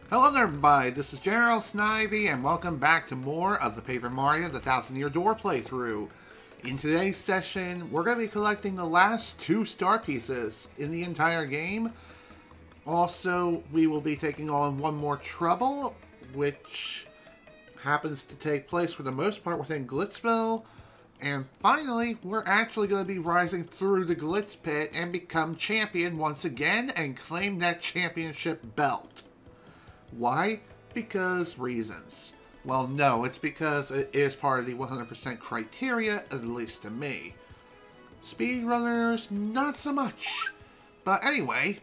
Hello there everybody, this is General Snivy and welcome back to more of the Paper Mario the Thousand-Year Door playthrough. In today's session, we're going to be collecting the last 2 star pieces in the entire game. Also, we will be taking on one more trouble, which happens to take place for the most part within Glitzville. And finally, we're actually going to be rising through the Glitz Pit and become champion once again and claim that championship belt. Why? Because reasons. Well, no, it's because it is part of the 100% criteria, at least to me. Speedrunners, not so much. But anyway,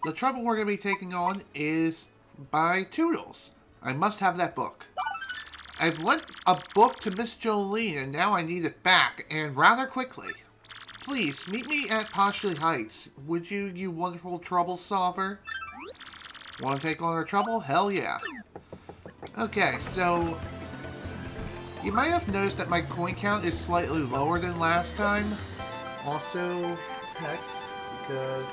the trouble we're going to be taking on is by Toodles. I must have that book. I've lent a book to Miss Jolene and now I need it back, and rather quickly. Please, meet me at Poshley Heights, would you, you wonderful trouble solver? Want to take on our trouble? Hell yeah. Okay, so you might have noticed that my coin count is slightly lower than last time. Also, text, because...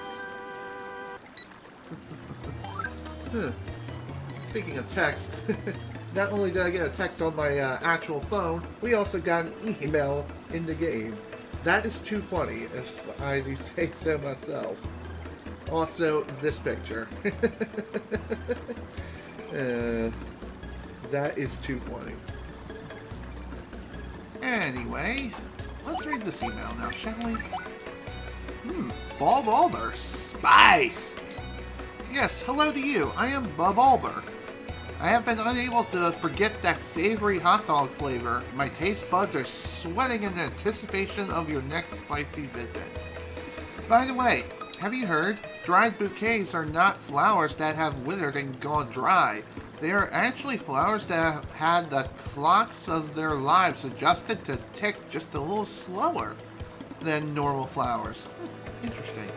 Speaking of text, not only did I get a text on my actual phone, we also got an email in the game. That is too funny, if I do say so myself. Also, this picture. That is too funny. Anyway, let's read this email now, shall we? Bob Alber. Spice! Yes, hello to you. I am Bob Alber. I have been unable to forget that savory hot dog flavor. My taste buds are sweating in anticipation of your next spicy visit. By the way, have you heard? Dried bouquets are not flowers that have withered and gone dry. They are actually flowers that have had the clocks of their lives adjusted to tick just a little slower than normal flowers. Interesting.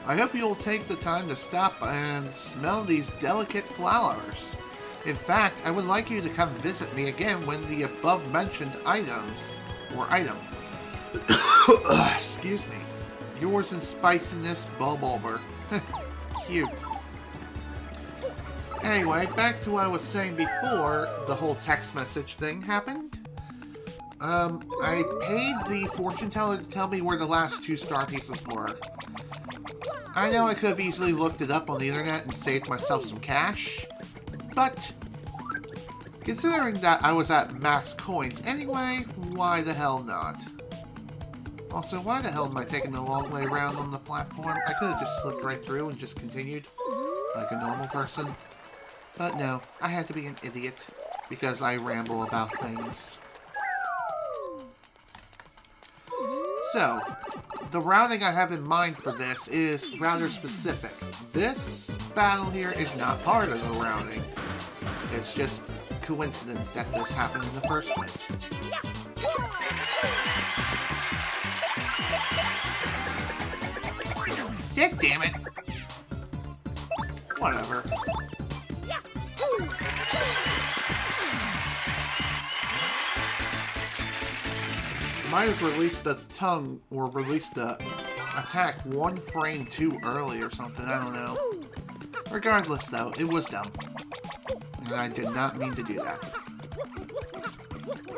I hope you'll take the time to stop and smell these delicate flowers. In fact, I would like you to come visit me again when the above mentioned item, excuse me, yours in spiciness, Bob Alber. Cute. Anyway, back to what I was saying before the whole text message thing happened. I paid the fortune teller to tell me where the last 2 star pieces were. I know I could have easily looked it up on the internet and saved myself some cash, but considering that I was at max coins anyway, why the hell not? Also, why the hell am I taking the long way around on the platform? I could have just slipped right through and just continued like a normal person. But no, I had to be an idiot because I ramble about things. So, the routing I have in mind for this is rather specific. This battle here is not part of the routing. It's just coincidence that this happened in the first place. Damn it! Whatever. Might have released the tongue or released the attack 1 frame too early or something, I don't know. Regardless though, it was dumb. And I did not mean to do that.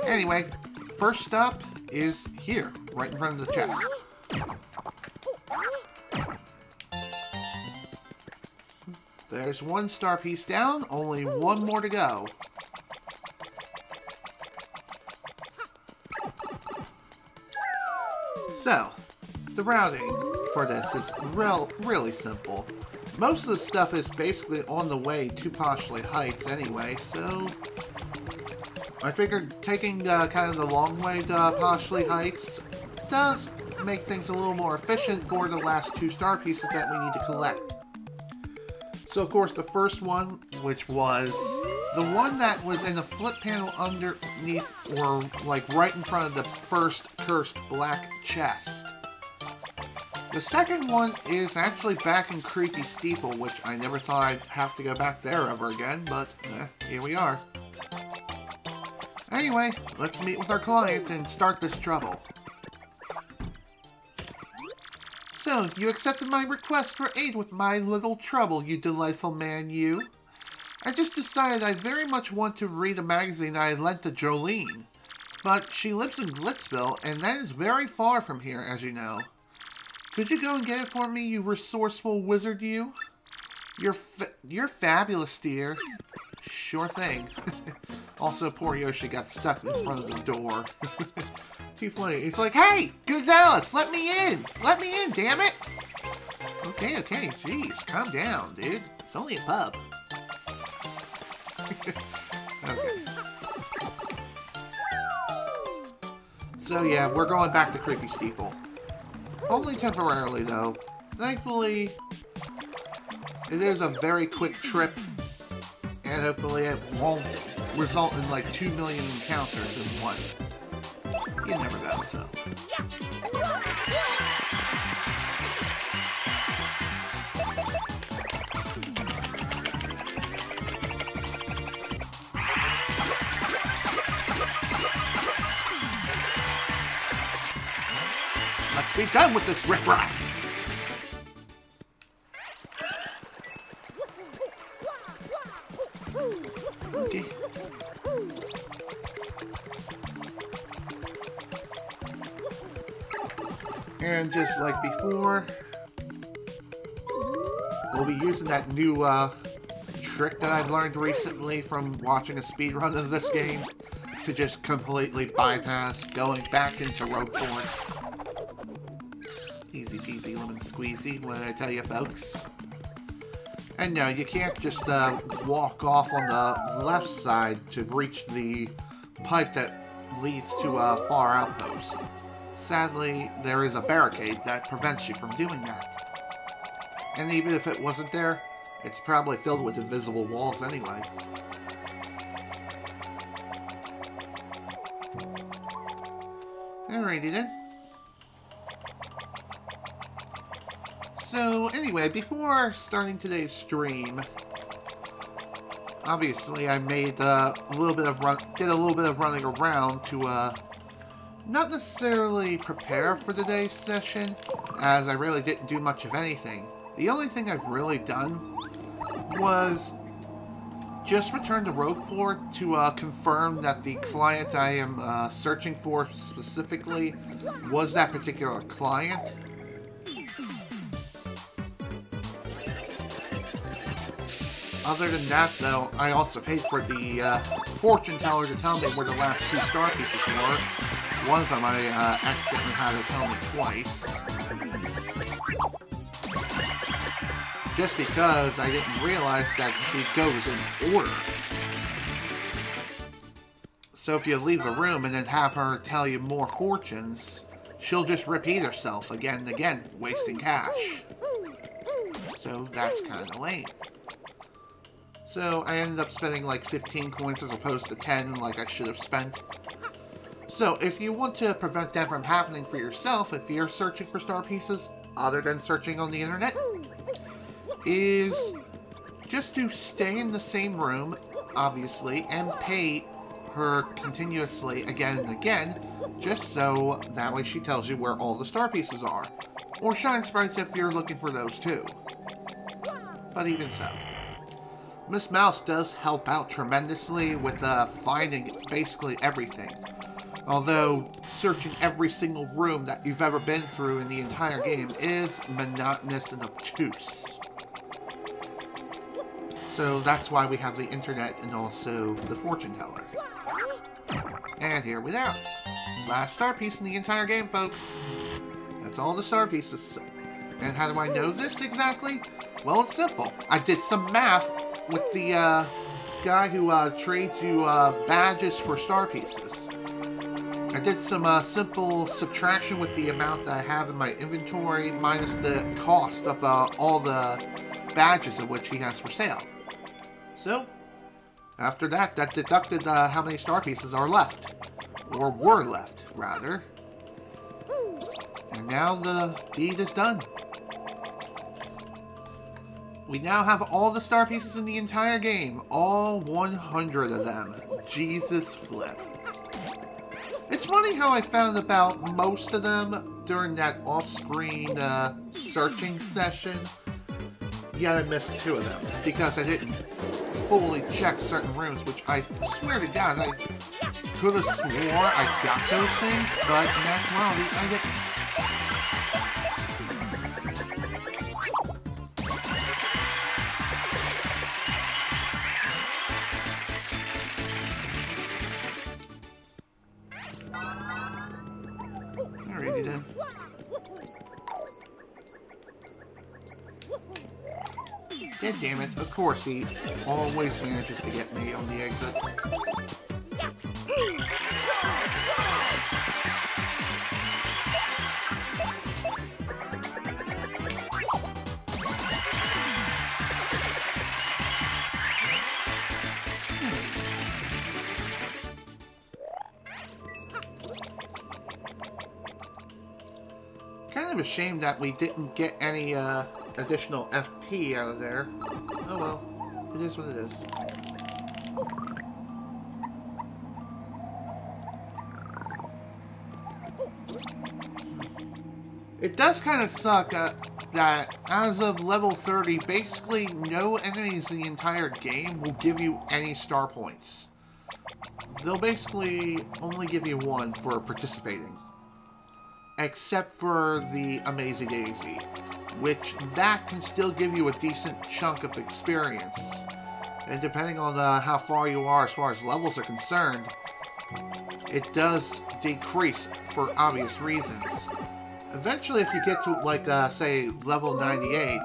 Anyway, first stop is here, right in front of the chest. There's 1 star piece down, only 1 more to go. So, the routing for this is really simple. Most of the stuff is basically on the way to Poshley Heights anyway, so I figured taking kind of the long way to Poshley Heights does make things a little more efficient for the last 2 star pieces that we need to collect. So of course the first one, which was the one that was in the flip panel underneath, or like right in front of the first cursed black chest. The second one is actually back in Creepy Steeple, which I never thought I'd have to go back there ever again, but here we are. Anyway, let's meet with our client and start this trouble. So, you accepted my request for aid with my little trouble, you delightful man, you. I just decided I very much want to read a magazine I lent to Jolene. But she lives in Glitzville, and that is very far from here, as you know. Could you go and get it for me, you resourceful wizard, you? You're fabulous, dear. Sure thing. Also, poor Yoshi got stuck in front of the door. Too funny. It's like, hey, Gonzales, let me in! Let me in, damn it! Okay, jeez, calm down, dude. It's only a pub. Okay. So yeah, we're going back to Creepy Steeple. Only temporarily, though. Thankfully, it is a very quick trip, and hopefully it won't result in like 2 million encounters in one. You never know, though. Let's be done with this riffraff! Okay. And just like before, we'll be using that new trick that I've learned recently from watching a speedrun of this game to just completely bypass going back into Rogueport. Easy peasy lemon squeezy, what did I tell you, folks? And no, you can't just walk off on the left side to reach the pipe that leads to a far outpost. Sadly, there is a barricade that prevents you from doing that. And even if it wasn't there, it's probably filled with invisible walls anyway. Alrighty then. So anyway, before starting today's stream, obviously I made did a little bit of running around to not necessarily prepare for today's session, as I really didn't do much of anything. The only thing I've really done was just return to Rogueport to confirm that the client I am searching for specifically was that particular client. Other than that, though, I also paid for the fortune teller to tell me where the last 2 star pieces were. One of them I accidentally had her tell me twice. Just because I didn't realize that she goes in order. So if you leave the room and then have her tell you more fortunes, she'll just repeat herself again and again, wasting cash. So that's kind of lame. So I ended up spending like 15 coins as opposed to 10 like I should have spent. So if you want to prevent that from happening for yourself, if you're searching for star pieces, other than searching on the internet, is just to stay in the same room, obviously, and pay her continuously again and again, just so that way she tells you where all the star pieces are. Or shine sprites if you're looking for those too. But even so. Miss Mouse does help out tremendously with finding basically everything. Although searching every single room that you've ever been through in the entire game is monotonous and obtuse. So that's why we have the internet and also the fortune teller. And here we are. Last star piece in the entire game, folks. That's all the star pieces. And how do I know this exactly? Well, it's simple. I did some math with the guy who trades you badges for star pieces. I did some simple subtraction with the amount that I have in my inventory minus the cost of all the badges of which he has for sale. So, after that, that deducted how many star pieces are left. Or were left, rather. And now the deed is done. We now have all the star pieces in the entire game. All 100 of them. Jesus flip. It's funny how I found about most of them during that off-screen searching session. Yet I missed 2 of them because I didn't fully check certain rooms, which I swear to God, I could have swore I got those things, but in actuality, I didn't. Alrighty then. God damn it, of course he always manages to get me on the exit. Kind of a shame that we didn't get any additional FP out of there. Oh well, it is what it is. It does kind of suck that as of level 30, basically no enemies in the entire game will give you any star points. They'll basically only give you one for participating. Except for the Amazing Daisy, which that can still give you a decent chunk of experience. And depending on how far you are as far as levels are concerned, it does decrease for obvious reasons. Eventually, if you get to, like, say, level 98,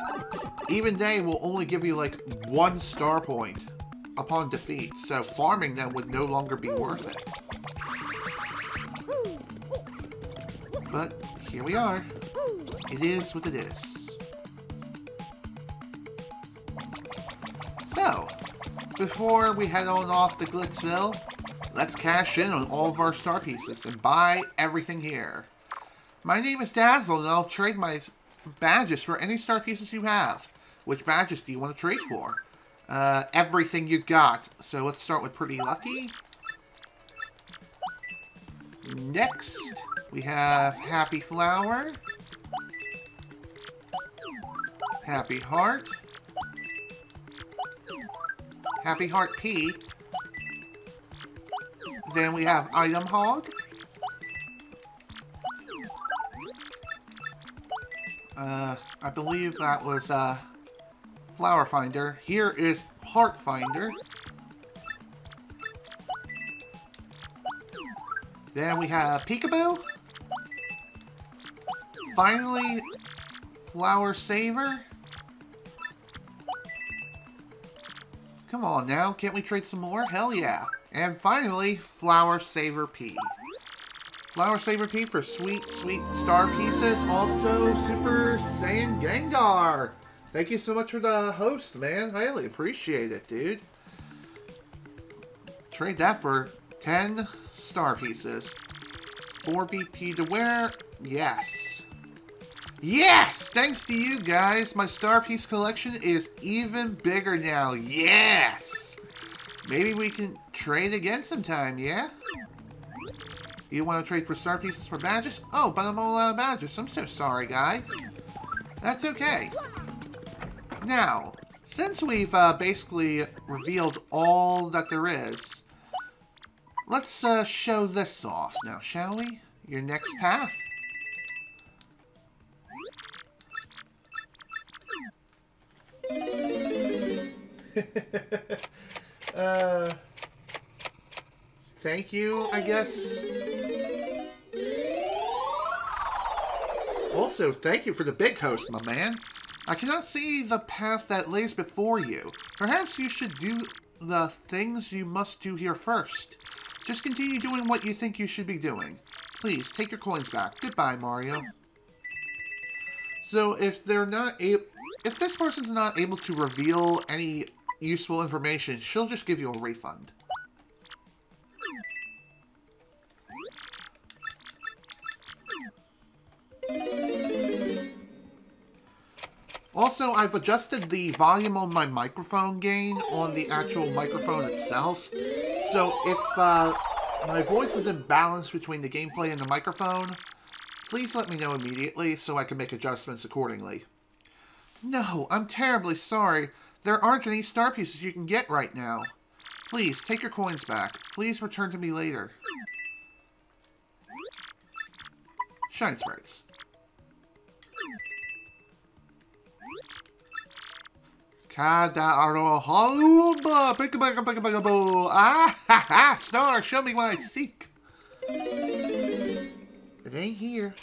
even they will only give you, like, 1 star point upon defeat, so farming them would no longer be worth it. But here we are. It is what it is. So, before we head on off to Glitzville, let's cash in on all of our star pieces and buy everything here. My name is Dazzle, and I'll trade my badges for any star pieces you have. Which badges do you want to trade for? Everything you got. So let's start with Pretty Lucky. Next, we have Happy Flower, Happy Heart, Happy Heart P. Then we have Item Hog. I believe that was Flower Finder. Here is Heart Finder. Then we have Peekaboo. Finally, Flower Saver. Come on now, can't we trade some more? Hell yeah. And finally, Flower Saver P. Flower Saver P for sweet, sweet star pieces. Also, Super Saiyan Gengar. Thank you so much for the host, man. Highly appreciate it, dude. Trade that for 10 star pieces. 4 BP to wear. Yes. Yes! Thanks to you guys, my star piece collection is even bigger now. Yes! Maybe we can trade again sometime, yeah? You want to trade for star pieces for badges? Oh, but I'm all out of badges. I'm so sorry, guys. That's okay. Now, since we've basically revealed all that there is, let's show this off now, shall we? Your next path. Thank you, I guess. Also, thank you for the big host, my man. I cannot see the path that lays before you. Perhaps you should do the things you must do here first. Just continue doing what you think you should be doing. Please, take your coins back. Goodbye, Mario. So, if this person's not able to reveal any useful information, she'll just give you a refund. Also, I've adjusted the volume on my microphone gain on the actual microphone itself. So if my voice is imbalanced between the gameplay and the microphone, please let me know immediately so I can make adjustments accordingly. No, I'm terribly sorry. There aren't any star pieces you can get right now. Please, take your coins back. Please return to me later. Shine sprites. Ah ha ha! Star, show me what I seek. It ain't here.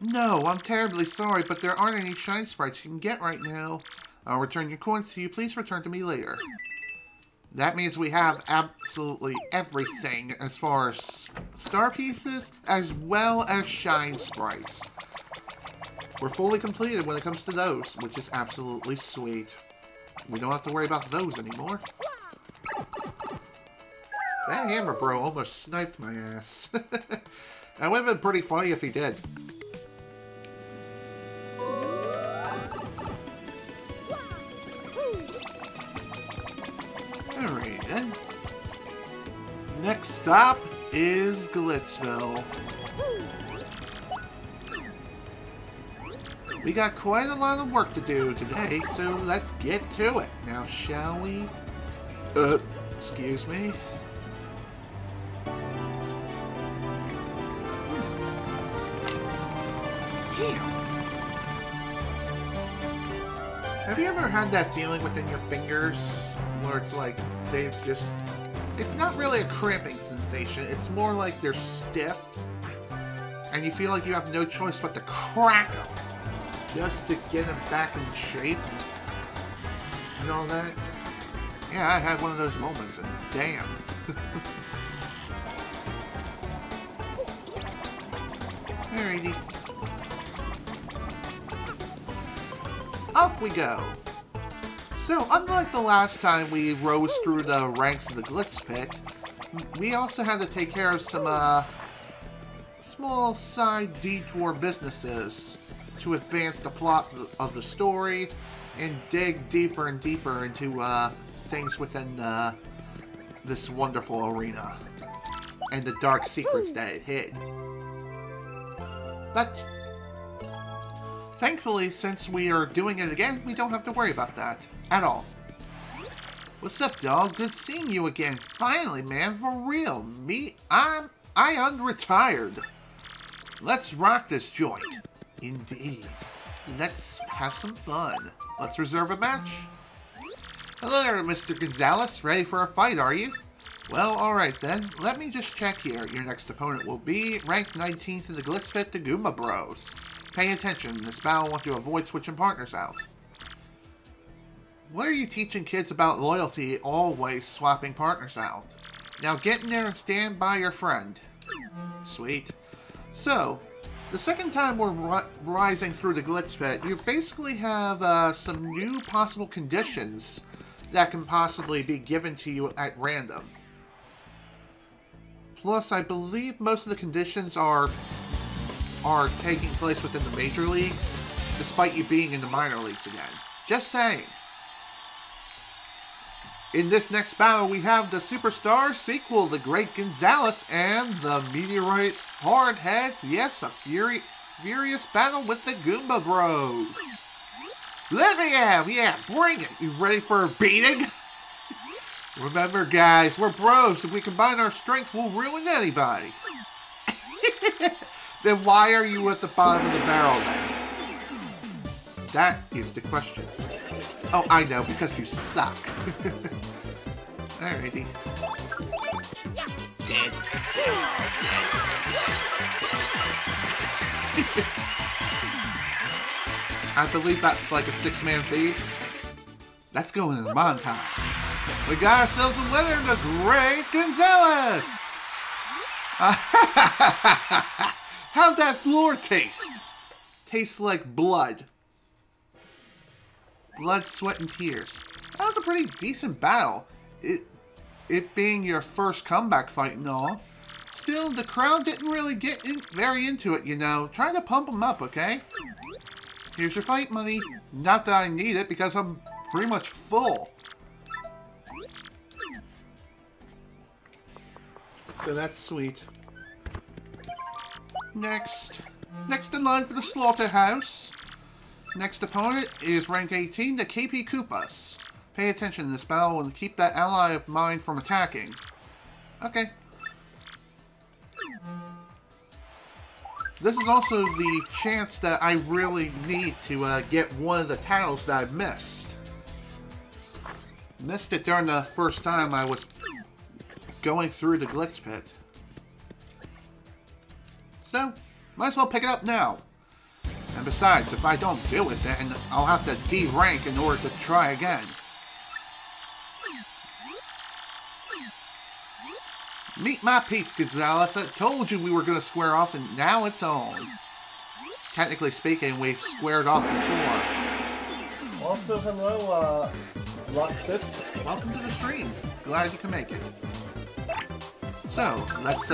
No, I'm terribly sorry, but there aren't any shine sprites you can get right now. I'll return your coins to you. Please return to me later. That means we have absolutely everything as far as star pieces as well as shine sprites. We're fully completed when it comes to those, which is absolutely sweet. We don't have to worry about those anymore. That hammer bro almost sniped my ass. That would have been pretty funny if he did. Alright then. Next stop is Glitzville. We got quite a lot of work to do today, so let's get to it. Now, shall we? Excuse me. Damn. Have you ever had that feeling within your fingers where it's like they've just... It's not really a cramping sensation, it's more like they're stiff, and you feel like you have no choice but to crack them just to get them back in shape and all that. Yeah, I had one of those moments, and damn. Alrighty. Off we go. So, unlike the last time we rose through the ranks of the Glitz Pit, we also had to take care of some small side detour businesses to advance the plot of the story and dig deeper and deeper into things within this wonderful arena and the dark secrets that it hid. But thankfully, since we are doing it again, we don't have to worry about that at all. What's up, dog? Good seeing you again. Finally, man, for real. I unretired. Let's rock this joint. Indeed. Let's have some fun. Let's reserve a match. Hello there, Mr. Gonzales. Ready for a fight, are you? Well, alright then. Let me just check here. Your next opponent will be ranked 19th in the Glitz Pit, the Goomba Bros. Pay attention. In this battle, I want you to avoid switching partners out. What are you teaching kids about loyalty, always swapping partners out? Now get in there and stand by your friend. Sweet. So, the second time we're rising through the Glitz Pit, you basically have some new possible conditions that can possibly be given to you at random. Plus, I believe most of the conditions are taking place within the major leagues, despite you being in the minor leagues again. Just saying. In this next battle, we have the Superstar sequel, the Great Gonzales, and the Meteorite Hardheads. Yes, a furious battle with the Goomba Bros. Let me have, yeah, bring it. You ready for a beating? Remember, guys, we're bros. If we combine our strength, we'll ruin anybody. Then why are you at the bottom of the barrel then? That is the question. Oh, I know, because you suck. Alrighty. Dead. I believe that's like a 6-man feed. Let's go in the montage. We got ourselves a winner, the Great Gonzales! How'd that floor taste? Tastes like blood. Blood, sweat, and tears. That was a pretty decent battle. It being your first comeback fight and all. Still, the crowd didn't really get very into it, you know. Try to pump them up, okay? Here's your fight money. Not that I need it, because I'm pretty much full. So that's sweet. Next in line for the slaughterhouse. Next opponent is rank 18, the KP Koopas. Pay attention in this battle and keep that ally of mine from attacking. Okay. This is also the chance that I really need to get one of the tiles that I missed. Missed it during the first time I was going through the Glitz Pit. So, might as well pick it up now. And besides, if I don't do it, then I'll have to D-rank in order to try again. Meet my peeps, Gonzales. I told you we were going to square off, and now it's on. Technically speaking, we've squared off before. Also, hello, Luxus. Welcome to the stream. Glad you can make it. So, let's,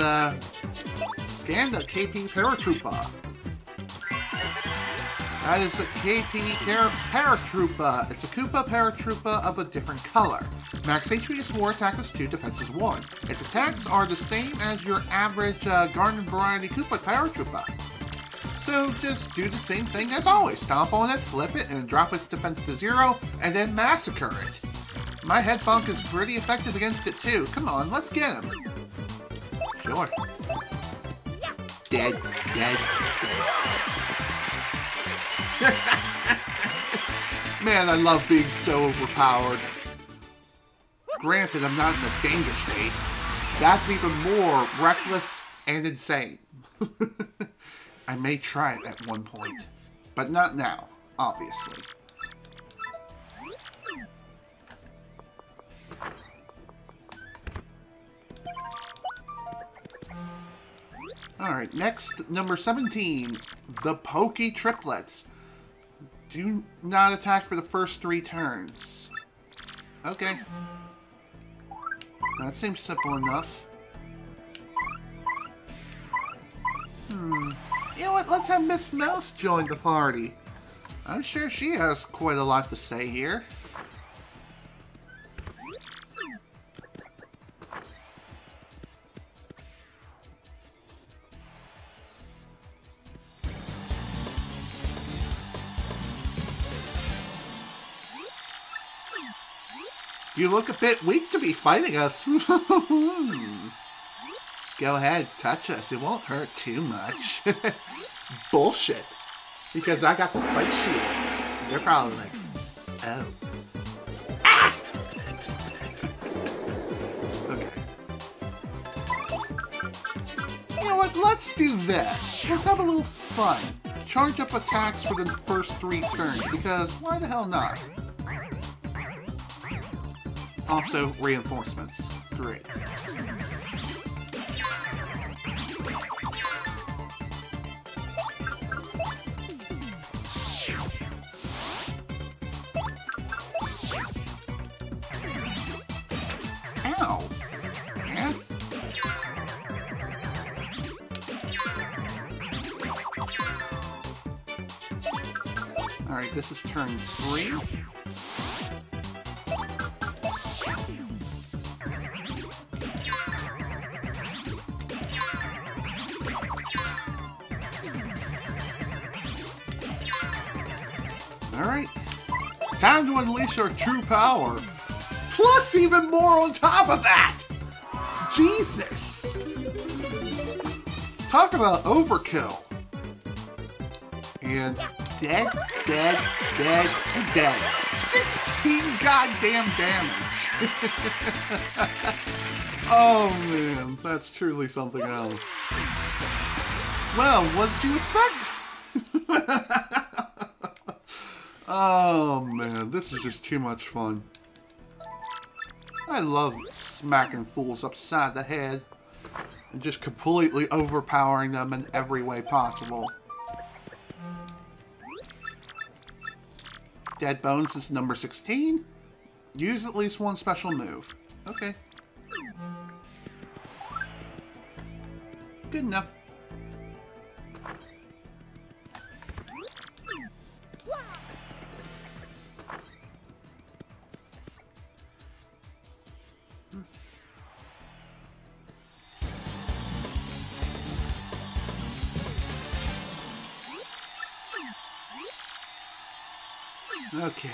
scan the KP Paratroopa. That is a KP Paratroopa. It's a Koopa Paratroopa of a different color. Max HP is 4, attack is 2, defense is 1. Its attacks are the same as your average Garden Variety Koopa Paratroopa. So just do the same thing as always. Stomp on it, flip it, and drop its defense to 0, and then massacre it. My head bonk is pretty effective against it too. Come on, let's get him. Sure. Dead, dead, dead. Man, I love being so overpowered. Granted, I'm not in a danger state. That's even more reckless and insane. I may try it at one point, but not now, obviously. Alright, next, number 17, the Pokey Triplets. Do not attack for the first 3 turns. Okay. That seems simple enough. You know what? Let's have Miss Mouse join the party. I'm sure she has quite a lot to say here. You look a bit weak to be fighting us. Go ahead, touch us. It won't hurt too much. Bullshit. Because I got the spike shield. They're probably like, oh. Ah! Okay. You know what? Let's do this. Let's have a little fun. Charge up attacks for the first 3 turns. Because why the hell not? Also, reinforcements. Great. Ow! Yes? Alright, this is turn 3. Alright, time to unleash our true power. Plus even more on top of that! Jesus! Talk about overkill. And dead, dead, dead, and dead. 16 goddamn damage! Oh man, that's truly something else. Well, what did you expect? Oh man, this is just too much fun. I love smacking fools upside the head and just completely overpowering them in every way possible. Dead Bones is number 16. Use at least 1 special move. Okay. Good enough. Okay,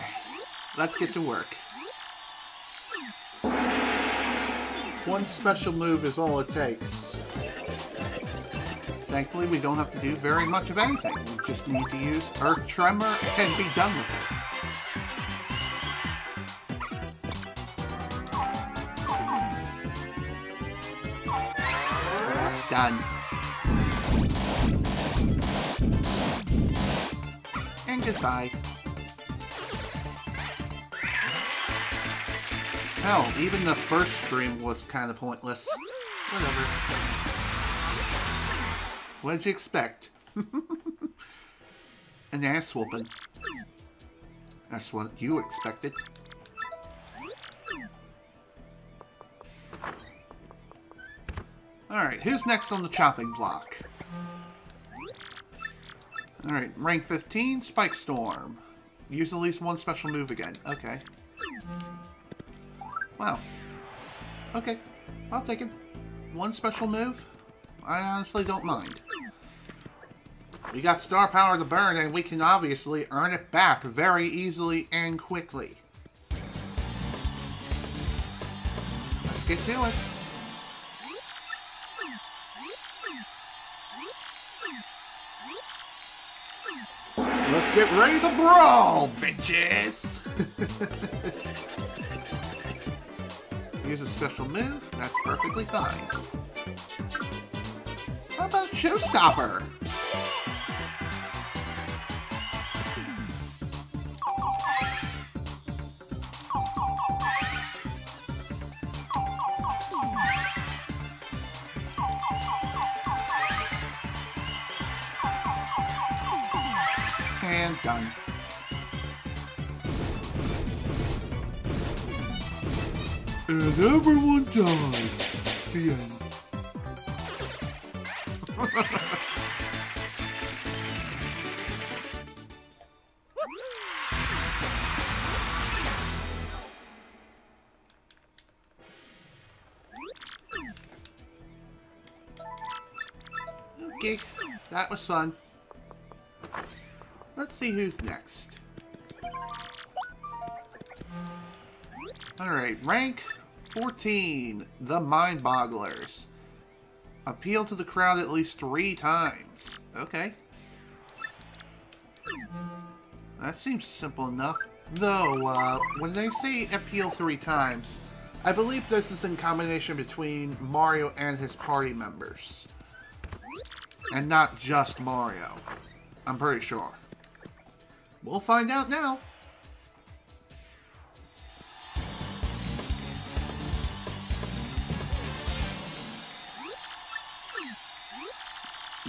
let's get to work. One special move is all it takes. Thankfully, we don't have to do very much of anything. We just need to use Earth Tremor and be done with it. Done. And goodbye. Hell, even the first stream was kind of pointless. Whatever. What'd you expect? An ass whooping. That's what you expected. Alright, who's next on the chopping block? Alright, rank 15, Spike Storm. Use at least one special move again. Okay. Wow. Okay, I'll take it. One special move? I honestly don't mind. We got star power to burn, and we can obviously earn it back very easily and quickly. Let's get to it. Let's get ready to brawl, bitches! Use a special move, that's perfectly fine. How about Showstopper? And done. And everyone died. The end. Okay, that was fun. Let's see who's next. Alright, rank 14, the Mind Bogglers. Appeal to the crowd at least 3 times. Okay. That seems simple enough. Though, when they say appeal 3 times, I believe this is in combination between Mario and his party members. And not just Mario. I'm pretty sure. We'll find out now.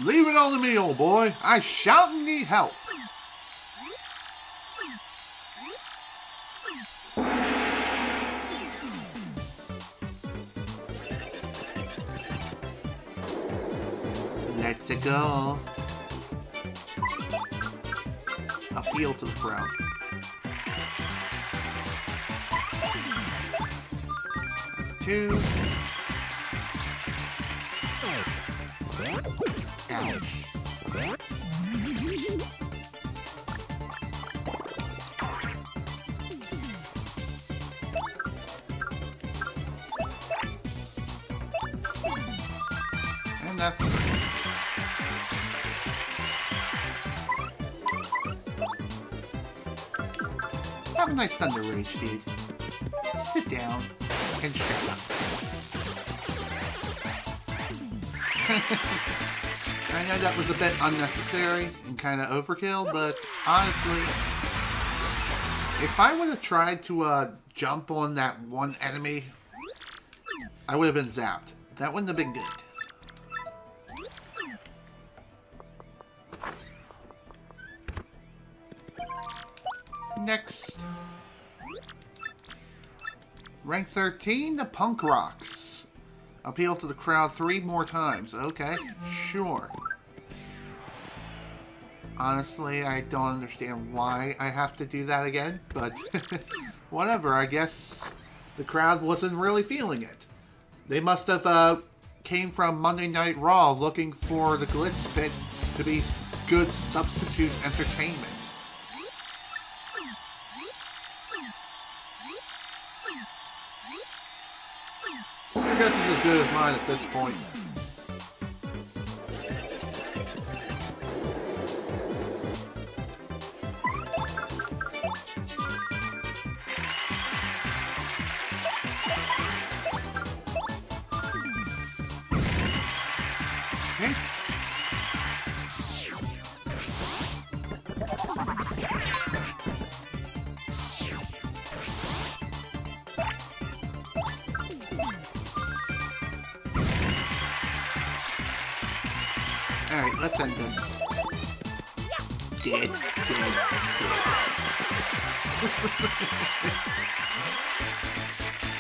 Leave it all to me, old boy. I shout and need help. Let's go. Appeal to the crowd. That's 2. Ouch. And that's it. Have a nice Thunder Rage, dude. Sit down and shut up. I know that was a bit unnecessary and kind of overkill, but honestly, if I would have tried to jump on that one enemy, I would have been zapped. That wouldn't have been good. Next. Rank 13, the Punk Rocks. Appeal to the crowd 3 more times. Okay, sure. Honestly, I don't understand why I have to do that again, but whatever. I guess the crowd wasn't really feeling it. They must have came from Monday Night Raw looking for the Glitz Pit to be good substitute entertainment. guess is as good as mine at this point. Okay. Alright, let's end this. Dead.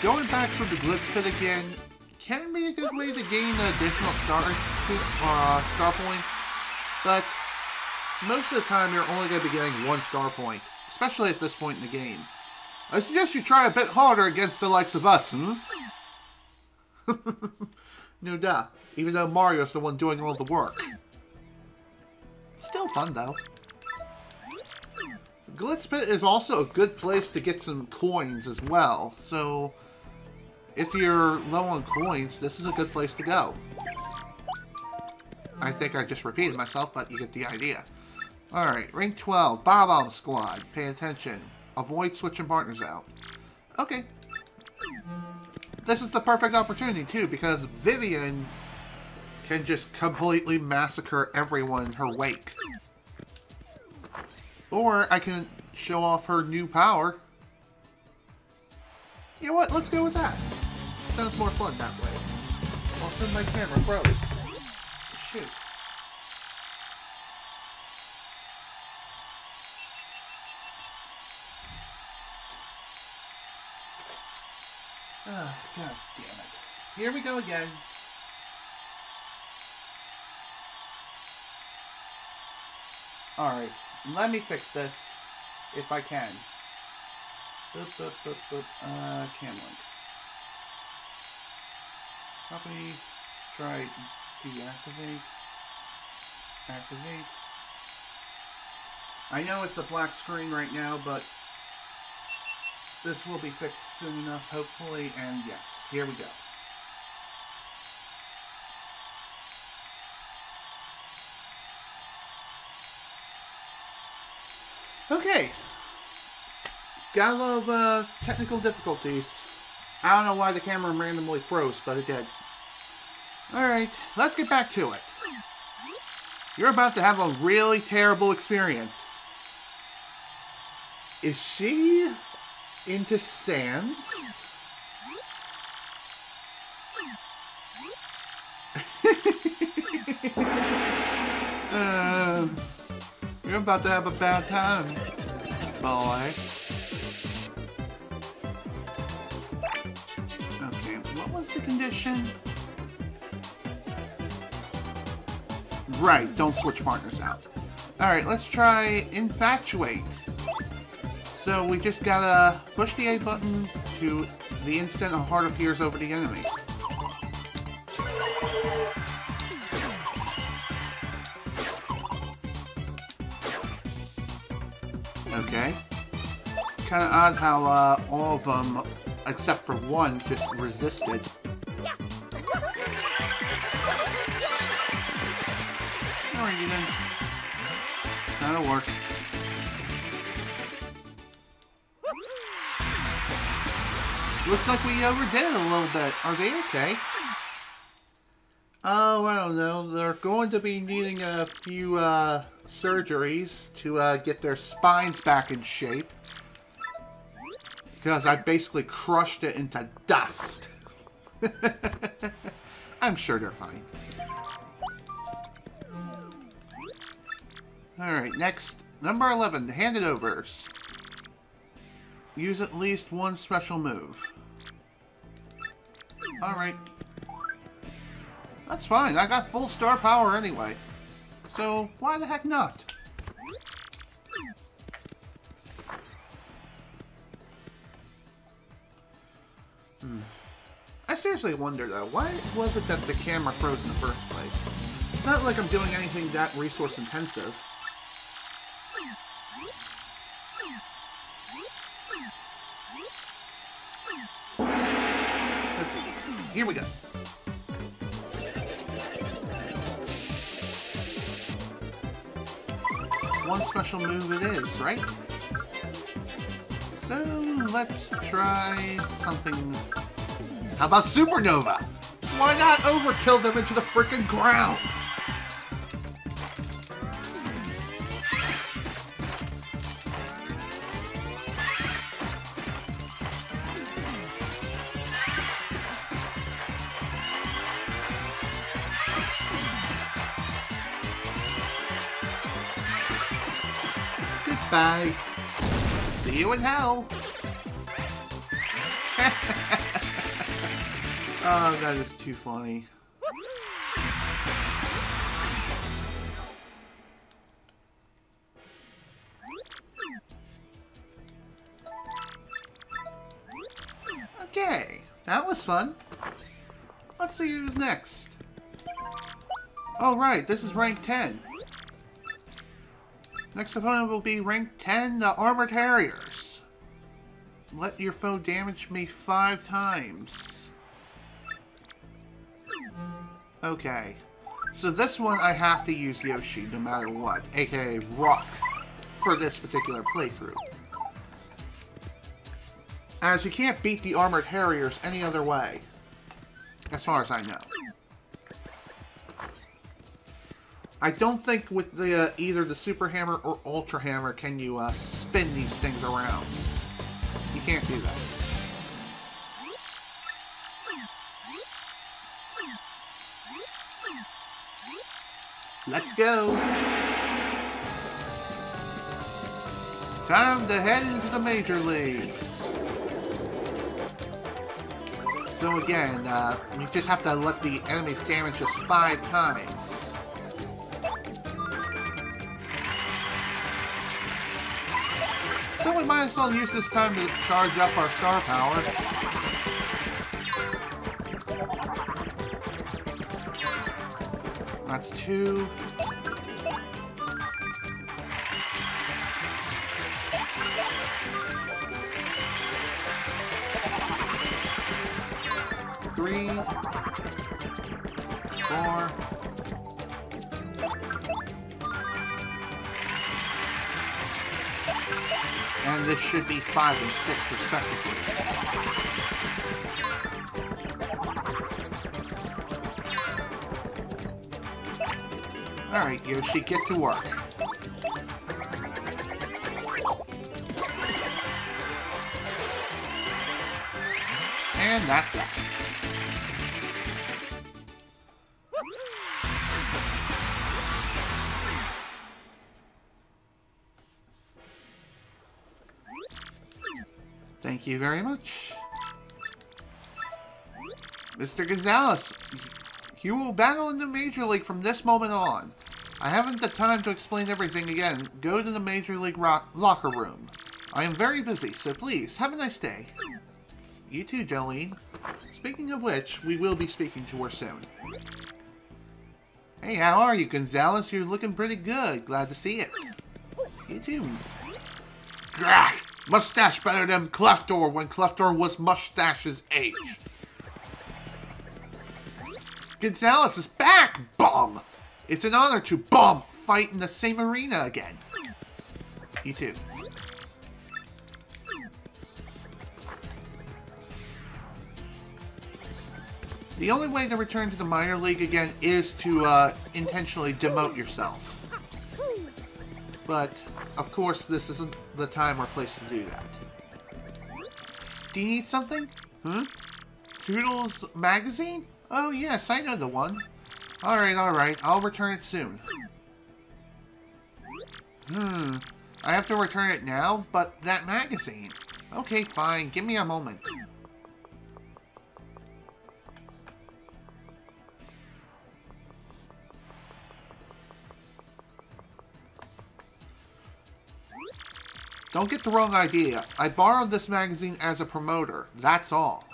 Going back through the Glitz Pit again can be a good way to gain additional star points, but most of the time you're only going to be getting 1 star point, especially at this point in the game. I suggest you try a bit harder against the likes of us, No duh, even though Mario's the one doing all the work. Still fun, though. Glitz Pit is also a good place to get some coins as well, so if you're low on coins, this is a good place to go. I think I just repeated myself, but you get the idea. Alright, rank 12, Bob-Omb Squad. Pay attention. Avoid switching partners out. Okay. This is the perfect opportunity, too, because Vivian can just completely massacre everyone in her wake. Or I can show off her new power. You know what? Let's go with that. Sounds more fun that way. Also, my camera froze. Shoot. Oh, God damn it. Here we go again. Alright, let me fix this, if I can. Cam link. Properties, try deactivate. Activate. I know it's a black screen right now, but this will be fixed soon enough, hopefully, and yes, here we go. Okay. Got a lot of technical difficulties. I don't know why the camera randomly froze, but it did. Alright, let's get back to it. You're about to have a really terrible experience. Is she into sands? You're about to have a bad time, boy. Okay, what was the condition? Right, don't switch partners out. Alright, let's try Infatuate. So we just gotta push the A button to the instant a heart appears over the enemy. Okay. Kind of odd how all of them, except for one, just resisted. Alrighty then. That'll work. Looks like we overdid it a little bit. Are they okay? Oh, I don't know. They're going to be needing a few surgeries to get their spines back in shape. Because I basically crushed it into dust. I'm sure they're fine. Alright, next. Number 11, the Handed Overs. Use at least one special move. Alright. That's fine. I got full star power anyway. So, why the heck not? I seriously wonder, though, why was it that the camera froze in the first place? It's not like I'm doing anything that resource intensive. Okay. here we go. One special move it is, right? So, let's try something... How about Supernova? Why not overkill them into the freaking ground? Goodbye. See you in hell. Oh, that is too funny. Okay, that was fun. Let's see who's next. Oh, right, this is rank 10. Next opponent will be rank 10, the Armored Harriers. Let your foe damage me 5 times. Okay. So this one I have to use Yoshi no matter what, aka Rock, for this particular playthrough. As you can't beat the Armored Harriers any other way, as far as I know. I don't think with the either the Super Hammer or Ultra Hammer can you spin these things around. You can't do that. Let's go! Time to head into the major leagues. So again, you just have to let the enemies damage us 5 times. So we might as well use this time to charge up our star power. That's 2. Three, 4. And this should be 5 and 6 respectively. Alright, Yoshi, get to work. And that's that. Thank you very much. Mr. Gonzales, you will battle in the Major League from this moment on. I haven't the time to explain everything again. Go to the Major League locker room. I am very busy, so please, have a nice day. You too, Jolene. Speaking of which, we will be speaking to her soon. Hey, how are you, Gonzales? You're looking pretty good. Glad to see it. You too. Grah! Mustache better than Cleftor when Cleftor was Mustache's age. Gonzales is back, bum! It's an honor to, bum, fight in the same arena again. You too. The only way to return to the minor league again is to intentionally demote yourself. But, of course, this isn't the time or place to do that. Do you need something? Huh? Toodles magazine? Oh yes, I know the one. Alright, I'll return it soon. I have to return it now, but that magazine. Okay, fine, give me a moment. Don't get the wrong idea. I borrowed this magazine as a promoter, that's all.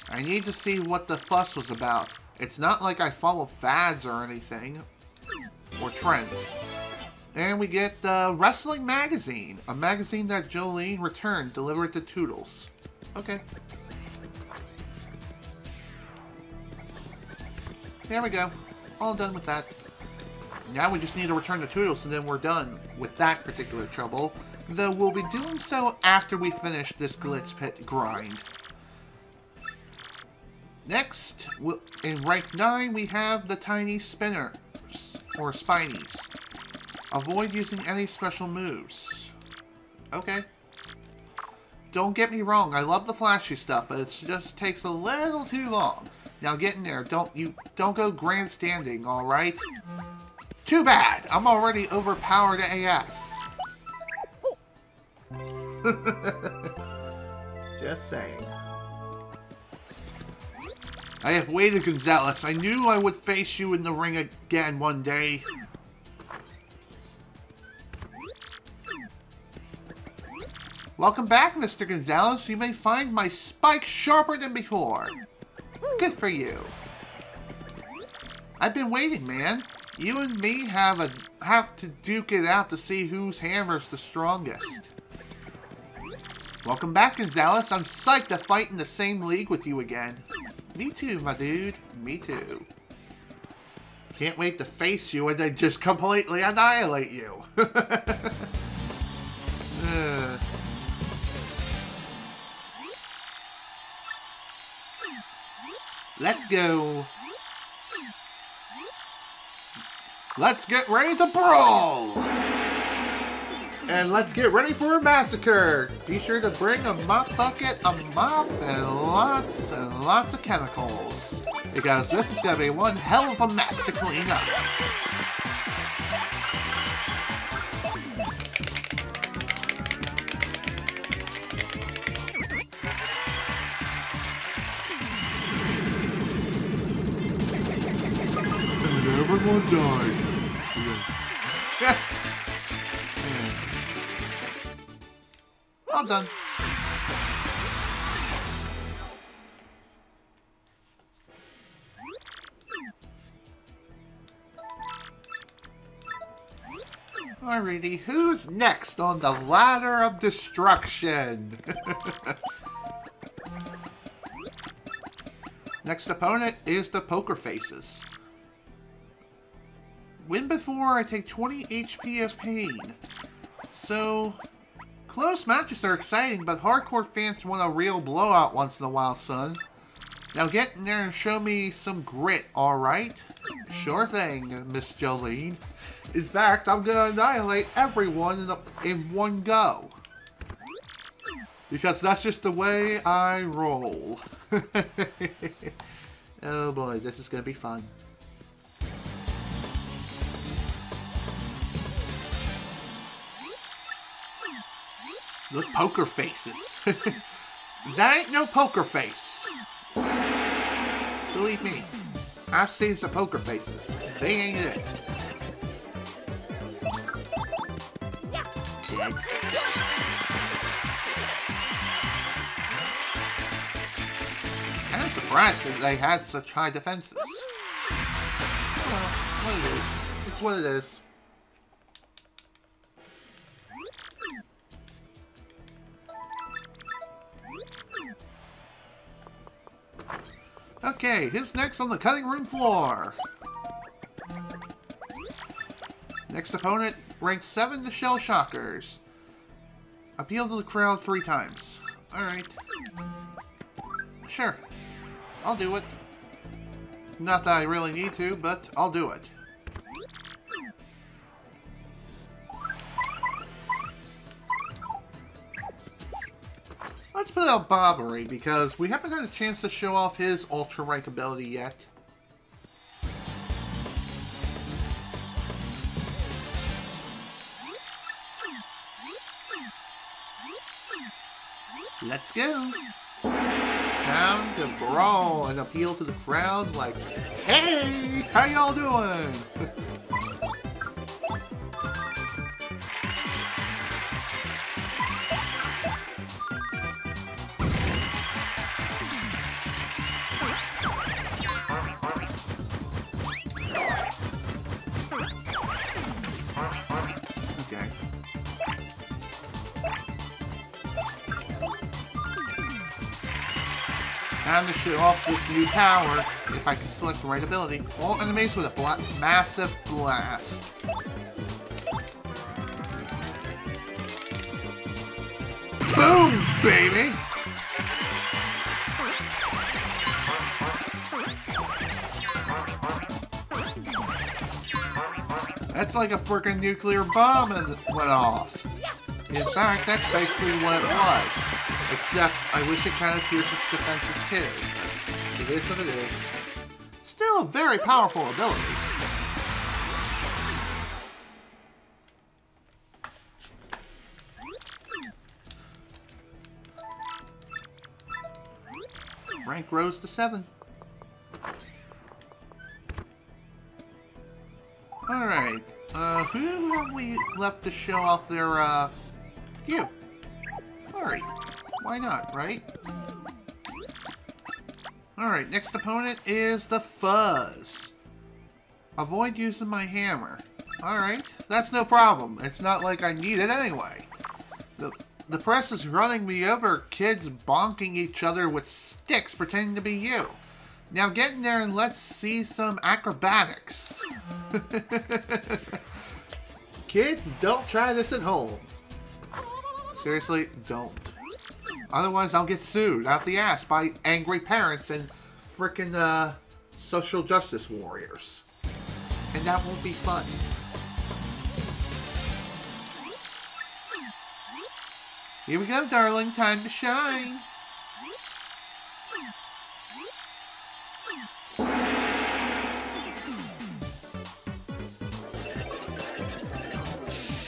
I need to see what the fuss was about. It's not like I follow fads or anything. Or trends. And we get the Wrestling Magazine. A magazine that Jolene returned, delivered to Toodles. Okay. There we go. All done with that. Now we just need to return the Toodles and then we're done with that particular trouble. Though we'll be doing so after we finish this Glitz Pit grind. Next, in rank 9, we have the tiny spinners, or spinies. Avoid using any special moves. Okay. Don't get me wrong, I love the flashy stuff, but it just takes a little too long. Now get in there, don't go grandstanding, alright? Too bad! I'm already overpowered AF. Just saying. I have waited, Gonzales. I knew I would face you in the ring again one day. Welcome back, Mr. Gonzales. You may find my spike sharper than before. Good for you. I've been waiting, man. You and me have to duke it out to see whose hammer's the strongest. Welcome back, Gonzales. I'm psyched to fight in the same league with you again. Me too, my dude. Me too. Can't wait to face you and then just completely annihilate you. Let's go. Let's get ready to brawl. And let's get ready for a massacre. Be sure to bring a mop bucket, a mop, and lots of chemicals. Because this is going to be one hell of a mess to clean up. And everyone died. All done. Alrighty, who's next on the ladder of destruction? Next opponent is the Poker Faces. Win before I take 20 HP of pain. So, close matches are exciting, but hardcore fans want a real blowout once in a while, son. Now get in there and show me some grit, alright? Sure thing, Miss Jolene. In fact, I'm gonna annihilate everyone in one go. Because that's just the way I roll. Oh boy, this is gonna be fun. Look, Poker Faces. That ain't no poker face. Believe me, I've seen some Poker Faces. They ain't it. Dead. Kind of surprised that they had such high defenses. Well, what it is. It's what it is. Okay, who's next on the cutting room floor? Next opponent, rank 7, the Shell Shockers. Appeal to the crowd 3 times. Alright. Sure. I'll do it. Not that I really need to, but I'll do it. Let's put out Bobbery, because we haven't had a chance to show off his Ultra Rank ability yet. Let's go! Time to brawl and appeal to the crowd like, hey, how y'all doing? Time to show off this new power, if I can select the right ability. All enemies with a massive blast. Boom, baby! That's like a freaking nuclear bomb that went off. In fact, that's basically what it was. Except, I wish it kind of pierces defenses too. It is what it is. Still a very powerful ability. Rank rose to 7. Alright, who have we left to show off their, you. Alright, why not, right? Alright, next opponent is the Fuzz. Avoid using my hammer. Alright, that's no problem. It's not like I need it anyway. The press is running me over, kids bonking each other with sticks pretending to be you. Now get in there and let's see some acrobatics. Kids, don't try this at home. Seriously, don't. Otherwise, I'll get sued out the ass by angry parents and frickin' social justice warriors. And that won't be fun. Here we go, darling. Time to shine.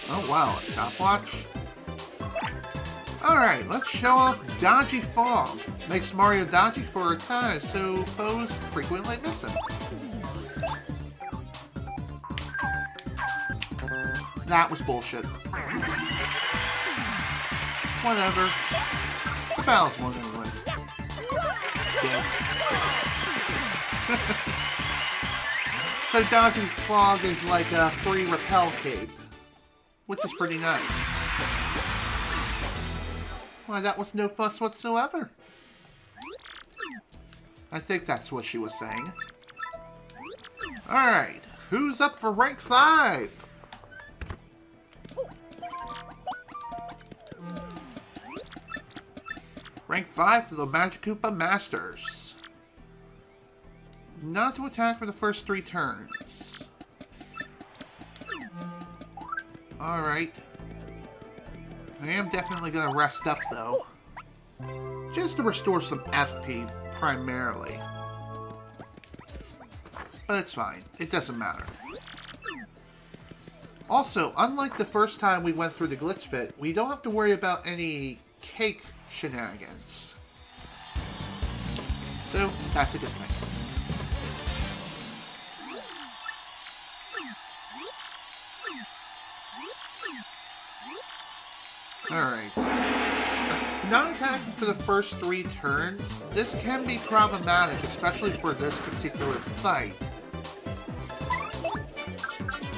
Oh wow, a stopwatch. Alright, let's show off Dodgy Fog. Makes Mario dodgy for a time, so foes frequently miss him. That was bullshit. Whatever. The battle's won anyway. Dead. So Dodgy Fog is like a free repel cape, which is pretty nice. Why, that was no fuss whatsoever. I think that's what she was saying. Alright, who's up for rank 5? Rank 5 for the Magic Koopa Masters. Not to attack for the first 3 turns. Alright. I am definitely going to rest up, though. Just to restore some FP, primarily. But it's fine. It doesn't matter. Also, unlike the first time we went through the Glitz Pit, we don't have to worry about any cake shenanigans. So, that's a good thing. Alright. Not attacking for the first 3 turns, this can be problematic, especially for this particular fight.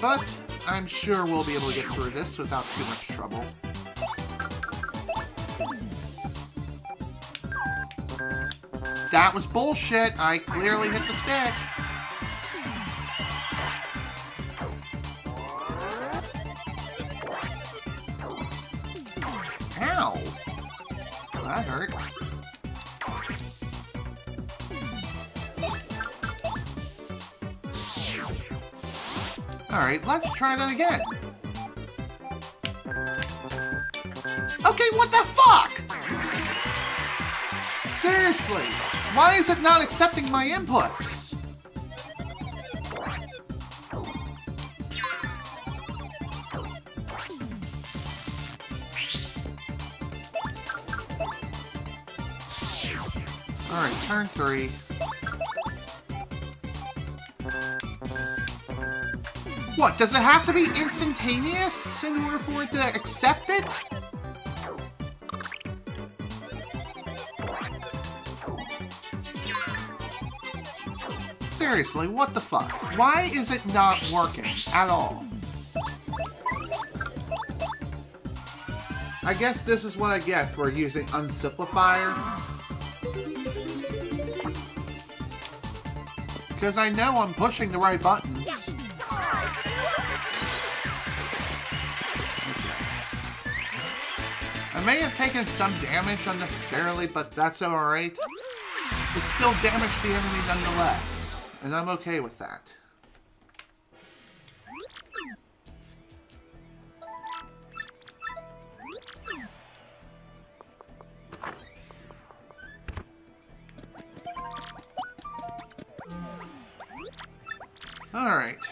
But I'm sure we'll be able to get through this without too much trouble. That was bullshit! I clearly hit the stick! Ow! That hurt. Alright, let's try that again. Okay, what the fuck? Seriously, why is it not accepting my inputs? Alright, turn 3. What, does it have to be instantaneous in order for it to accept it? Seriously, what the fuck? Why is it not working at all? I guess this is what I get for using Unsimplifier. because I know I'm pushing the right buttons. Okay. I may have taken some damage unnecessarily, but that's alright. It still damaged the enemy nonetheless, and I'm okay with that. Alright.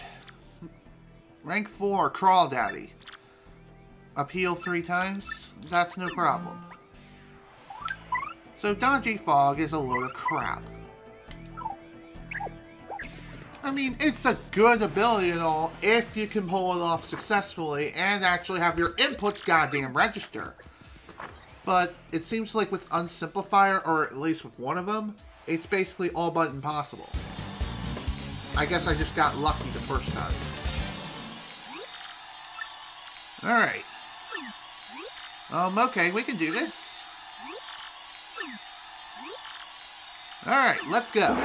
Rank 4, Crawl Daddy. Appeal 3 times? That's no problem. So Dodgy Fog is a load of crap. I mean, it's a good ability and all if you can pull it off successfully and actually have your inputs goddamn register. But it seems like with Unsimplifier, or at least with one of them, it's basically all but impossible. I guess I just got lucky the first time. Alright. Okay, we can do this. Alright, let's go.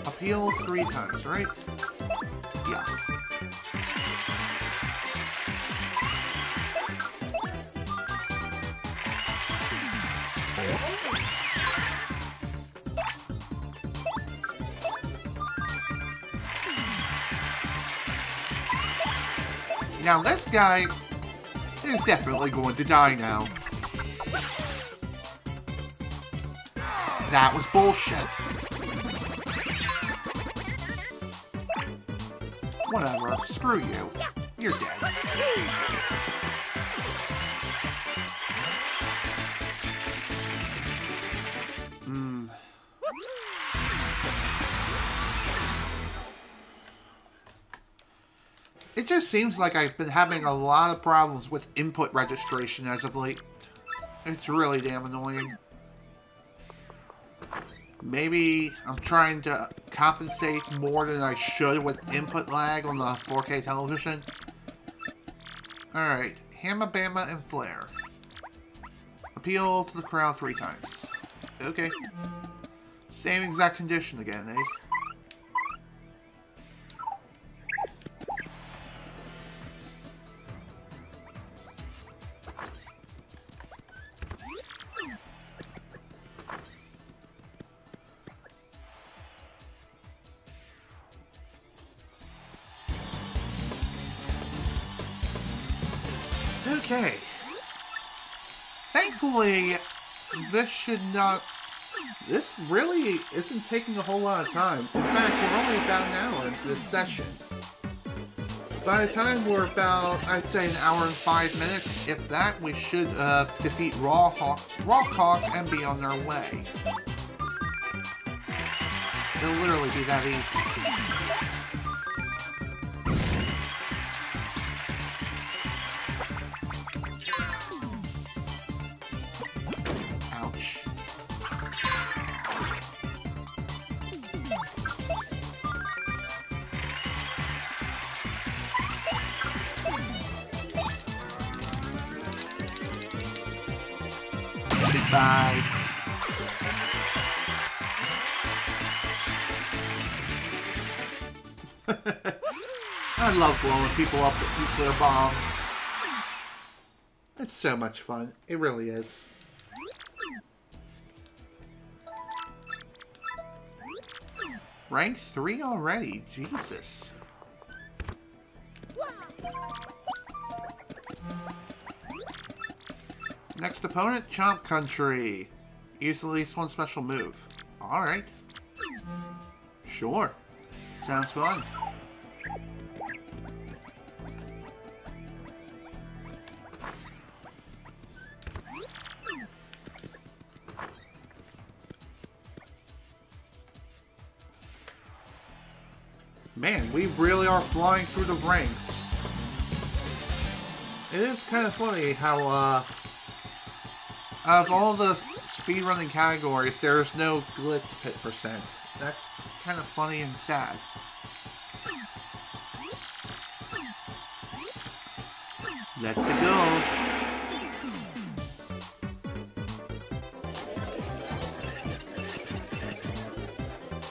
Appeal 3 times, right? Yeah. Now this guy is definitely going to die now. That was bullshit. Whatever, screw you. You're dead. It just seems like I've been having a lot of problems with input registration as of late. It's really damn annoying. Maybe I'm trying to compensate more than I should with input lag on the 4K television. Alright, Hamma Bamma and Flare. Appeal to the crowd 3 times. Okay. Same exact condition again, eh? Okay. Thankfully, this really isn't taking a whole lot of time. In fact, we're only about an hour into this session. By the time we're about, I'd say, an hour and 5 minutes, if that, we should defeat Rawhawk and be on our way. It'll literally be that easy. Bye. I love blowing people up with nuclear bombs. It's so much fun. It really is. Rank 3 already? Jesus. Next opponent, Chomp Country. Use at least one special move. Alright. Sure. Sounds fun. Man, we really are flying through the ranks. It is kind of funny how, out of all the speedrunning categories, there's no Glitz Pit percent. That's kind of funny and sad. Let's go.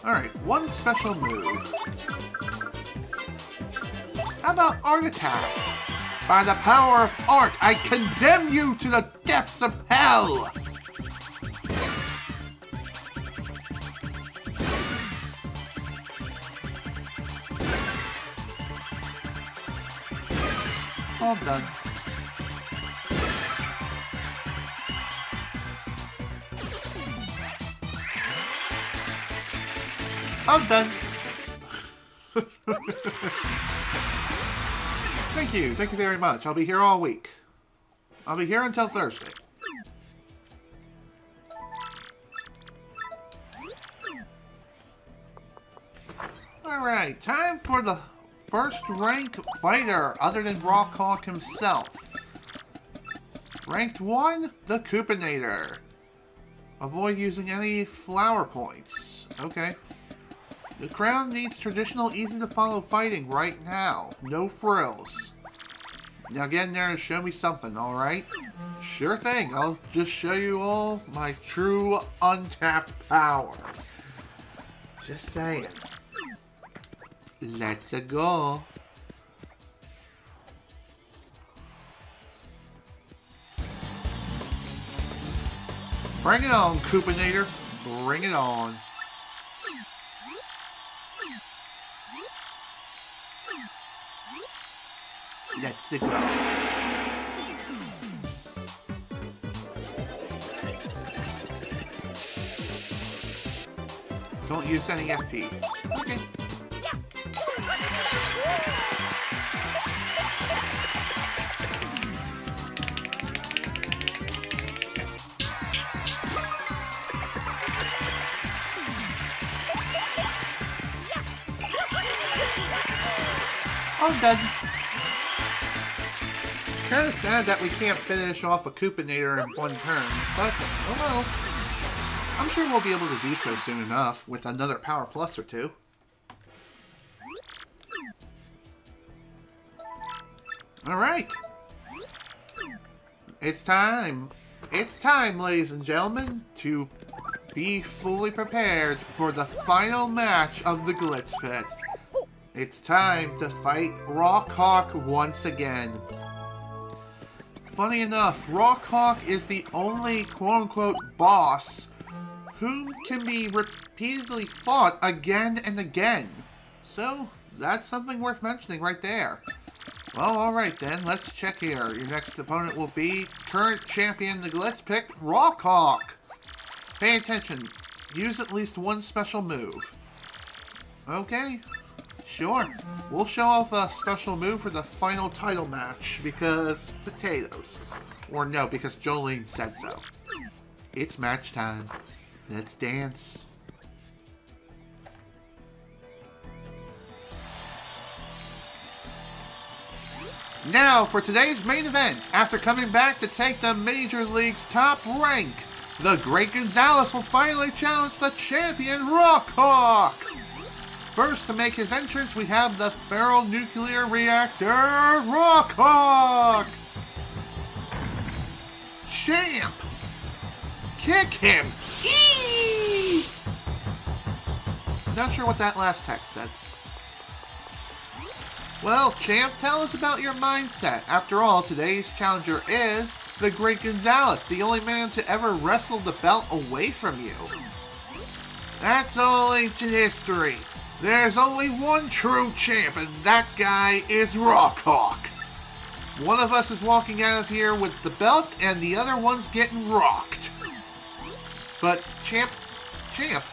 Alright, one special move. How about Art Attack? By the power of art, I condemn you to the depths of hell! All done. I'm done. Thank you very much. I'll be here all week. I'll be here until Thursday. Alright, time for the first rank fighter other than Rockhawk himself. Ranked 1, the Koopanator. Avoid using any flower points. Okay. The crown needs traditional, easy-to-follow fighting right now. No frills. Now get in there and show me something, alright? Sure thing. I'll just show you all my true untapped power. Just saying. Let's go. Bring it on, Koopanator. Bring it on. Let's go. Don't use any FP. Okay. All done. Kind of sad that we can't finish off a Koopanator in one turn, but oh well. I'm sure we'll be able to do so soon enough with another Power Plus or two. Alright. It's time. It's time, ladies and gentlemen, to be fully prepared for the final match of the Glitz Pit. It's time to fight Rockhawk once again. Funny enough, Rockhawk is the only quote-unquote boss who can be repeatedly fought again and again. So, that's something worth mentioning right there. Well, alright then, let's check here. Your next opponent will be current champion the Glitz Pit, Rockhawk. Pay attention. Use at least one special move. Okay. Sure. We'll show off a special move for the final title match, because potatoes. Or no, because Jolene said so. It's match time. Let's dance. Now, for today's main event, after coming back to take the Major League's top rank, the Great Gonzales will finally challenge the champion, Rockhawk! First, to make his entrance, we have the Feral Nuclear Reactor, Rockhawk! Champ! Kick him! Eee! Not sure what that last text said. Well, Champ, tell us about your mindset. After all, today's challenger is the Great Gonzales, the only man to ever wrestle the belt away from you. That's all ancient history. There's only one true champ, and that guy is Rockhawk. One of us is walking out of here with the belt, and the other one's getting rocked. But Champ,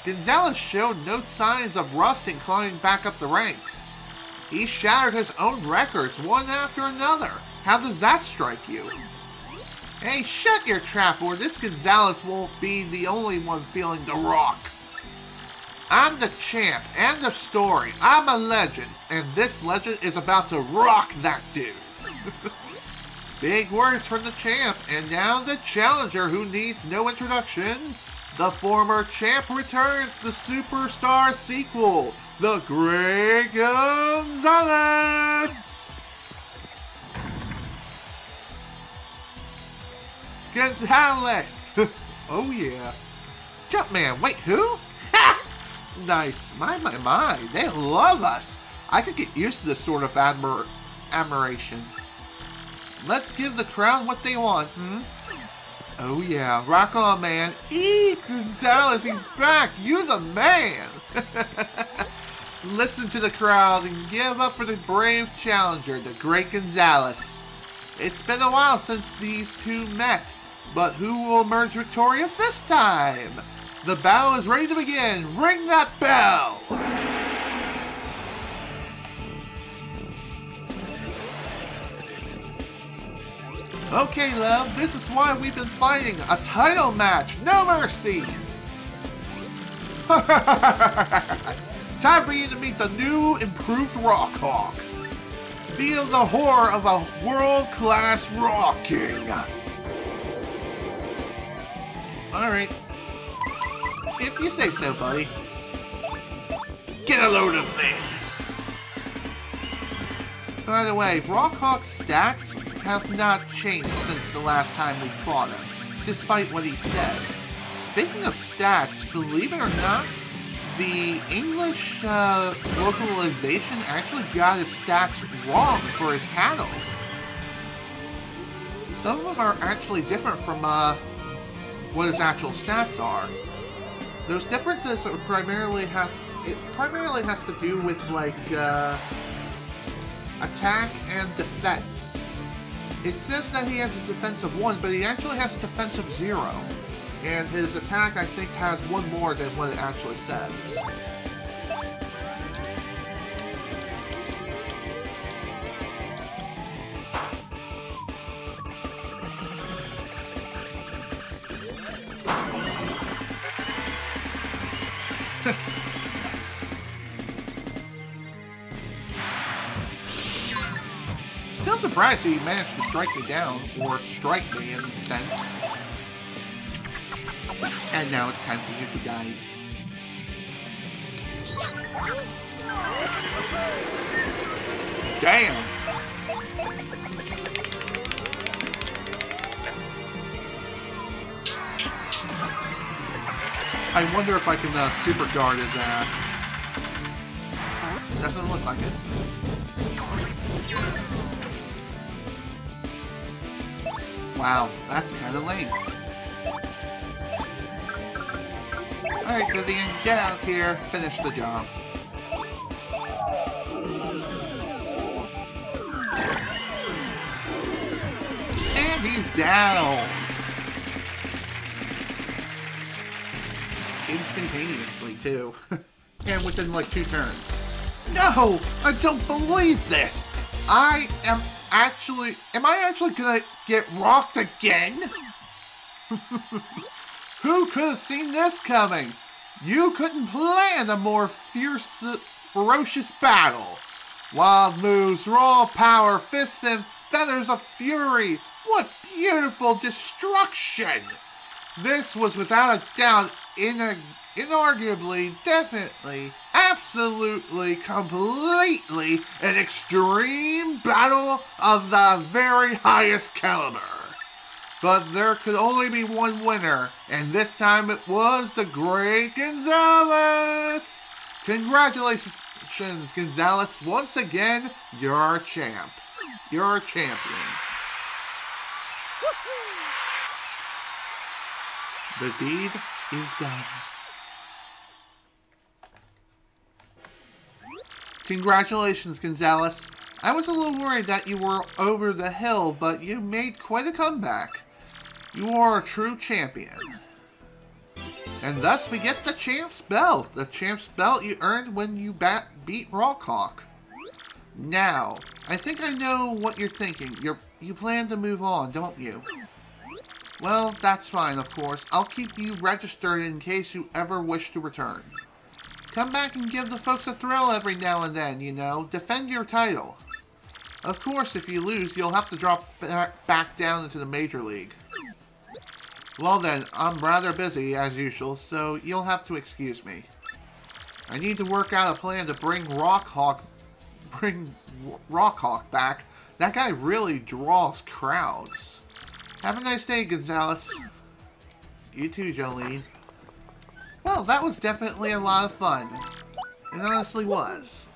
Gonzales showed no signs of rusting climbing back up the ranks. He shattered his own records one after another. How does that strike you? Hey, shut your trap, or this Gonzales won't be the only one feeling the rock. I'm the champ, end of story. I'm a legend, and this legend is about to rock that dude. Big words from the champ, and now the challenger who needs no introduction. The former champ returns, the Superstar sequel, the Great Gonzales! Gonzales! Oh yeah. Jumpman, wait, who? Ha! Nice. My. They love us. I could get used to this sort of admiration. Let's give the crowd what they want, hmm? Oh yeah, rock on, man. Gonzales, he's back. You the man. Listen to the crowd and give up for the brave challenger, the Great Gonzales. It's been a while since these two met, but who will emerge victorious this time? The battle is ready to begin. Ring that bell! Okay, love, this is why we've been fighting. A title match. No mercy! Time for you to meet the new, improved Rockhawk. Feel the horror of a world-class rocking. Alright. If you say so, buddy. Get a load of this! By the way, Rockhawk's stats have not changed since the last time we fought him, despite what he says. Speaking of stats, believe it or not, the English localization actually got his stats wrong for his titles. Some of them are actually different from what his actual stats are. Those differences are primarily has to do with like attack and defense. It says that he has a defense of 1, but he actually has a defense of 0. And his attack, I think, has 1 more than what it actually says. Still surprised he managed to strike me down, or strike me in a sense. And now it's time for you to die. Damn! I wonder if I can super guard his ass. Doesn't look like it. Wow, that's kind of lame. Alright, Vivian, get out here, finish the job. And he's down! Instantaneously, too. And within like 2 turns. No! I don't believe this! Am I actually gonna get rocked again? Who could have seen this coming? You couldn't plan a more ferocious battle. Wild moves, raw power, fists and feathers of fury. What beautiful destruction! This was without a doubt, inarguably, definitely, absolutely, completely an extreme battle of the very highest caliber. But there could only be one winner, and this time it was the Great Gonzales! Congratulations, Gonzales. Once again, you're our champ. You're our champion. The deed is done. Congratulations, Gonzales. I was a little worried that you were over the hill, but you made quite a comeback. You are a true champion. And thus we get the champ's belt. The champ's belt you earned when you beat Rockhawk. Now, I think I know what you're thinking. You plan to move on, don't you? Well, that's fine, of course. I'll keep you registered in case you ever wish to return. Come back and give the folks a thrill every now and then, you know. Defend your title. Of course, if you lose, you'll have to drop back down into the Major League. Well then, I'm rather busy, as usual, so you'll have to excuse me. I need to work out a plan to bring Rockhawk back. That guy really draws crowds. Have a nice day, Gonzales. You too, Jolene. Well, that was definitely a lot of fun. It honestly was.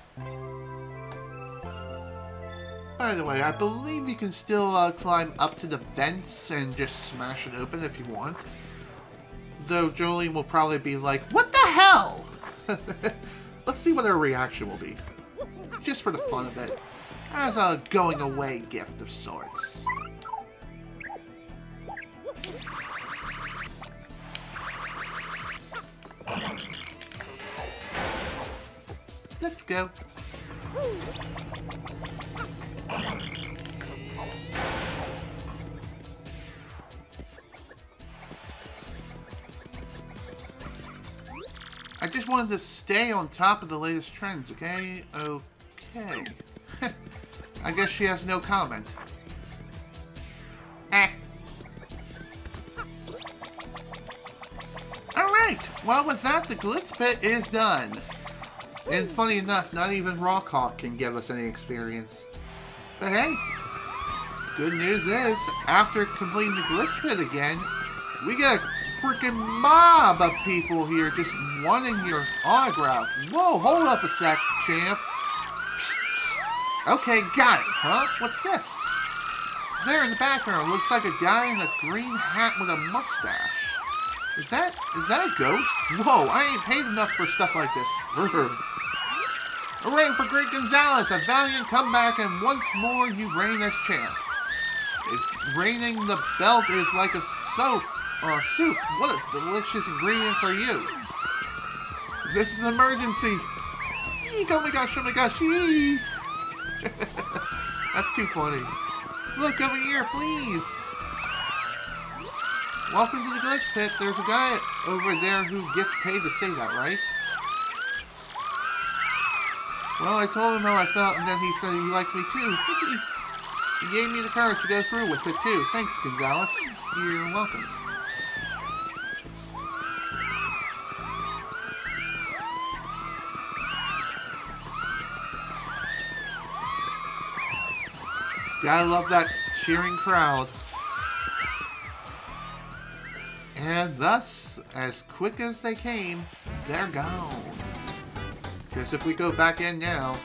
By the way, I believe you can still climb up to the vents and just smash it open if you want. Though Jolene will probably be like, "What the hell?" Let's see what her reaction will be. Just for the fun of it. As a going away gift of sorts. Let's go. I just wanted to stay on top of the latest trends, okay? Okay. I guess she has no comment. Alright, well with that, the Glitz Pit is done. And funny enough, not even Rawkhawk can give us any experience. But hey, good news is, after completing the Glitz Pit again, we get a freaking mob of people here just wanting your autograph. Whoa, hold up a sec, champ. Okay, got it, huh? What's this? There in the background, looks like a guy in a green hat with a mustache. Is that a ghost? Whoa, I ain't paid enough for stuff like this. Hooray for Great Gonzales, a valiant comeback, and once more you reign as champ. If reigning the belt is like a soup, what delicious ingredients are you? This is an emergency. Eek, oh my gosh, eek. That's too funny. Look over here, please. Welcome to the Glitz Pit. There's a guy over there who gets paid to say that, right? Well, I told him how I felt, and then he said he liked me too. He gave me the courage to go through with it too. Thanks, Gonzales. You're welcome. Gotta love that cheering crowd. And thus, as quick as they came, they're gone. Because if we go back in now,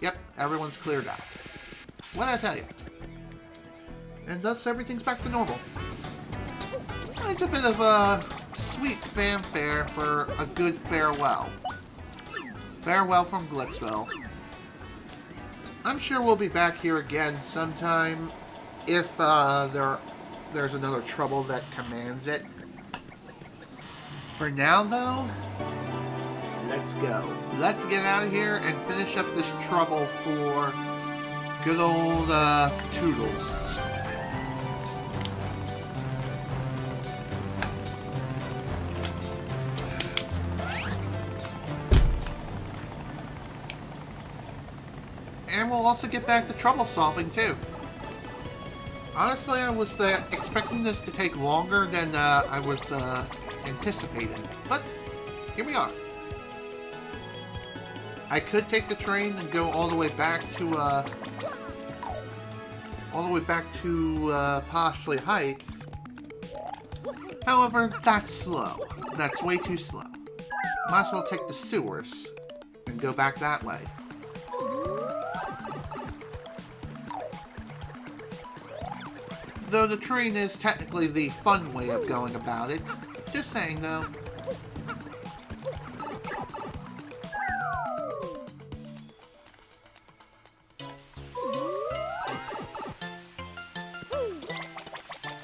yep, everyone's cleared out. What'd I tell you? And thus, everything's back to normal. It's a bit of a sweet fanfare for a good farewell. Farewell from Glitzville. I'm sure we'll be back here again sometime if there's another trouble that commands it. For now, though, let's go. Let's get out of here and finish up this trouble for good old Toodles. And we'll also get back to trouble solving too. Honestly, I was expecting this to take longer than I was anticipating, but here we are. I could take the train and go all the way back to Poshley Heights. However, that's slow. That's way too slow. Might as well take the sewers and go back that way. Though the train is technically the fun way of going about it. Just saying, though.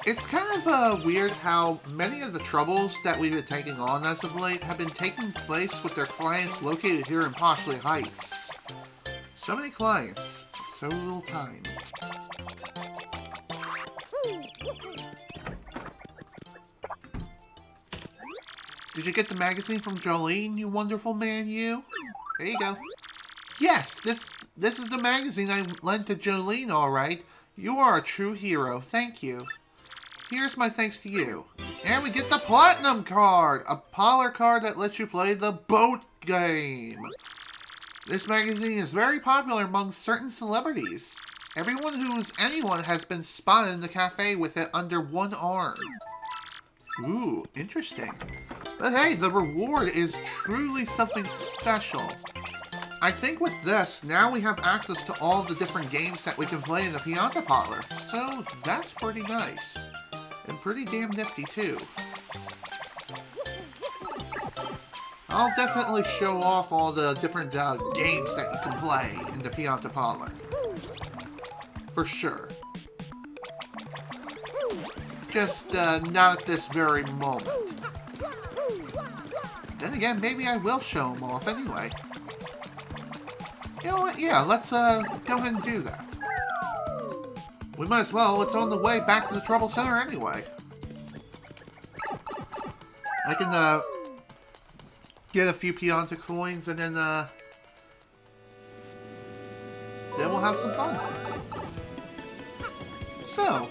It's kind of weird how many of the troubles that we've been taking on as of late have been taking place with their clients located here in Poshley Heights. So many clients, so little time. Did you get the magazine from Jolene, you wonderful man, you? There you go. Yes, this is the magazine I lent to Jolene, all right. You are a true hero, thank you. Here's my thanks to you. And we get the Platinum card, a parlor card that lets you play the boat game. This magazine is very popular among certain celebrities. Anyone has been spotted in the cafe with it under one arm. Ooh, interesting. But hey, the reward is truly something special. I think with this, now we have access to all the different games that we can play in the Pianta Parlor. So that's pretty nice. And pretty damn nifty too. I'll definitely show off all the different games that you can play in the Pianta Parlor. For sure. Just not at this very moment. Then again, maybe I will show them off anyway. You know what? Yeah, let's go ahead and do that. We might as well. It's on the way back to the Trouble Center anyway. I can get a few Pianta coins and then we'll have some fun. So,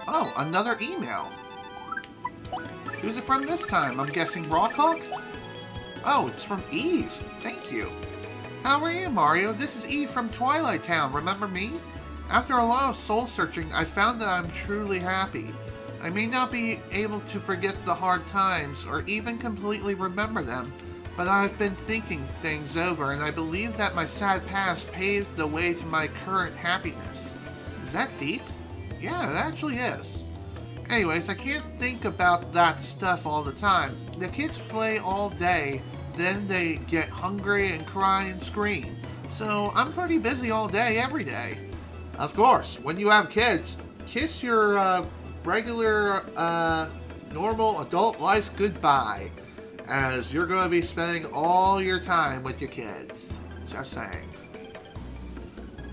oh, another email. Who's it from this time? I'm guessing Rockhawk? Oh, it's from Eve. Thank you. How are you, Mario? This is Eve from Twilight Town. Remember me? After a lot of soul searching, I found that I'm truly happy. I may not be able to forget the hard times or even completely remember them, but I've been thinking things over and I believe that my sad past paved the way to my current happiness. Is that deep? Yeah, it actually is. Anyways, I can't think about that stuff all the time. The kids play all day, then they get hungry and cry and scream. So I'm pretty busy all day, every day. Of course, when you have kids, kiss your regular, normal adult life goodbye, as you're going to be spending all your time with your kids. Just saying.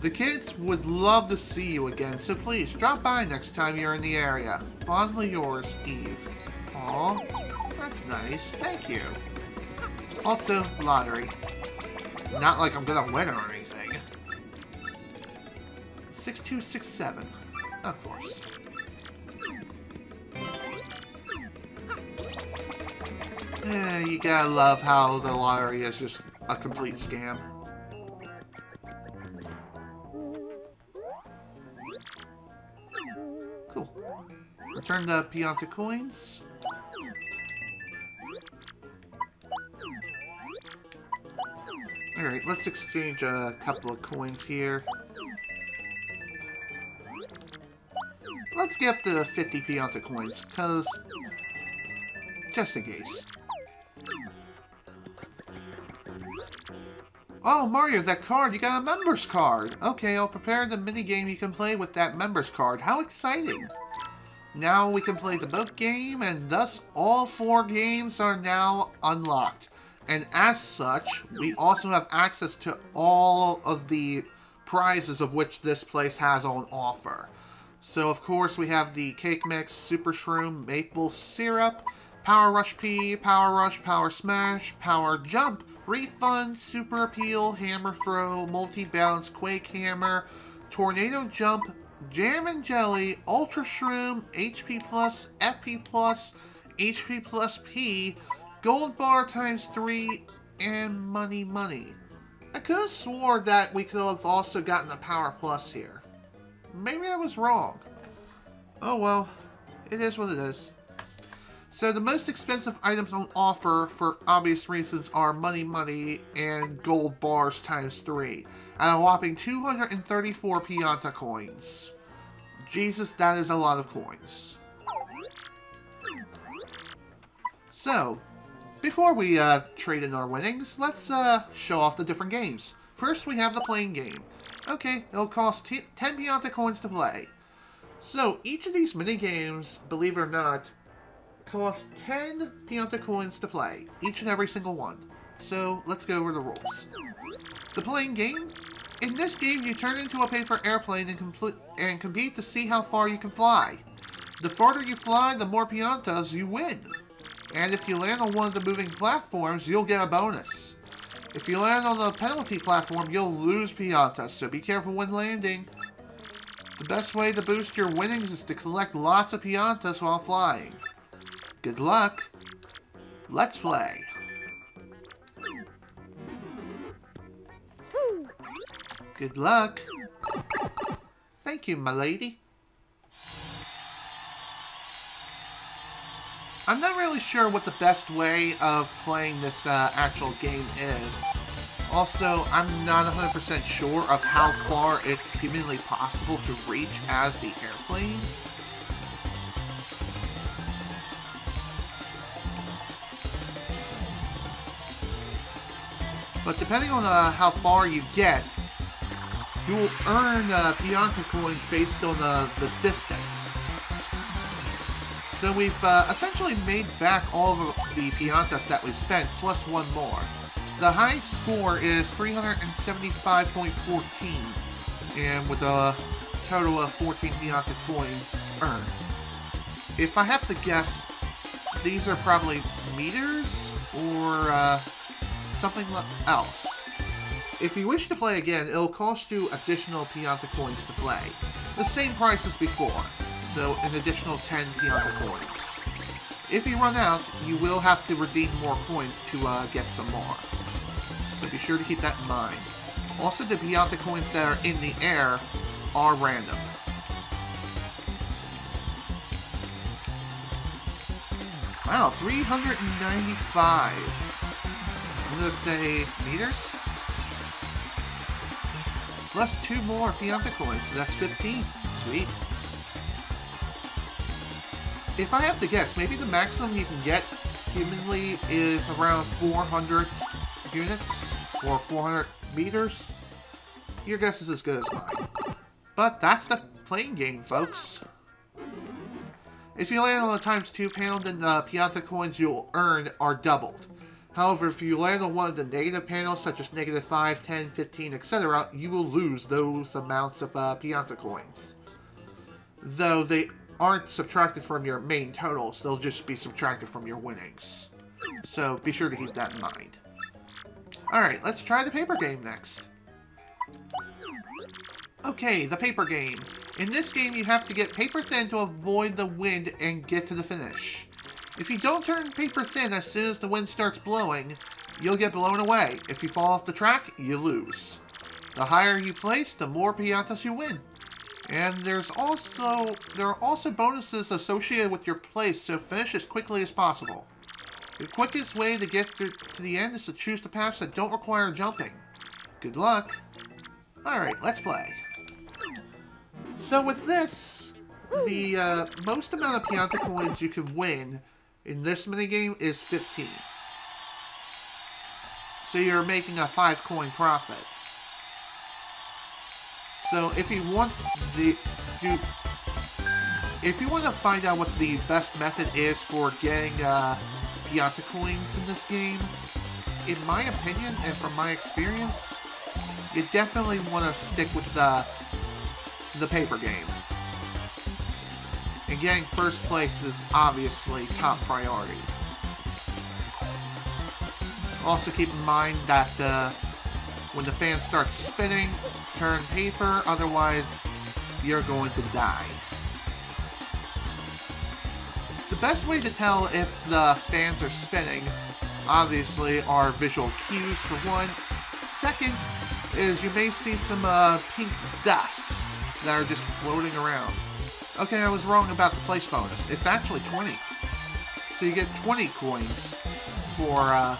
The kids would love to see you again, so please drop by next time you're in the area. Fondly yours, Eve. Aw, that's nice. Thank you. Also, lottery. Not like I'm gonna win or anything. 6267. Of course. You gotta love how the lottery is just a complete scam. Cool. Return the Pianta coins. Alright, let's exchange a couple of coins here. Let's get up to 50 Pianta coins, because just in case. Oh, Mario, that card! You got a member's card! Okay, I'll prepare the minigame you can play with that member's card. How exciting! Now we can play the boat game, and thus all 4 games are now unlocked. And as such, we also have access to all of the prizes of which this place has on offer. So, of course, we have the Cake Mix, Super Shroom, Maple Syrup, Power Rush P, Power Rush, Power Smash, Power Jump, Refund, Super Appeal, Hammer Throw, Multi-Bounce, Quake Hammer, Tornado Jump, Jam and Jelly, Ultra Shroom, HP Plus, FP Plus, HP Plus P, Gold Bar times 3, and Money Money. I could have swore that we could have also gotten a Power Plus here. Maybe I was wrong. Oh well, it is what it is. So the most expensive items on offer, for obvious reasons, are Money Money and Gold Bars times 3, at a whopping 234 Pianta coins. Jesus, that is a lot of coins. So, before we trade in our winnings, let's show off the different games. First, we have the playing game. Okay, it'll cost 10 Pianta coins to play. So, each of these mini-games, believe it or not, cost 10 Pianta coins to play, each and every single one. So, let's go over the rules. The playing game. In this game, you turn into a paper airplane and compete to see how far you can fly. The farther you fly, the more Piantas you win. And if you land on one of the moving platforms, you'll get a bonus. If you land on the penalty platform, you'll lose Piantas, so be careful when landing. The best way to boost your winnings is to collect lots of Piantas while flying. Good luck. Let's play. Good luck. Thank you, my lady. I'm not really sure what the best way of playing this actual game is. Also, I'm not 100% sure of how far it's humanly possible to reach as the airplane. But depending on how far you get, you will earn Pianta coins based on the distance. So we've essentially made back all of the Piantas that we spent, plus one more. The high score is 375.14, and with a total of 14 Pianta coins earned. If I have to guess, these are probably meters or something else. If you wish to play again, it'll cost you additional Pianta coins to play. The same price as before, so an additional 10 Pianta coins. If you run out, you will have to redeem more coins to get some more. So be sure to keep that in mind. Also, the Pianta coins that are in the air are random. Wow, 395. I'm gonna say meters? Plus 2 more Pianta coins, so that's 15. Sweet. If I have to guess, maybe the maximum you can get humanly is around 400 units or 400 meters. Your guess is as good as mine. But that's the playing game, folks. If you land on the ×2 panel, then the Pianta coins you'll earn are doubled. However, if you land on one of the negative panels, such as -5, 10, 15, etc., you will lose those amounts of Pianta coins. Though they aren't subtracted from your main totals, they'll just be subtracted from your winnings. So be sure to keep that in mind. Alright, let's try the paper game next. Okay, the paper game. In this game, you have to get paper thin to avoid the wind and get to the finish. If you don't turn paper thin as soon as the wind starts blowing, you'll get blown away. If you fall off the track, you lose. The higher you place, the more Piantas you win. And there are also bonuses associated with your place, so finish as quickly as possible. The quickest way to get through to the end is to choose the paths that don't require jumping. Good luck. Alright, let's play. So with this, the most amount of Pianta coins you can win in this minigame is 15. So you're making a 5 coin profit. So if you want to find out what the best method is for getting Pianta coins in this game, in my opinion and from my experience, you definitely want to stick with the paper game. And getting first place is obviously top priority. Also keep in mind that when the fan starts spinning, turn paper, otherwise you're going to die. The best way to tell if the fans are spinning, obviously, are visual cues for one. Second is you may see some pink dust that are just floating around. Okay, I was wrong about the place bonus. It's actually 20. So you get 20 coins for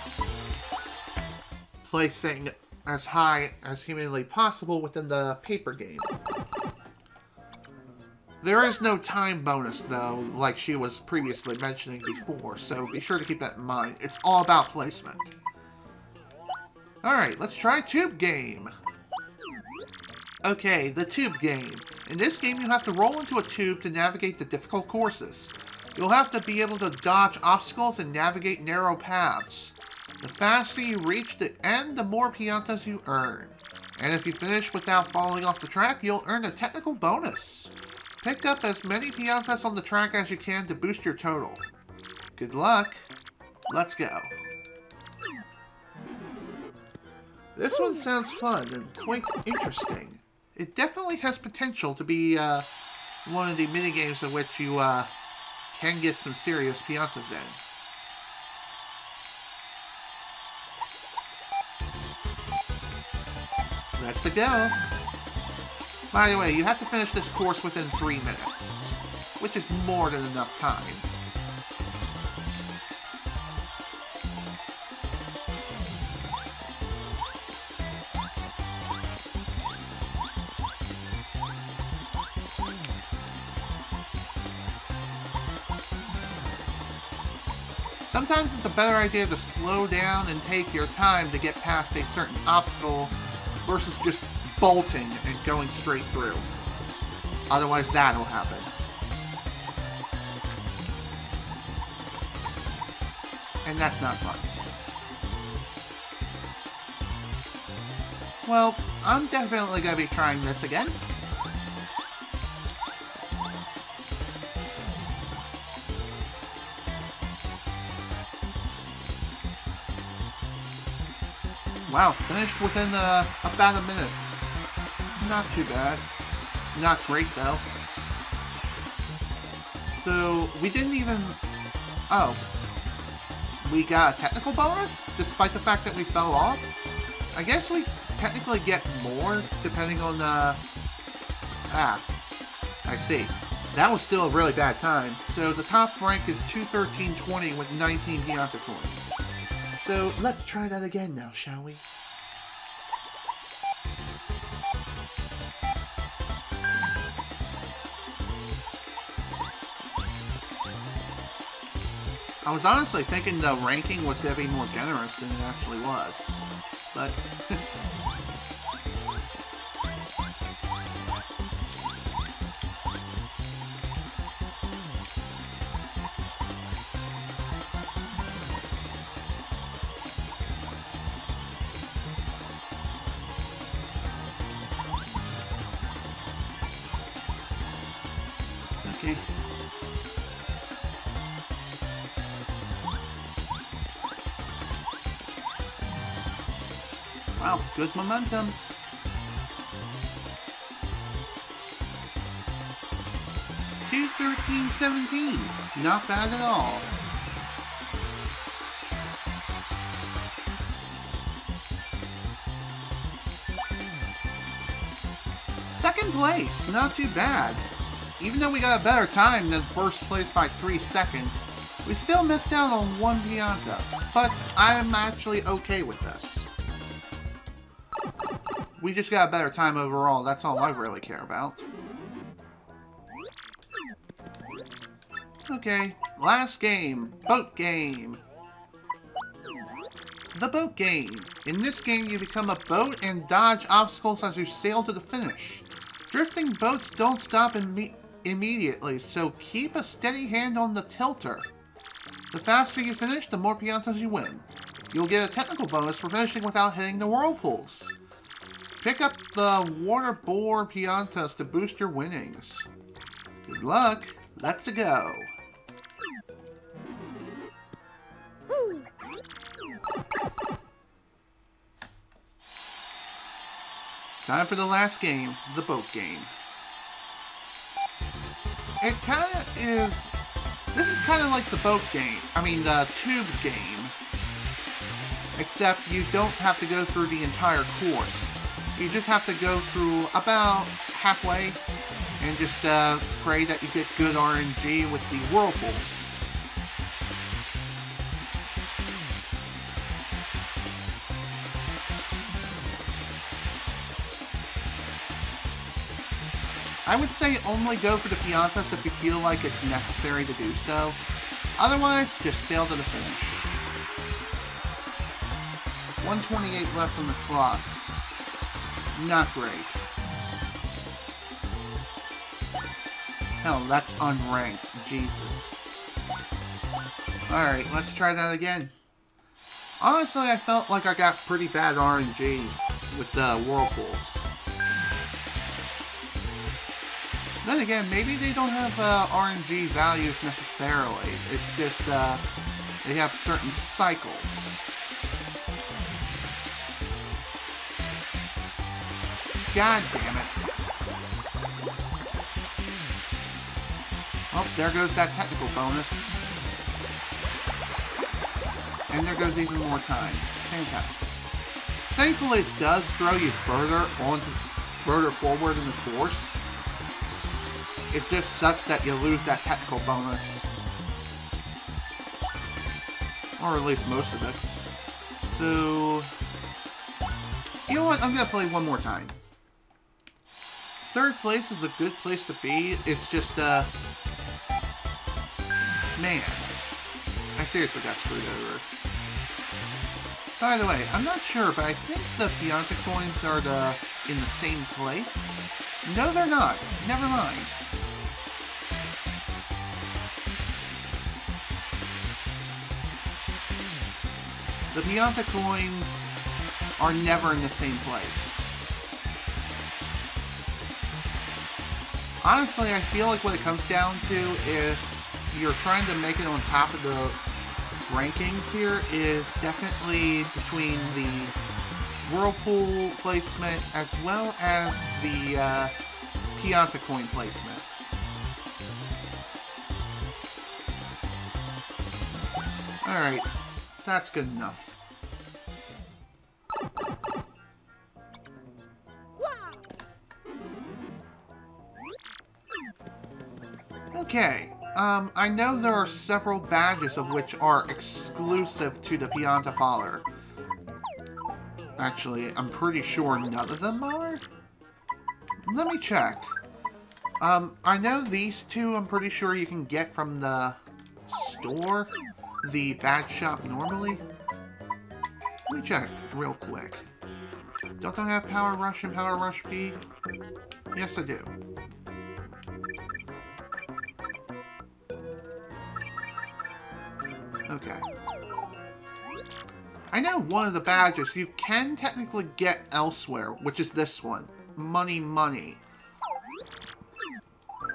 placing as high as humanly possible within the paper game. There is no time bonus, though, like she was previously mentioning before, so be sure to keep that in mind. It's all about placement. Alright, let's try Tube Game. Okay, the Tube Game. In this game, you have to roll into a tube to navigate the difficult courses. You'll have to be able to dodge obstacles and navigate narrow paths. The faster you reach the end, the more Piantas you earn. And if you finish without falling off the track, you'll earn a technical bonus. Pick up as many Piantas on the track as you can to boost your total. Good luck. Let's go. This one sounds fun and quite interesting. It definitely has potential to be one of the minigames in which you can get some serious Piantas in. Let's go. By the way, you have to finish this course within 3 minutes, which is more than enough time. Sometimes it's a better idea to slow down and take your time to get past a certain obstacle versus just bolting and going straight through. Otherwise, that'll happen. And that's not fun. Well, I'm definitely going to be trying this again. Wow, finished within about a minute. Not too bad. Not great, though. So, we didn't even... Oh. We got a technical bonus, despite the fact that we fell off? I guess we technically get more, depending on, I see. That was still a really bad time. So, the top rank is 213.20 with 19 Pianta coins. So, let's try that again now, shall we? I was honestly thinking the ranking was going to be more generous than it actually was. But... okay. Wow, good momentum. $213.17. Not bad at all. Second place, not too bad. Even though we got a better time than first place by 3 seconds, we still missed out on 1 Pianta. But I'm actually okay with this. We just got a better time overall, that's all I really care about. Okay, last game, boat game. The boat game. In this game, you become a boat and dodge obstacles as you sail to the finish. Drifting boats don't stop immediately, so keep a steady hand on the tilter. The faster you finish, the more Piantas you win. You'll get a technical bonus for finishing without hitting the whirlpools. Pick up the water bore Piantas to boost your winnings. Good luck. Let's go. Time for the last game, the boat game. It kind of is... This is kind of like the boat game. I mean, the tube game. Except you don't have to go through the entire course. You just have to go through about halfway and just pray that you get good RNG with the whirlpools. I would say only go for the Piantas if you feel like it's necessary to do so. Otherwise, just sail to the finish. 128 left on the clock. Not great. Hell, that's unranked. Jesus. Alright, let's try that again. Honestly, I felt like I got pretty bad RNG with the whirlpools. Then again, maybe they don't have RNG values necessarily. It's just they have certain cycles. God damn it. Oh, there goes that technical bonus. And there goes even more time. Fantastic. Thankfully, it does throw you further forward in the course. It just sucks that you lose that technical bonus. Or at least most of it. So... You know what? I'm going to play one more time. Third place is a good place to be. It's just, man. I seriously got screwed over. By the way, I'm not sure, but I think the Pianta coins are in the same place. No, they're not. Never mind. The Pianta coins are never in the same place. Honestly, I feel like what it comes down to, if you're trying to make it on top of the rankings here, is definitely between the Whirlpool placement as well as the Pianta coin placement. Alright, that's good enough. Okay, I know there are several badges of which are exclusive to the Pianta Parlor. Actually, I'm pretty sure none of them are? Let me check. I know these two I'm pretty sure you can get from the store, the badge shop normally. Let me check real quick. Don't I have Power Rush and Power Rush P? Yes, I do. Okay. I know one of the badges you can technically get elsewhere, which is this one. Money Money.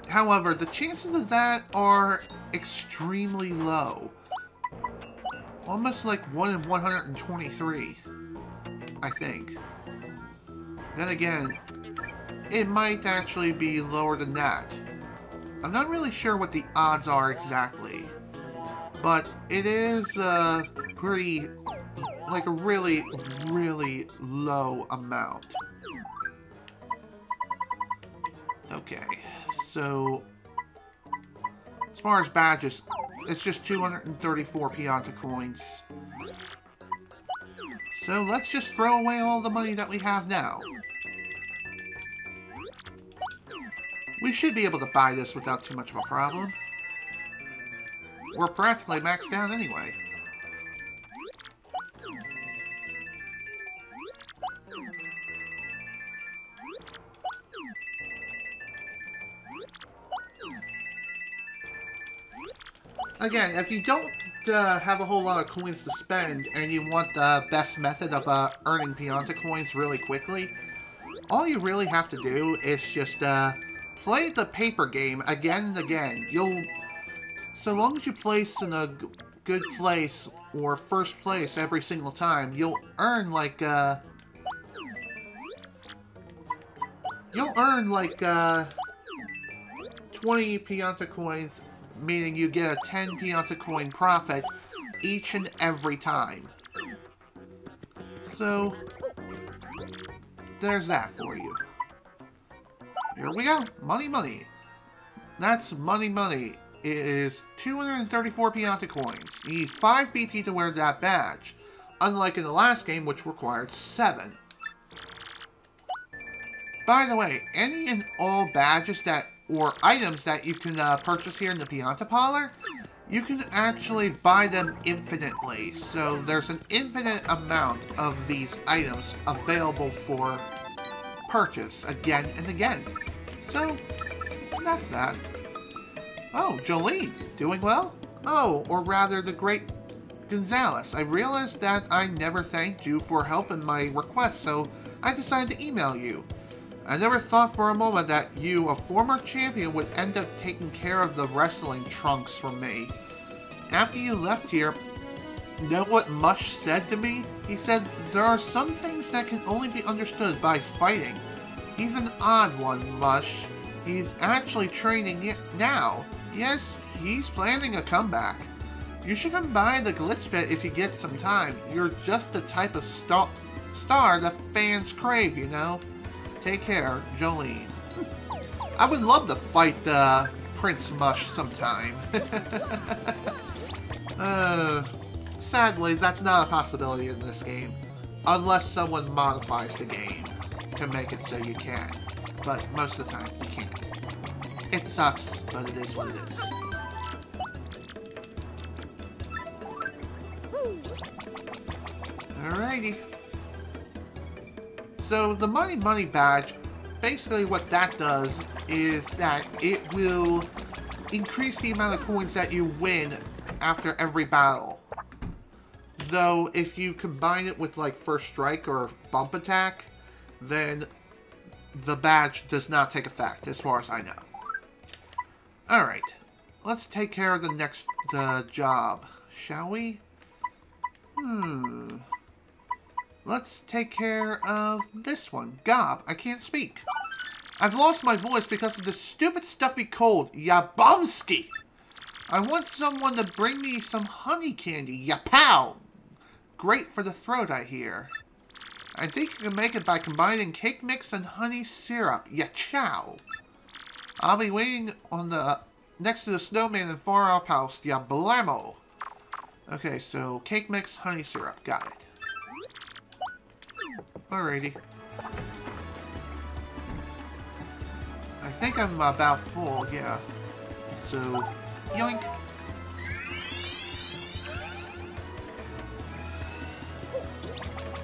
However, the chances of that are extremely low. Almost like 1 in 123, I think. Then again, it might actually be lower than that. I'm not really sure what the odds are exactly. But it is pretty, like a really, really low amount. Okay, so as far as badges, it's just 234 Pianta coins. So let's just throw away all the money that we have now. We should be able to buy this without too much of a problem. We're practically maxed out anyway. Again, if you don't have a whole lot of coins to spend and you want the best method of earning Pianta coins really quickly, all you really have to do is just play the paper game again and again. So long as you place in a good place or first place every single time, you'll earn like 20 Pianta coins, meaning you get a 10 Pianta coin profit each and every time. So there's that for you. Here we go. Money Money. That's Money Money. It is 234 Pianta coins. You need 5 BP to wear that badge, unlike in the last game, which required 7. By the way, any and all badges or items that you can purchase here in the Pianta Parlor, you can actually buy them infinitely. So there's an infinite amount of these items available for purchase again and again. So that's that. Oh, Jolene, doing well? Oh, or rather the Great Gonzales. I realized that I never thanked you for helping my request, so I decided to email you. I never thought for a moment that you, a former champion, would end up taking care of the wrestling trunks for me. After you left here, know what Mush said to me? He said, there are some things that can only be understood by fighting. He's an odd one, Mush. He's actually training now. Yes, he's planning a comeback. You should come by the Glitz Pit if you get some time. You're just the type of star the fans crave, you know? Take care, Jolene. I would love to fight Prince Mush sometime. Sadly, that's not a possibility in this game. Unless someone modifies the game to make it so you can. But most of the time, you can't. It sucks, but it is what it is. Alrighty. So the money badge, basically what that does is that it will increase the amount of coins that you win after every battle. Though if you combine it with like First Strike or Bump Attack, then the badge does not take effect as far as I know. Alright, let's take care of the next job, shall we? Let's take care of this one. Gob, I can't speak. I've lost my voice because of the stupid stuffy cold. Yabumski! I want someone to bring me some honey candy. Yapow! Great for the throat, I hear. I think you can make it by combining cake mix and honey syrup. Yachow! I'll be waiting on the next to the snowman in Far Outpost. Yablamo! Okay, so cake mix, honey syrup. Got it. Alrighty. I think I'm about full, yeah. So, yoink.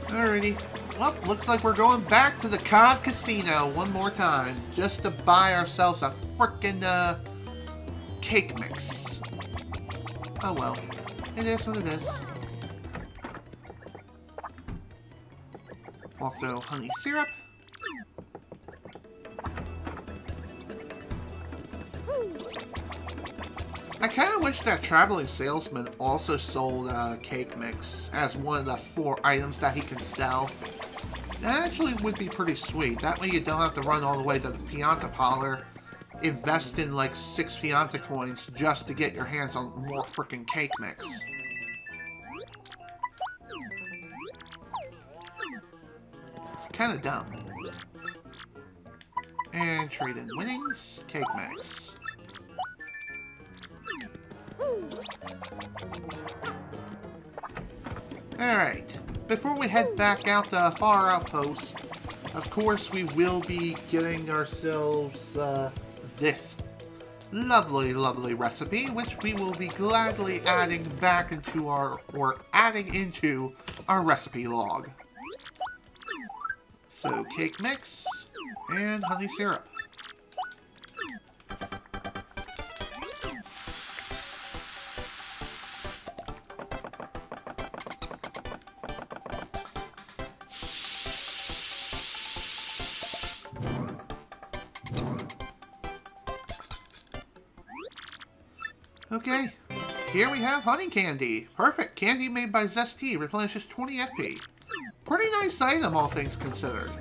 Alrighty. Well, looks like we're going back to the COD Casino one more time. Just to buy ourselves a frickin' cake mix. Oh well. It is what it is. Also, honey syrup. I kind of wish that Traveling Salesman also sold cake mix as one of the 4 items that he can sell. That actually would be pretty sweet. That way you don't have to run all the way to the Pianta parlor, invest in like 6 Pianta coins just to get your hands on more freaking cake mix. It's kind of dumb. And trade in winnings, cake mix. Alright, before we head back out to Far Outpost, of course we will be getting ourselves this lovely, lovely recipe, which we will be gladly adding back into our recipe log. So, cake mix and honey syrup. Okay, here we have honey candy. Perfect. Candy made by Zesty replenishes 20 FP. Pretty nice item, all things considered.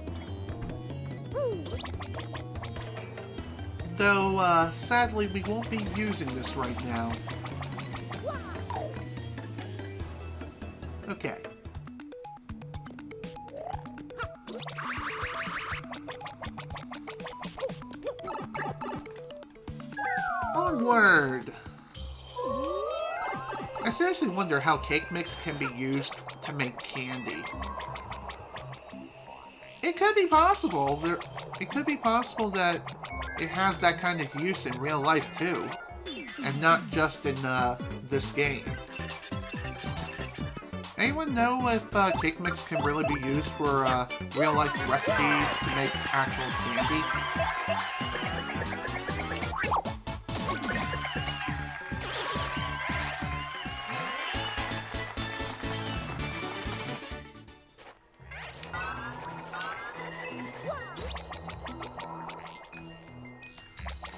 Though, sadly, we won't be using this right now. Okay. Onward! I seriously wonder how cake mix can be used to make candy. It could be possible. It could be possible that it has that kind of use in real life too, and not just in this game. Anyone know if cake mix can really be used for real life recipes to make actual candy?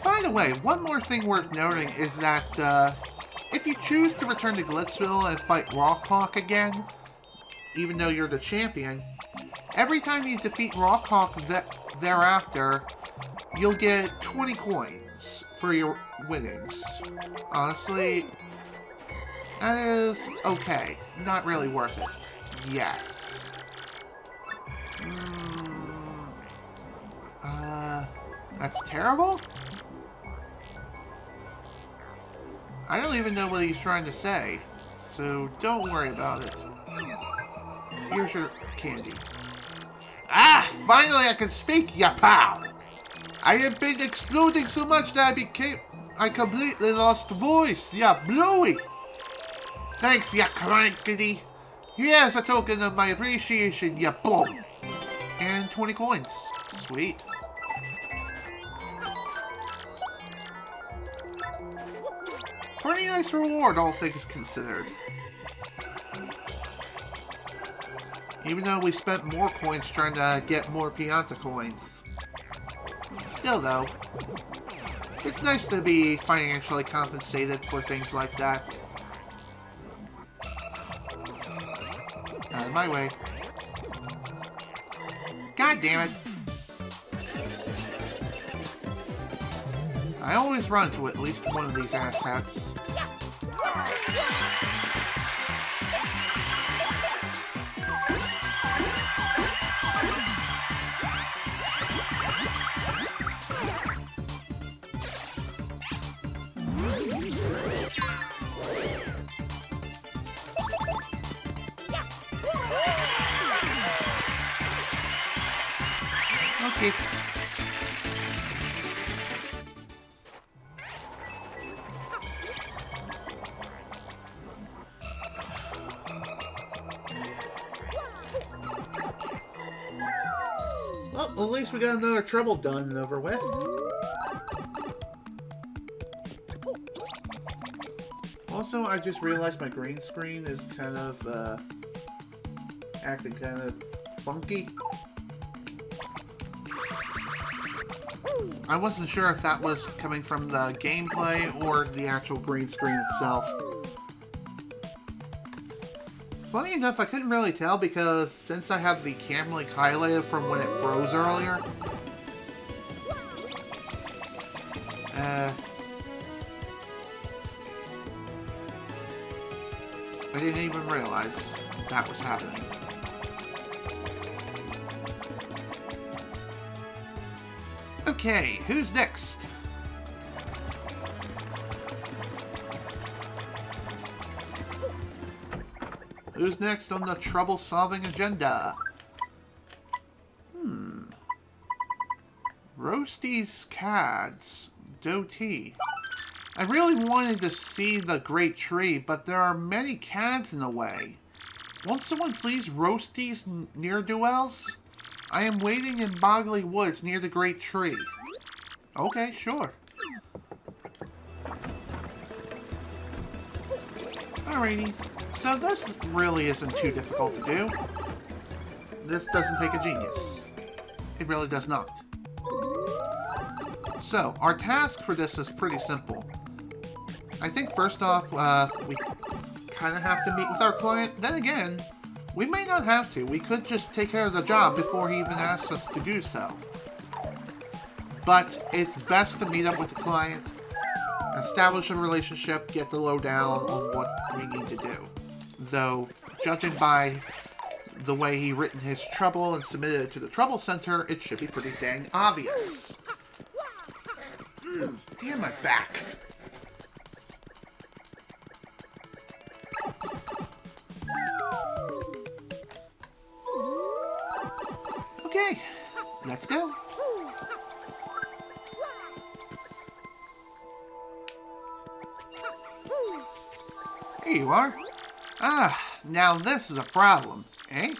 By the way, one more thing worth noting is that if you choose to return to Glitzville and fight Rockhawk again, even though you're the champion, every time you defeat Rockhawk thereafter, you'll get 20 coins for your winnings. Honestly, that is okay. Not really worth it. Yes. That's terrible? I don't even know what he's trying to say, so don't worry about it. Here's your candy. Ah! Finally I can speak, ya pal! I have been exploding so much that I completely lost voice, ya bluey! Thanks, ya crankety! Here's a token of my appreciation, ya boom! And 20 coins. Sweet. Pretty nice reward, all things considered. Even though we spent more coins trying to get more Pianta coins. Still, though, it's nice to be financially compensated for things like that. Out of my way. God damn it. I always run to at least one of these asshats. Okay. Well, at least we got another trouble done and over with. Also, I just realized my green screen is kind of, acting kind of funky. I wasn't sure if that was coming from the gameplay or the actual green screen itself. Funny enough, I couldn't really tell because since I have the camera link highlighted from when it froze earlier, I didn't even realize that was happening. Okay, who's next? Who's next on the trouble-solving agenda? Roasty's Cads. Doty. I really wanted to see the Great Tree, but there are many cads in the way. Won't someone please Roasty's ne'er-do-wells? I am waiting in Boggly Woods near the Great Tree. Okay, sure. Alrighty. So this really isn't too difficult to do. This doesn't take a genius. It really does not. So, our task for this is pretty simple. I think first off, we kind of have to meet with our client. Then again, we may not have to. We could just take care of the job before he even asks us to do so. But it's best to meet up with the client, establish a relationship, get the lowdown on what we need to do. Though, judging by the way he written his trouble and submitted it to the Trouble Center, it should be pretty dang obvious. Damn my back. Okay, let's go. Here you are. Ah, now this is a problem, eh?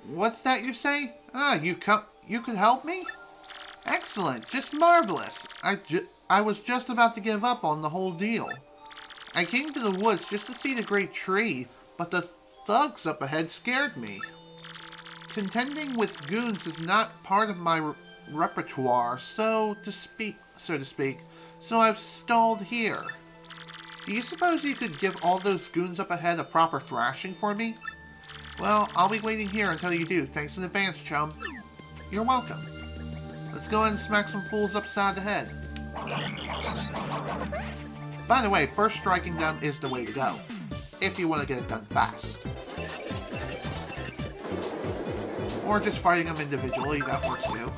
What's that you say? Ah, you could help me? Excellent, just marvelous. I was just about to give up on the whole deal. I came to the woods just to see the Great Tree, but the thugs up ahead scared me. Contending with goons is not part of my repertoire, so to speak, so I've stalled here. Do you suppose you could give all those goons up ahead a proper thrashing for me? Well, I'll be waiting here until you do. Thanks in advance, chum. You're welcome. Let's go ahead and smack some fools upside the head. By the way, first striking them is the way to go, if you want to get it done fast. Or just fighting them individually, that works too.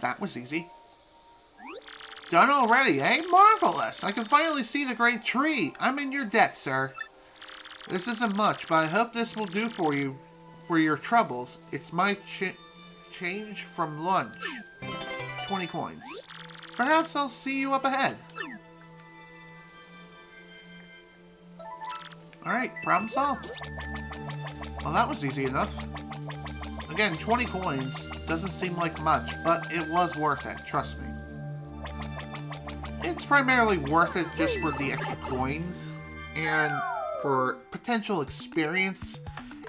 That was easy. Done already, eh? Marvelous! I can finally see the Great Tree. I'm in your debt, sir. This isn't much, but I hope this will do for you for your troubles. It's my change from lunch. 20 coins. Perhaps I'll see you up ahead. Alright, problem solved. Well, that was easy enough. Again, 20 coins doesn't seem like much, but it was worth it, trust me. It's primarily worth it just for the extra coins and for potential experience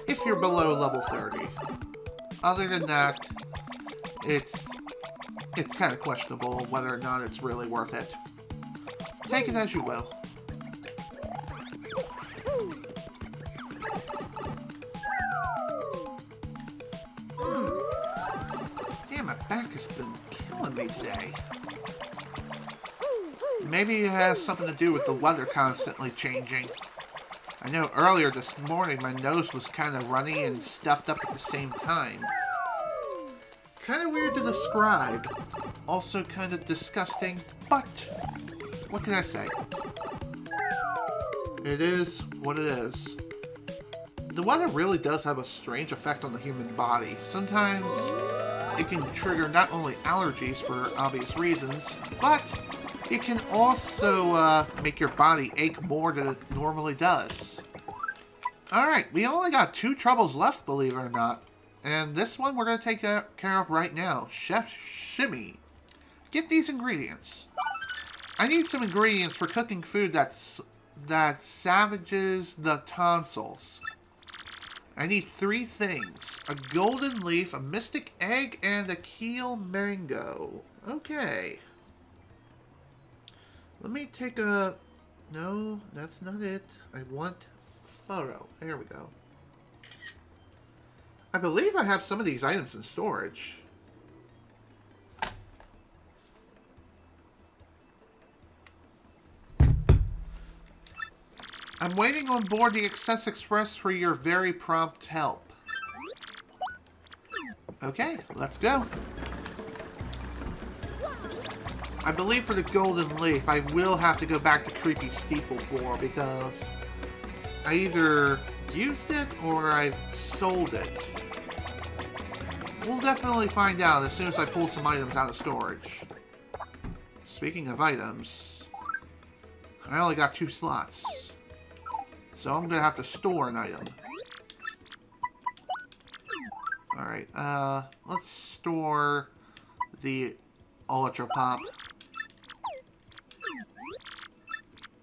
if you're below level 30. Other than that, it's kind of questionable whether or not it's really worth it. Take it as you will. Damn, my back has been killing me today. Maybe it has something to do with the weather constantly changing. I know earlier this morning my nose was kind of runny and stuffed up at the same time. Kind of weird to describe. Also kind of disgusting, but what can I say? It is what it is. The weather really does have a strange effect on the human body. Sometimes it can trigger not only allergies for obvious reasons, but it can also make your body ache more than it normally does. Alright, we only got 2 troubles left, believe it or not. And this one we're going to take care of right now. Chef Shimmy. Get these ingredients. I need some ingredients for cooking food that savages the tonsils. I need 3 things. A golden leaf, a mystic egg, and a keel mango. Okay. Let me take a... No, that's not it. I want photo. There we go. I believe I have some of these items in storage. I'm waiting on board the Excess Express for your very prompt help. Okay, let's go. I believe for the golden leaf, I will have to go back to Creepy Steeple Floor because I either used it or I've sold it. We'll definitely find out as soon as I pull some items out of storage. Speaking of items, I only got 2 slots. So I'm going to have to store an item. Alright, let's store the Ultra Pop.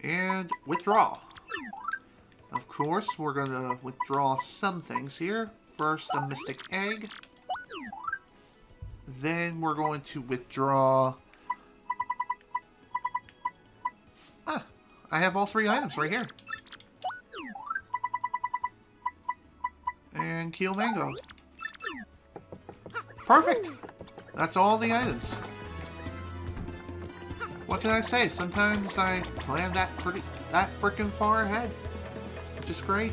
And withdraw. Of course, we're going to withdraw some things here. First, a Mystic Egg. Then we're going to withdraw... Ah, I have all 3 items right here. And Keel Mango. Perfect! That's all the items. What can I say? Sometimes I plan that freaking far ahead. Which is great.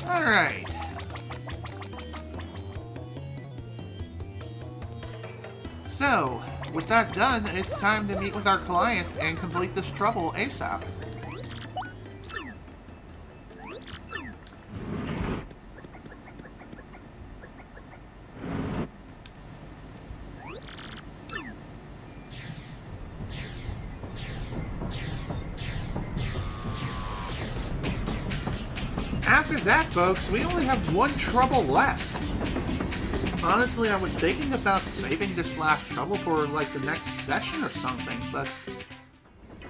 Alright. So, with that done, it's time to meet with our client and complete this trouble ASAP. After that, folks, we only have 1 trouble left. Honestly, I was thinking about saving this last trouble for, like, the next session or something, but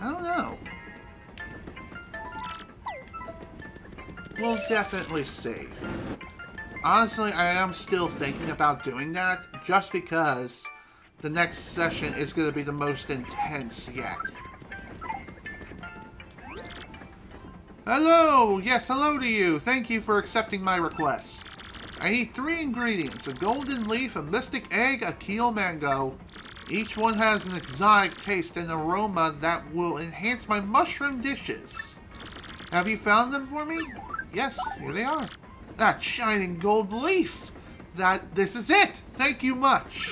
I don't know. We'll definitely see. Honestly, I am still thinking about doing that, just because the next session is going to be the most intense yet. Hello! Yes, hello to you. Thank you for accepting my request. I need 3 ingredients. A golden leaf, a mystic egg, a keel mango. Each one has an exotic taste and aroma that will enhance my mushroom dishes. Have you found them for me? Yes, here they are. That shining gold leaf. This is it. Thank you much.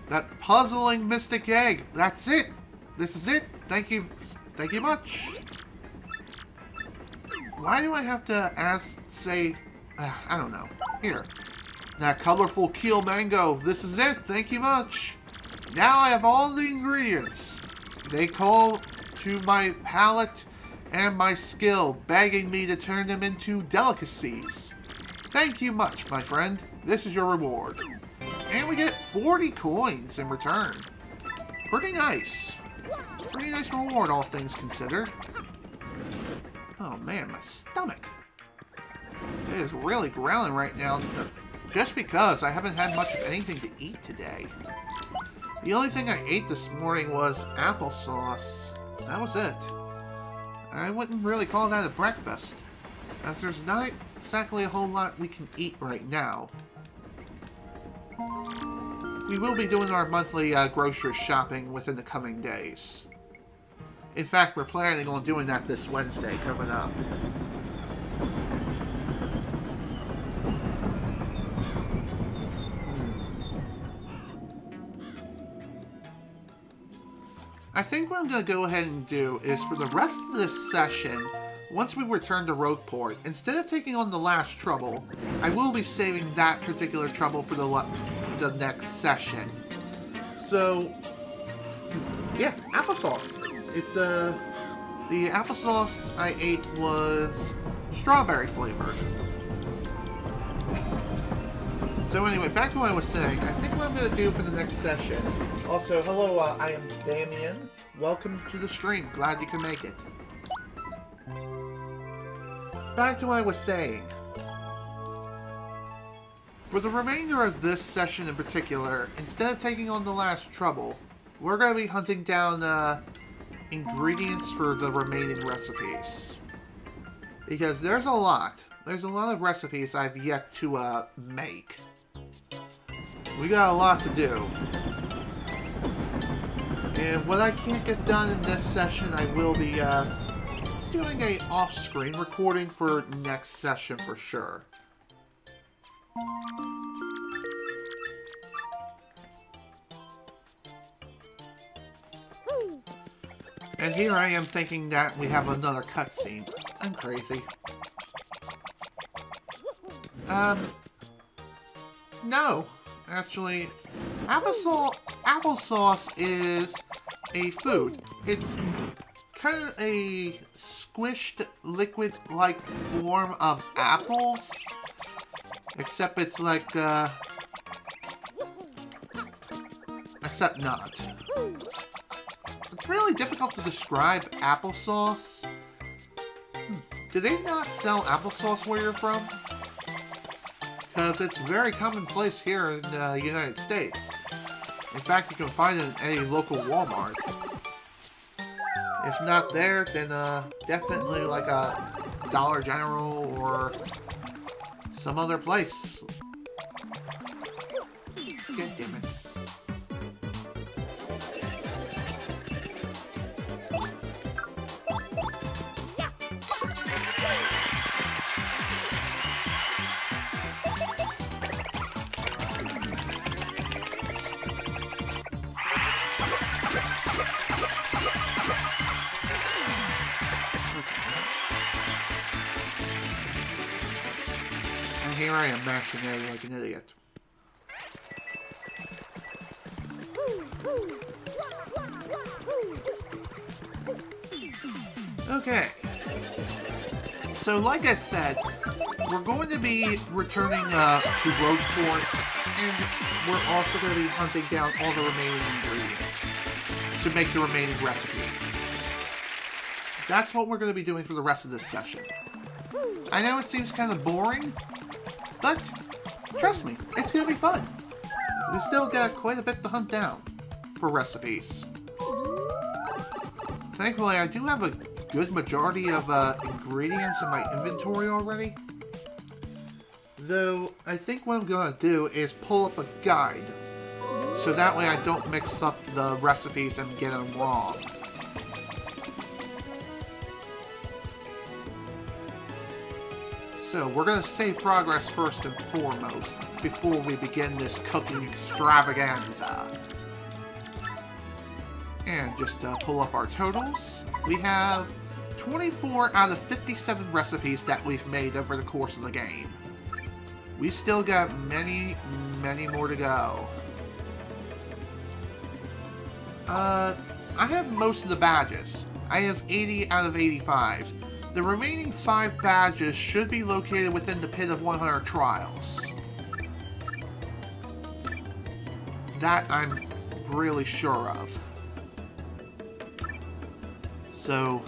That puzzling mystic egg. That's it. This is it. Thank you Thank you much. Why do I have to I don't know. Here. That colorful keel mango. This is it. Thank you much. Now I have all the ingredients. They call to my palate and my skill, begging me to turn them into delicacies. Thank you much, my friend. This is your reward. And we get 40 coins in return. Pretty nice. Pretty nice reward, all things considered. Oh man, my stomach. It is really growling right now, just because I haven't had much of anything to eat today. The only thing I ate this morning was applesauce. That was it. I wouldn't really call that a breakfast, as there's not exactly a whole lot we can eat right now. We will be doing our monthly grocery shopping within the coming days. In fact, we're planning on doing that this Wednesday coming up. I think what I'm going to go ahead and do is for the rest of this session, once we return to Rogueport, instead of taking on the last trouble, I will be saving that particular trouble for the next session. So, yeah, applesauce. It's, the applesauce I ate was strawberry flavored. So anyway, back to what I was saying. I think what I'm going to do for the next session... Also, hello, I am Damien. Welcome to the stream. Glad you can make it. Back to what I was saying. For the remainder of this session in particular, instead of taking on the last trouble, we're going to be hunting down ingredients for the remaining recipes. Because there's a lot. There's a lot of recipes I've yet to make. We got a lot to do. And what I can't get done in this session, I will be doing a off-screen recording for next session for sure. And here I am thinking that we have another cutscene. I'm crazy. No. Actually, applesauce is a food. It's kind of a squished liquid-like form of apples. Except it's like, except not. It's really difficult to describe applesauce. Do they not sell applesauce where you're from? Because it's very commonplace here in the United States. In fact, you can find it in any local Walmart. If not there, then definitely like a Dollar General or some other place. God damn it. Here I am mashing it like an idiot. Okay. So like I said, we're going to be returning to Rogueport, and we're also going to be hunting down all the remaining ingredients to make the remaining recipes. That's what we're going to be doing for the rest of this session. I know it seems kind of boring, but trust me, it's going to be fun. We still got quite a bit to hunt down for recipes. Thankfully, I do have a good majority of ingredients in my inventory already. Though, I think what I'm going to do is pull up a guide, so that way I don't mix up the recipes and get them wrong. So, we're going to save progress first and foremost, before we begin this cooking extravaganza. And just pull up our totals. We have 24 out of 57 recipes that we've made over the course of the game. We still got many, many more to go. I have most of the badges. I have 80 out of 85. The remaining 5 badges should be located within the Pit of 100 Trials. That I'm really sure of. So,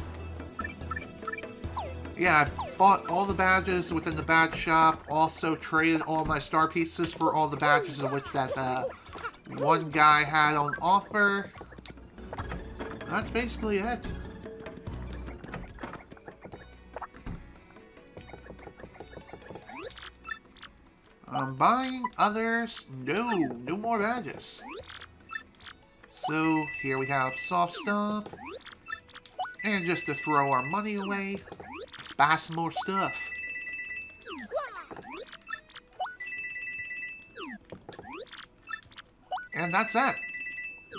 yeah, I bought all the badges within the badge shop. Also traded all my star pieces for all the badges of which that one guy had on offer. That's basically it. Buying others, no more badges. So here we have Soft Stomp. And just to throw our money away, let's buy some more stuff. And that's it.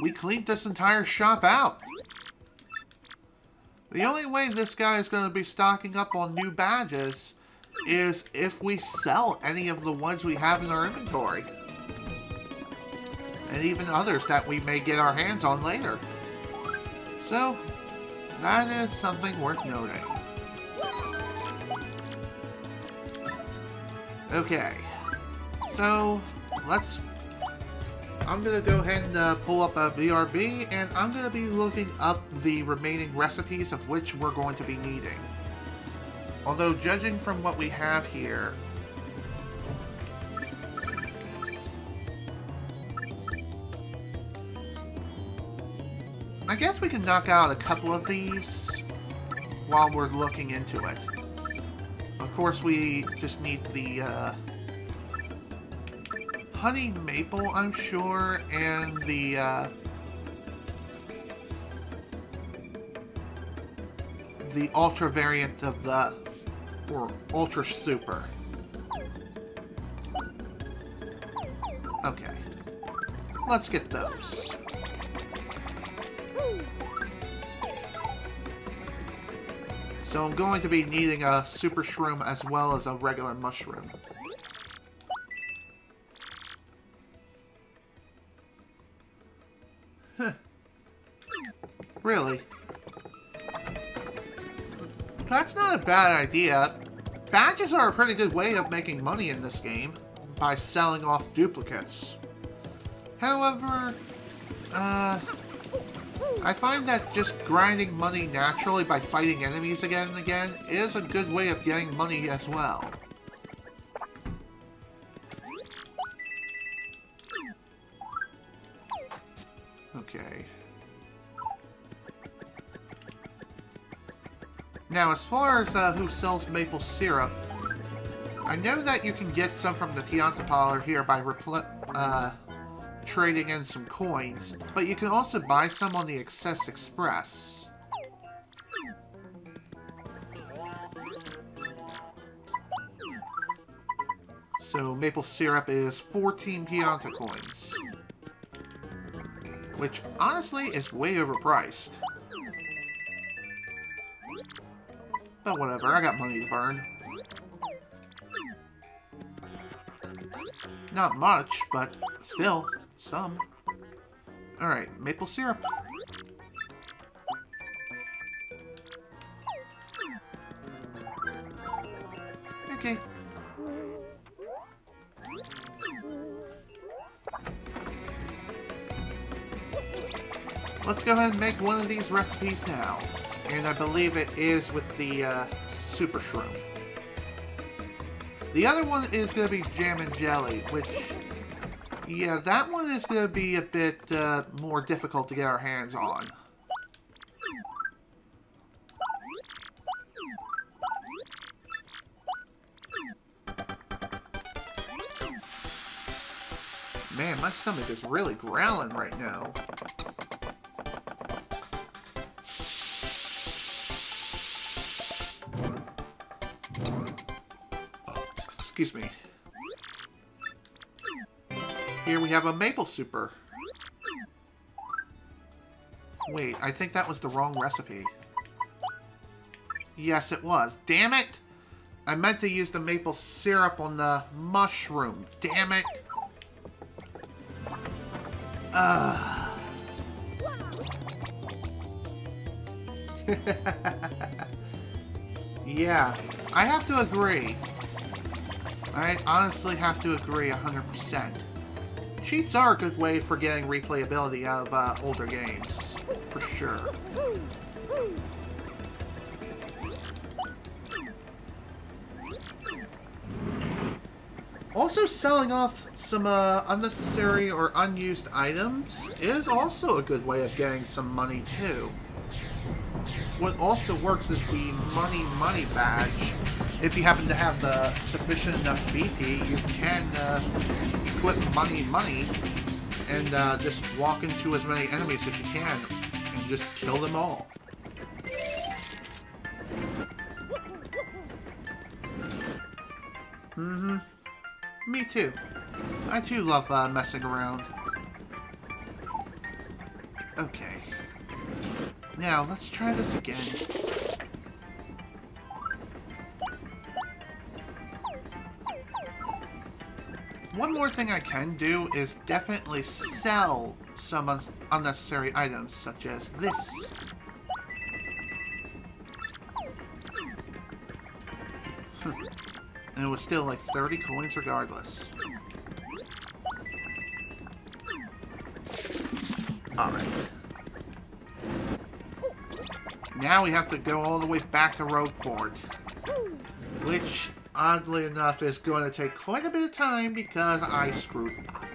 We cleaned this entire shop out. The only way this guy is going to be stocking up on new badges is if we sell any of the ones we have in our inventory. And even others that we may get our hands on later. So, that is something worth noting. Okay, so I'm going to go ahead and pull up a BRB, and I'm going to be looking up the remaining recipes of which we're going to be needing. Although, judging from what we have here, I guess we can knock out a couple of these while we're looking into it. Of course, we just need the honey maple, I'm sure, and the ultra variant of the, or ultra super. Okay, let's get those. So I'm going to be needing a super shroom as well as a regular mushroom. Huh. Really? That's not a bad idea. Badges are a pretty good way of making money in this game by selling off duplicates. However, I find that just grinding money naturally by fighting enemies again and again is a good way of getting money as well. Okay. Now, as far as who sells maple syrup, I know that you can get some from the Pianta parlor here by trading in some coins, but you can also buy some on the Excess Express. So maple syrup is 14 Pianta coins, which honestly is way overpriced. But whatever, I got money to burn. Not much, but still, some. Alright, maple syrup. Okay. Let's go ahead and make one of these recipes now. And I believe it is with the Super Shroom. The other one is going to be Jam and Jelly, which, yeah, that one is going to be a bit more difficult to get our hands on. Man, my stomach is really growling right now. Excuse me. Here we have a maple super. Wait, I think that was the wrong recipe. Yes, it was. Damn it! I meant to use the maple syrup on the mushroom. Damn it! Yeah, I have to agree. I honestly have to agree 100%. Cheats are a good way for getting replayability out of older games, for sure. Also, selling off some unnecessary or unused items is also a good way of getting some money too. What also works is the money badge. If you happen to have the sufficient enough BP, you can equip money and just walk into as many enemies as you can and just kill them all. Me too. I too love messing around. Okay. Now, let's try this again. One more thing I can do is definitely sell some unnecessary items, such as this. And it was still like 30 coins regardless. Alright. Now we have to go all the way back to Rogueport, which, oddly enough, is going to take quite a bit of time because I screwed up.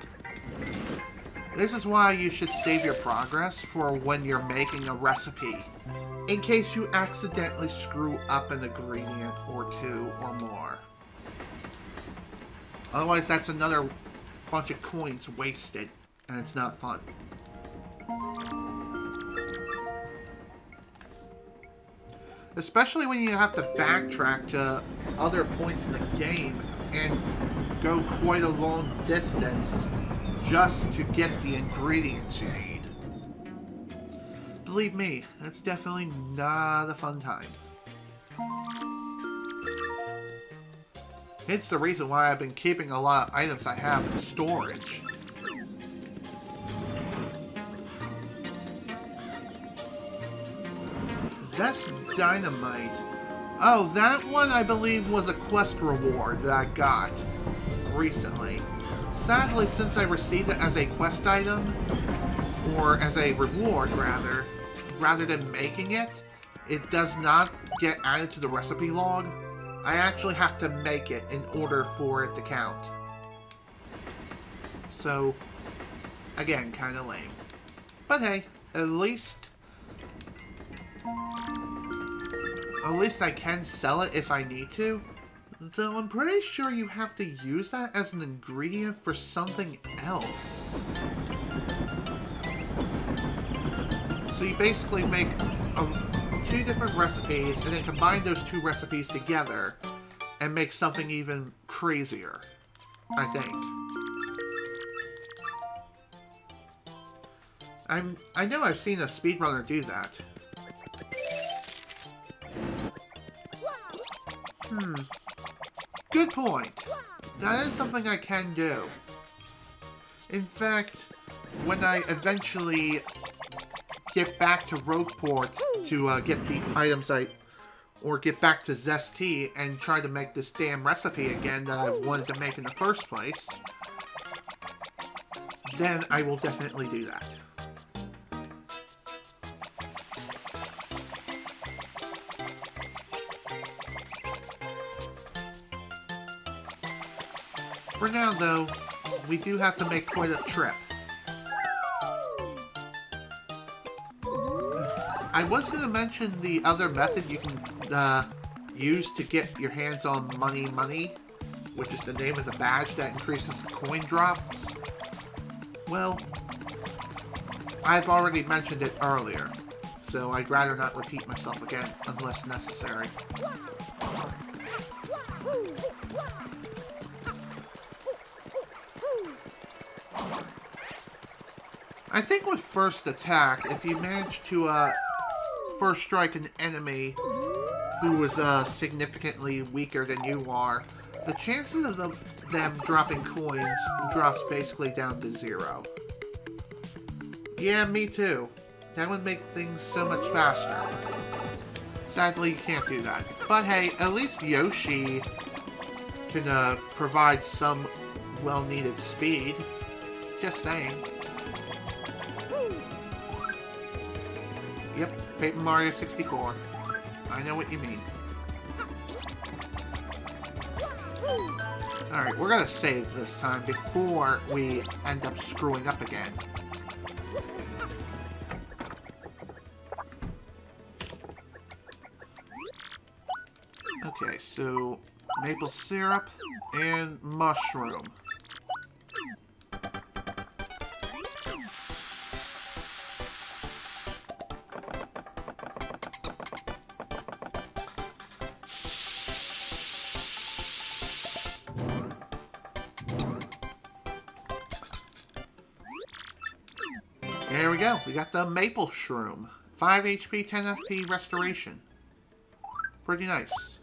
This is why you should save your progress for when you're making a recipe, in case you accidentally screw up an ingredient or two or more. Otherwise, that's another bunch of coins wasted, and it's not fun. Especially when you have to backtrack to other points in the game and go quite a long distance just to get the ingredients you need. Believe me, that's definitely not a fun time. It's the reason why I've been keeping a lot of items I have in storage. Zest Dynamite. Oh, that one I believe was a quest reward that I got recently. Sadly, since I received it as a quest item, or as a reward rather than making it, it does not get added to the recipe log. I actually have to make it in order for it to count. So, again, kind of lame. But hey, at least I can sell it if I need to. Though I'm pretty sure you have to use that as an ingredient for something else. So you basically make two different recipes and then combine those two recipes together and make something even crazier, I think. I know I've seen a speedrunner do that. Good point. That is something I can do. In fact, when I eventually get back to Rogueport to get the items or get back to Zesty and try to make this damn recipe again that I wanted to make in the first place, then I will definitely do that. For now, though, we do have to make quite a trip. I was going to mention the other method you can use to get your hands on money, which is the name of the badge that increases the coin drops. Well, I've already mentioned it earlier, so I'd rather not repeat myself again unless necessary. I think with first attack, if you manage to first strike an enemy who is significantly weaker than you are, the chances of them dropping coins drops basically down to 0. Yeah, me too. That would make things so much faster. Sadly, you can't do that. But hey, at least Yoshi can provide some well-needed speed. Just saying. Yep, Paper Mario 64. I know what you mean. Alright, we're gonna save this time before we end up screwing up again. Okay, so maple syrup and mushroom. There we go. We got the maple shroom. 5 HP, 10 FP restoration. Pretty nice.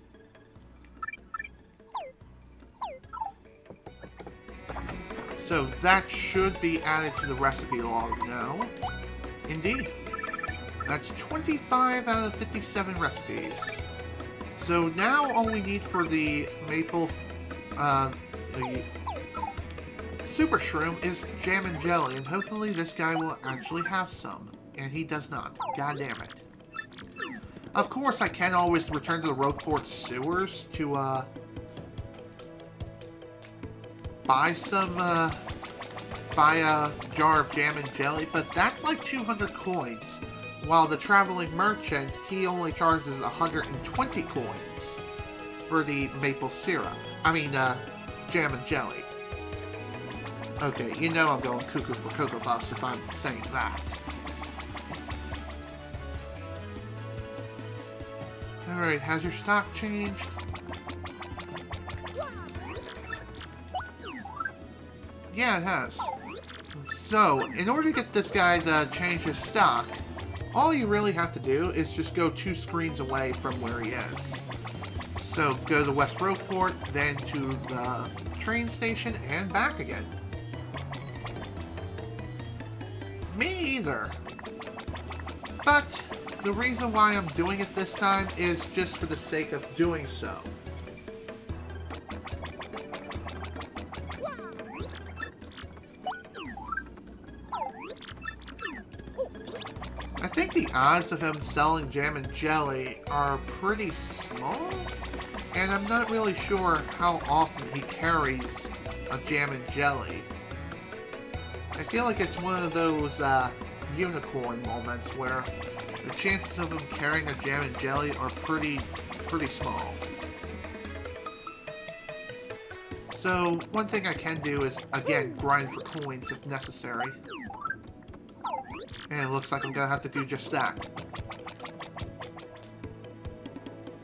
So that should be added to the recipe log now. Indeed. That's 25 out of 57 recipes. So now all we need for the maple, the super shroom is jam and jelly, and hopefully this guy will actually have some. And he does not. God damn it. Of course, I can always return to the Rogueport sewers to, buy a jar of jam and jelly, but that's like 200 coins. While the traveling merchant, he only charges 120 coins for the maple syrup. I mean, jam and jelly. Okay, you know I'm going cuckoo for Cocoa Puffs if I'm saying that. Alright, has your stock changed? Yeah, it has. So, in order to get this guy to change his stock, all you really have to do is just go 2 screens away from where he is. So, go to West Rogueport, then to the train station, and back again. Me either. But the reason why I'm doing it this time is just for the sake of doing so. I think the odds of him selling jam and jelly are pretty small, and I'm not really sure how often he carries a jam and jelly. I feel like it's one of those unicorn moments where the chances of him carrying a jam and jelly are pretty small. So one thing I can do is, again, grind for coins if necessary. And it looks like I'm gonna have to do just that.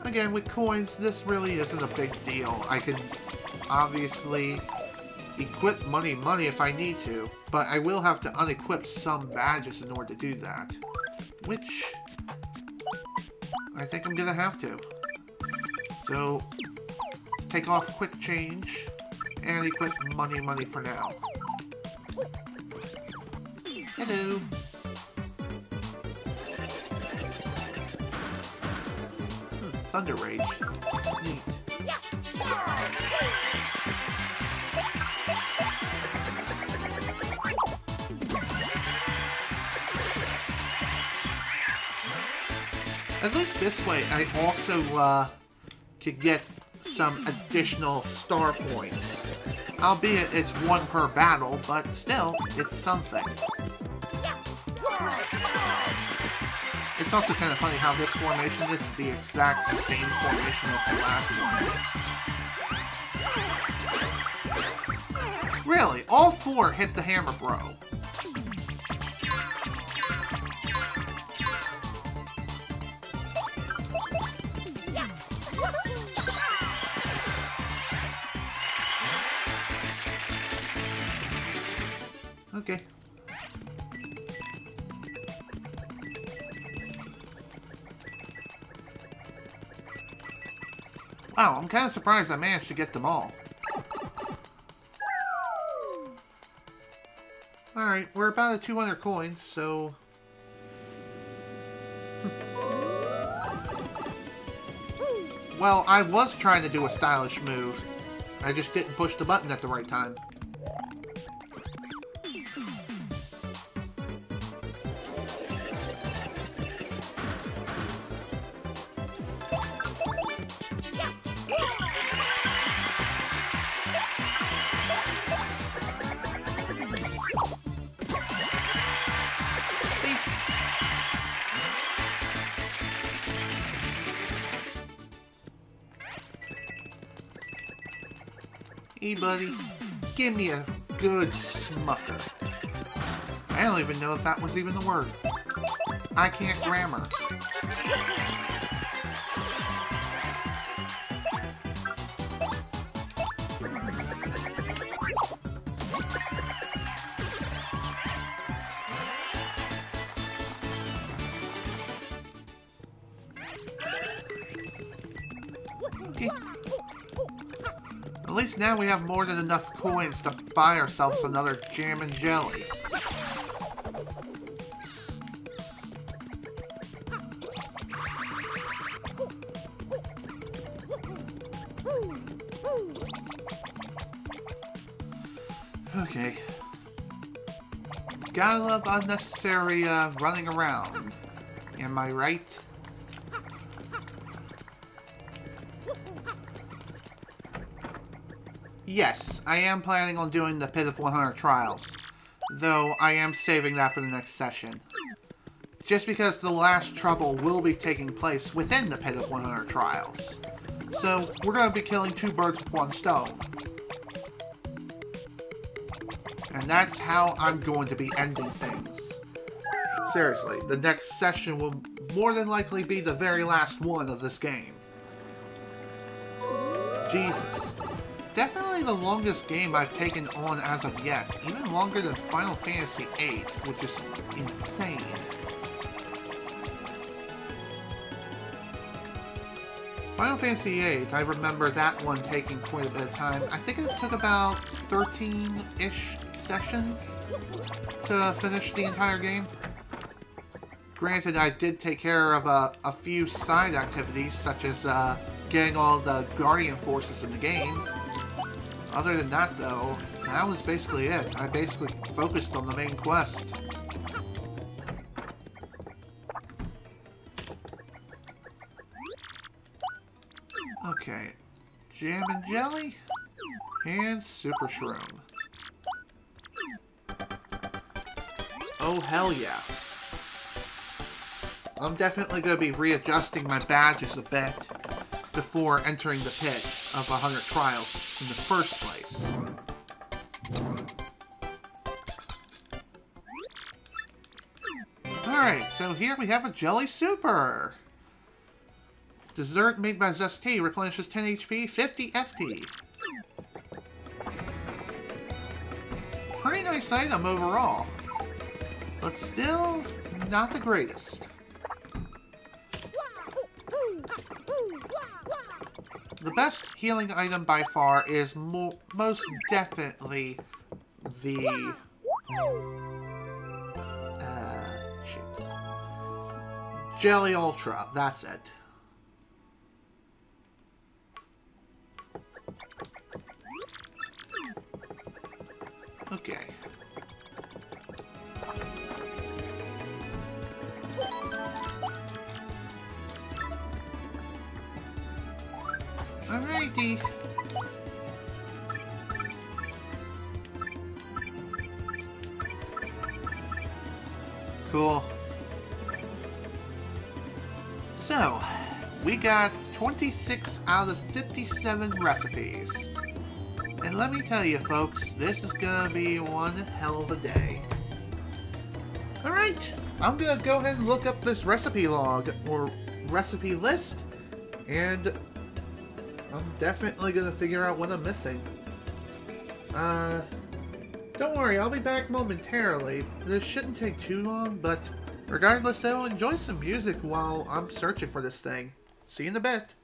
Again, with coins, this really isn't a big deal. I can obviously equip money if I need to, but I will have to unequip some badges in order to do that. Which I think I'm gonna have to. So let's take off quick change and equip money for now. Hello. Thunder Rage. Neat. At least this way, I also could get some additional star points. Albeit it's 1 per battle, but still, it's something. It's also kind of funny how this formation is the exact same formation as the last one. Really, all 4 hit the hammer, bro. Okay. Wow, I'm kind of surprised I managed to get them all. Alright, we're about at 200 coins, so... Well, I was trying to do a stylish move. I just didn't push the button at the right time. Hey, buddy, give me a good smucker. I don't even know if that was even the word. I can't grammar. Okay. At least now we have more than enough coins to buy ourselves another jam and jelly. Okay. Gotta love unnecessary running around. Am I right? Yes, I am planning on doing the Pit of 100 trials, though I am saving that for the next session. Just because the last trouble will be taking place within the Pit of 100 trials. So, we're going to be killing two birds with one stone. And that's how I'm going to be ending things. Seriously, the next session will more than likely be the very last one of this game. Jesus. Definitely the longest game I've taken on as of yet. Even longer than Final Fantasy VIII, which is insane. Final Fantasy VIII, I remember that one taking quite a bit of time. I think it took about 13-ish sessions to finish the entire game. Granted, I did take care of a few side activities, such as getting all the Guardian forces in the game. Other than that, though, that was basically it. I basically focused on the main quest. Okay. Jam and Jelly and Super Shroom. Oh, hell yeah. I'm definitely going to be readjusting my badges a bit before entering the Pit of 100 Trials in the first place. Alright, so here we have a Jelly Super. Dessert made by Zesty replenishes 10 HP, 50 FP. Pretty nice item overall, but still not the greatest. The best healing item by far is most definitely the Jelly Ultra. That's it. Okay. Alrighty. Cool. So, we got 26 out of 57 recipes. And let me tell you folks, this is gonna be one hell of a day. Alright, I'm gonna go ahead and look up this recipe log, or recipe list, and I'm definitely gonna figure out what I'm missing. Don't worry, I'll be back momentarily. This shouldn't take too long, but regardless though, enjoy some music while I'm searching for this thing. See you in a bit.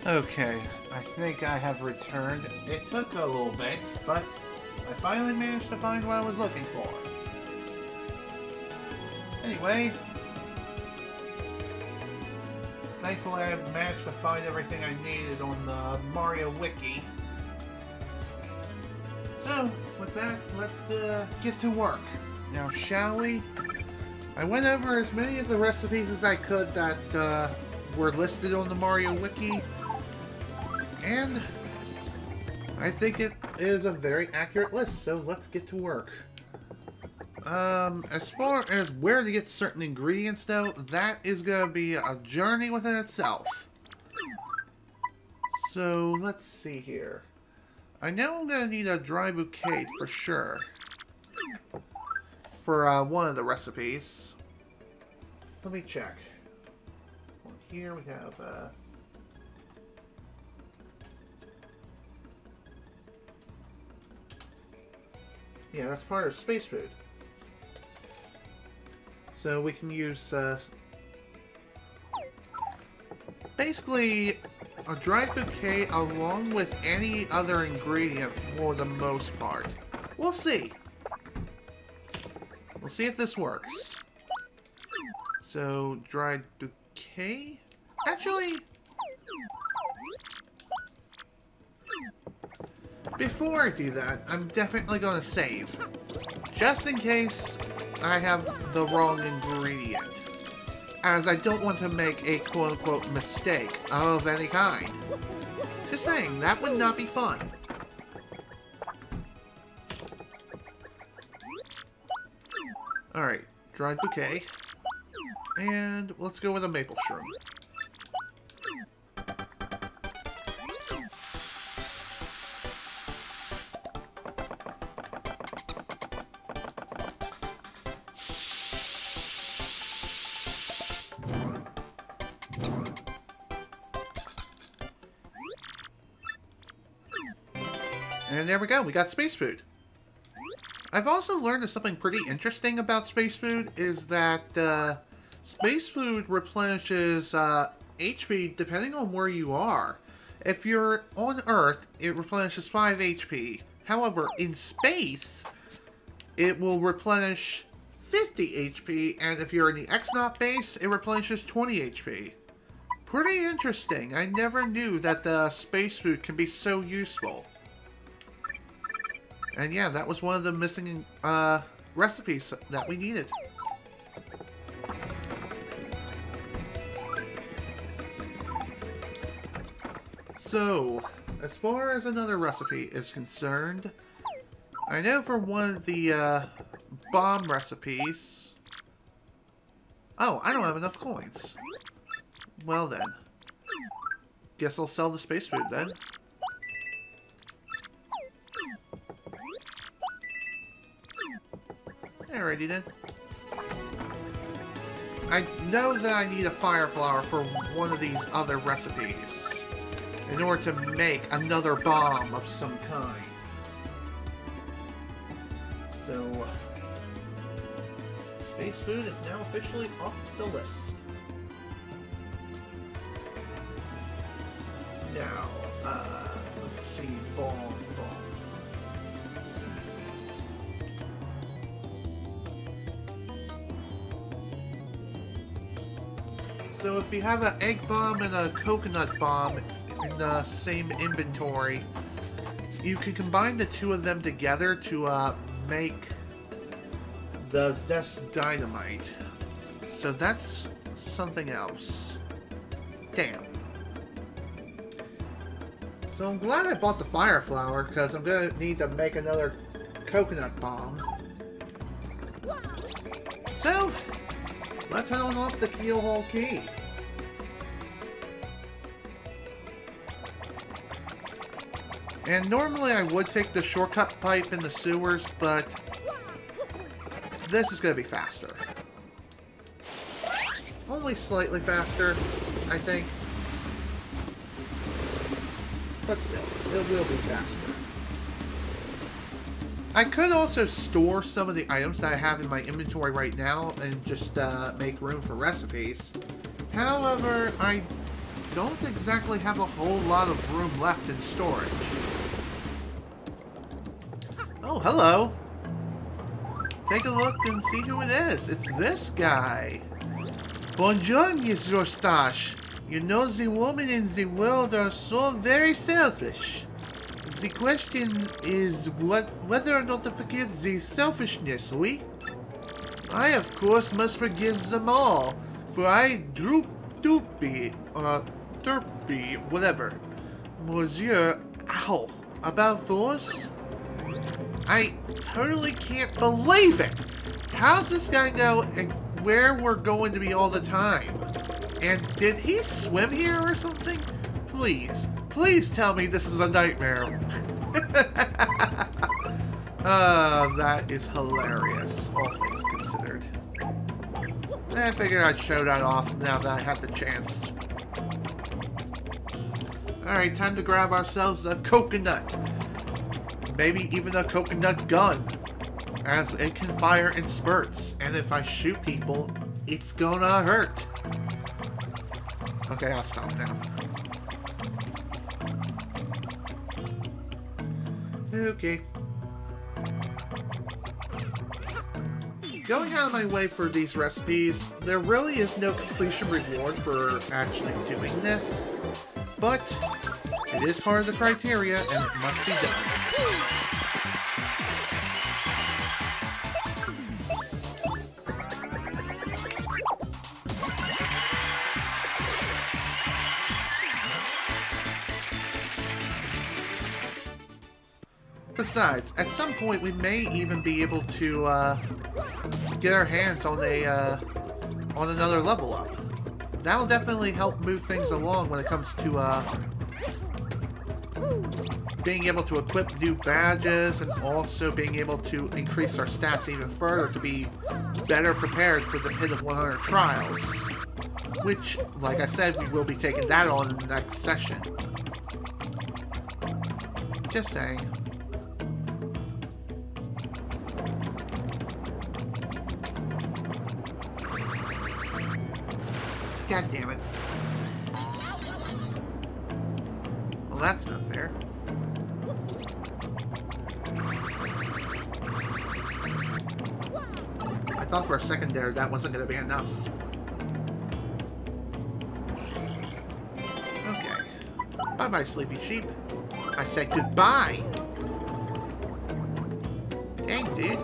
Okay, I think I have returned. It took a little bit, but I finally managed to find what I was looking for. Anyway, thankfully I managed to find everything I needed on the Mario Wiki. So, with that, let's get to work. Now, shall we? I went over as many of the recipes as I could that were listed on the Mario Wiki, and I think it is a very accurate list, so let's get to work. As far as where to get certain ingredients, though, that is going to be a journey within itself. So, let's see here. I know I'm going to need a dry bouquet for sure. For one of the recipes. Let me check. Here we have, yeah, that's part of space food. So we can use, basically, a dried bouquet along with any other ingredient for the most part. We'll see. We'll see if this works. So, dried bouquet? Actually, before I do that, I'm definitely going to save. Just in case I have the wrong ingredient. As I don't want to make a quote-unquote mistake of any kind. Just saying, that would not be fun. Alright, dried bouquet. And let's go with a maple shroom. And there we go, we got space food. I've also learned that something pretty interesting about space food is that space food replenishes HP depending on where you are. If you're on Earth, it replenishes 5 HP. However, in space, it will replenish 50 HP, and if you're in the X-Nauts base, it replenishes 20 HP. Pretty interesting. I never knew that the space food can be so useful. And yeah, that was one of the missing recipes that we needed. So, as far as another recipe is concerned, I know for one of the bomb recipes... Oh, I don't have enough coins. Well then. Guess I'll sell the space food then. Alrighty then. I know that I need a fire flower for one of these other recipes in order to make another bomb of some kind. So, space food is now officially off the list. Now, let's see, bomb. So if you have an egg bomb and a coconut bomb in the same inventory, you can combine the two of them together to make the Zest Dynamite. So that's something else. Damn. So I'm glad I bought the fire flower, because I'm going to need to make another coconut bomb. So, let's head on off the Keelhole Key. And normally I would take the shortcut pipe in the sewers, but this is going to be faster. Only slightly faster, I think. But still, it will be faster. I could also store some of the items that I have in my inventory right now and just make room for recipes. However, I don't exactly have a whole lot of room left in storage. Oh, hello. Take a look and see who it is. It's this guy. Bonjour, Miss Rostache. You know the women in the world are so very selfish. The question is whether or not to forgive the selfishness, oui? I, of course, must forgive them all, for I derpy, whatever. Monsieur, ow, about those? I totally can't believe it! How's this guy know where we're going to be all the time? And did he swim here or something? Please, please tell me this is a nightmare. That is hilarious, all things considered. I figured I'd show that off now that I had the chance. Alright, time to grab ourselves a coconut. Maybe even a coconut gun, as it can fire in spurts. And if I shoot people, it's gonna hurt. Okay, I'll stop now. Okay. Going out of my way for these recipes, there really is no completion reward for actually doing this, but it is part of the criteria and it must be done. Besides, at some point we may even be able to get our hands on on another level up. That'll definitely help move things along when it comes to being able to equip new badges and also being able to increase our stats even further to be better prepared for the Pit of 100 Trials. Which, like I said, we will be taking that on in the next session. Just saying. God damn it. Well, that's not fair. I thought for a second there that wasn't going to be enough. Okay. Bye-bye, sleepy sheep. I said goodbye. Dang, dude.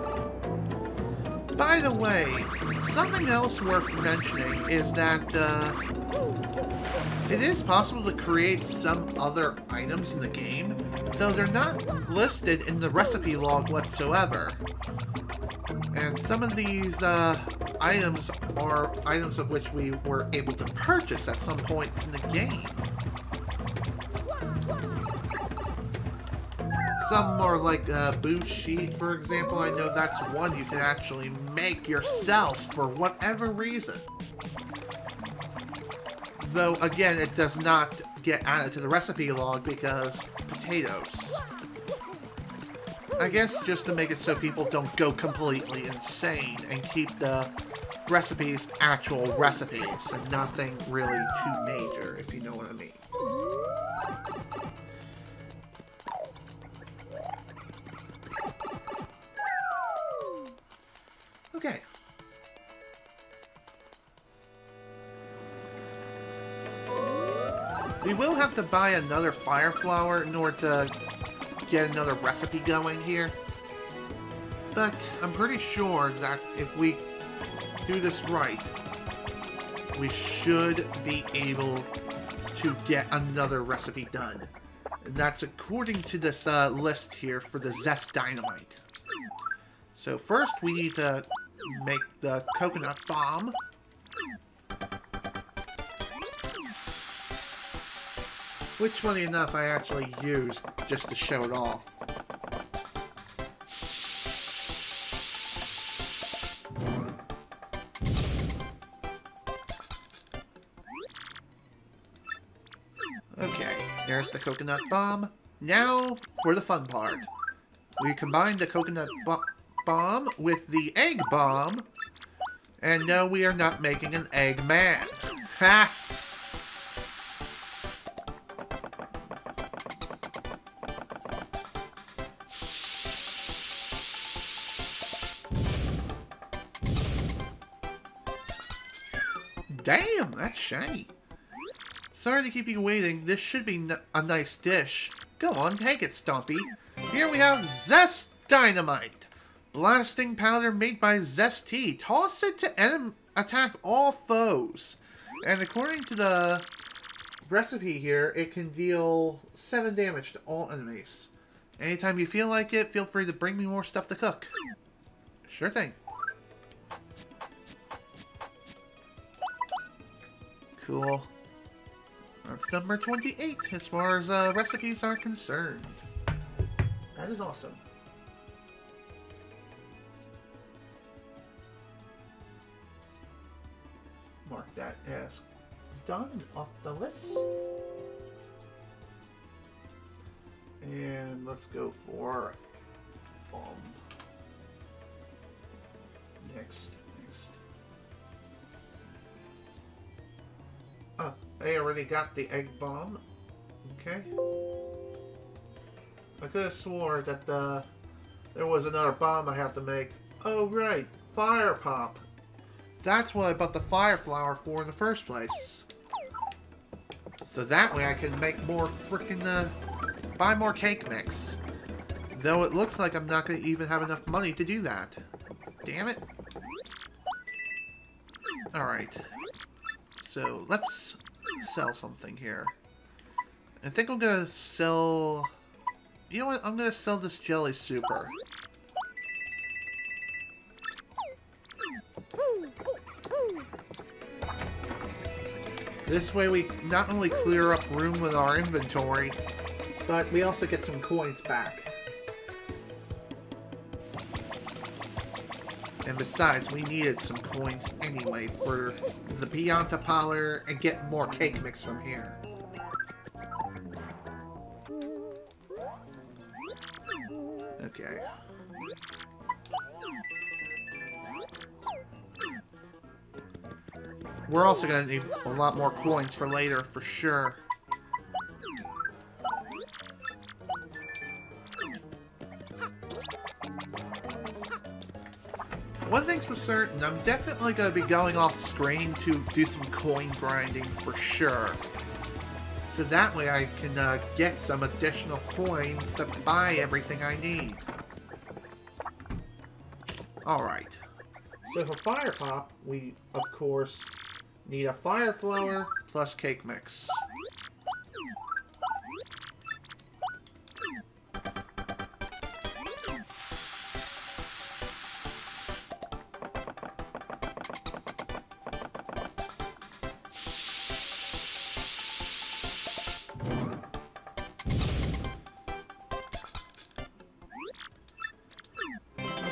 By the way, something else worth mentioning is that it is possible to create some other items in the game, though they're not listed in the recipe log whatsoever. And some of these items are items of which we were able to purchase at some points in the game. Some are like boost sheet, for example. I know that's one you can actually make yourself for whatever reason. Though, again, it does not get added to the recipe log because potatoes. I guess just to make it so people don't go completely insane and keep the recipes actual recipes and nothing really too major, if you know what I mean. Okay. We will have to buy another fire flower in order to get another recipe going here. But I'm pretty sure that if we do this right, we should be able to get another recipe done. And that's according to this list here for the Zest Dynamite. So first we need to make the coconut bomb. Which, funny enough, I actually used just to show it off. Okay, there's the coconut bomb. Now for the fun part. We combine the coconut bomb with the egg bomb, and no, we are not making an egg man. Ha! Damn, that's shiny. Sorry to keep you waiting. This should be a nice dish. Go on, take it, Stompy. Here we have Zest Dynamite. Blasting powder made by Zest Tea. Toss it to attack all foes. And according to the recipe here, it can deal 7 damage to all enemies. Anytime you feel like it, feel free to bring me more stuff to cook. Sure thing. Cool. That's number 28 as far as recipes are concerned. That is awesome. Mark that as done off the list. And let's go for next. Oh, I already got the egg bomb. Okay. I could have swore that there was another bomb I have to make. Oh right, fire pop. That's what I bought the fire flower for in the first place. So that way I can make more freaking buy more cake mix. Though it looks like I'm not going to even have enough money to do that. Damn it. Alright. So, let's sell something here. I think I'm going to sell... You know what? I'm going to sell this Jelly Super. This way we not only clear up room in our inventory, but we also get some coins back. And besides, we needed some coins anyway for the Pianta Parlor and get more cake mix from here. Okay. We're also going to need a lot more coins for later, for sure. One thing's for certain, I'm definitely going to be going off screen to do some coin grinding for sure. So that way I can get some additional coins to buy everything I need. Alright. So for Fire Pop, we, of course, need a Fire Flower plus cake mix.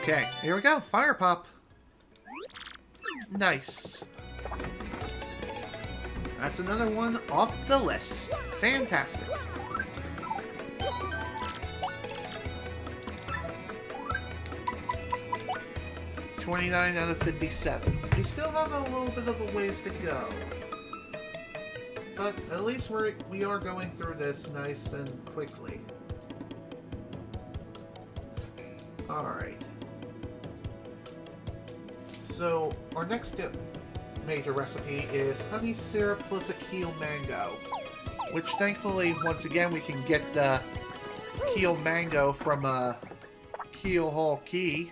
Okay, here we go. Fire Pop. Nice. That's another one off the list. Fantastic. $29 out of 57. We still have a little bit of a ways to go. But at least we are going through this nice and quickly. Alright. So, our next major recipe is honey syrup plus a keel mango. Which, thankfully, once again, we can get the keel mango from Keel Hall Key.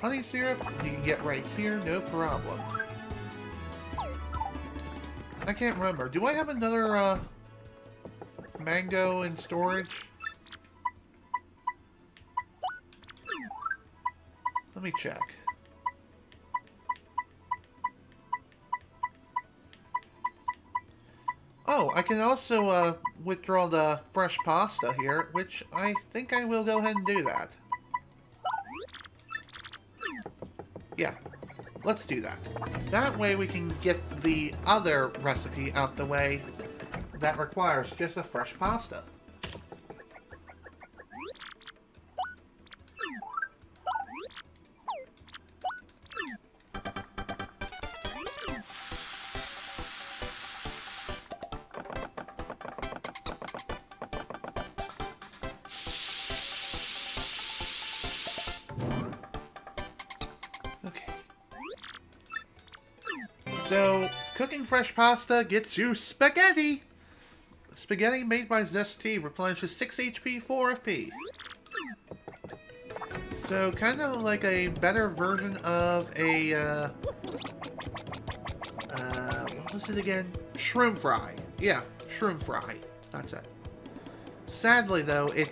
Honey syrup, you can get right here, no problem. I can't remember. Do I have another mango in storage? Let me check. Oh, I can also withdraw the fresh pasta here, which I think I will go ahead and do that. Yeah, let's do that. That way we can get the other recipe out the way that requires just a fresh pasta. So, cooking fresh pasta gets you spaghetti! Spaghetti made by Zesty replenishes 6 HP, 4 FP. So, kind of like a better version of a, what was it again? Shroom fry. Yeah, shroom fry. That's it. Sadly, though, it,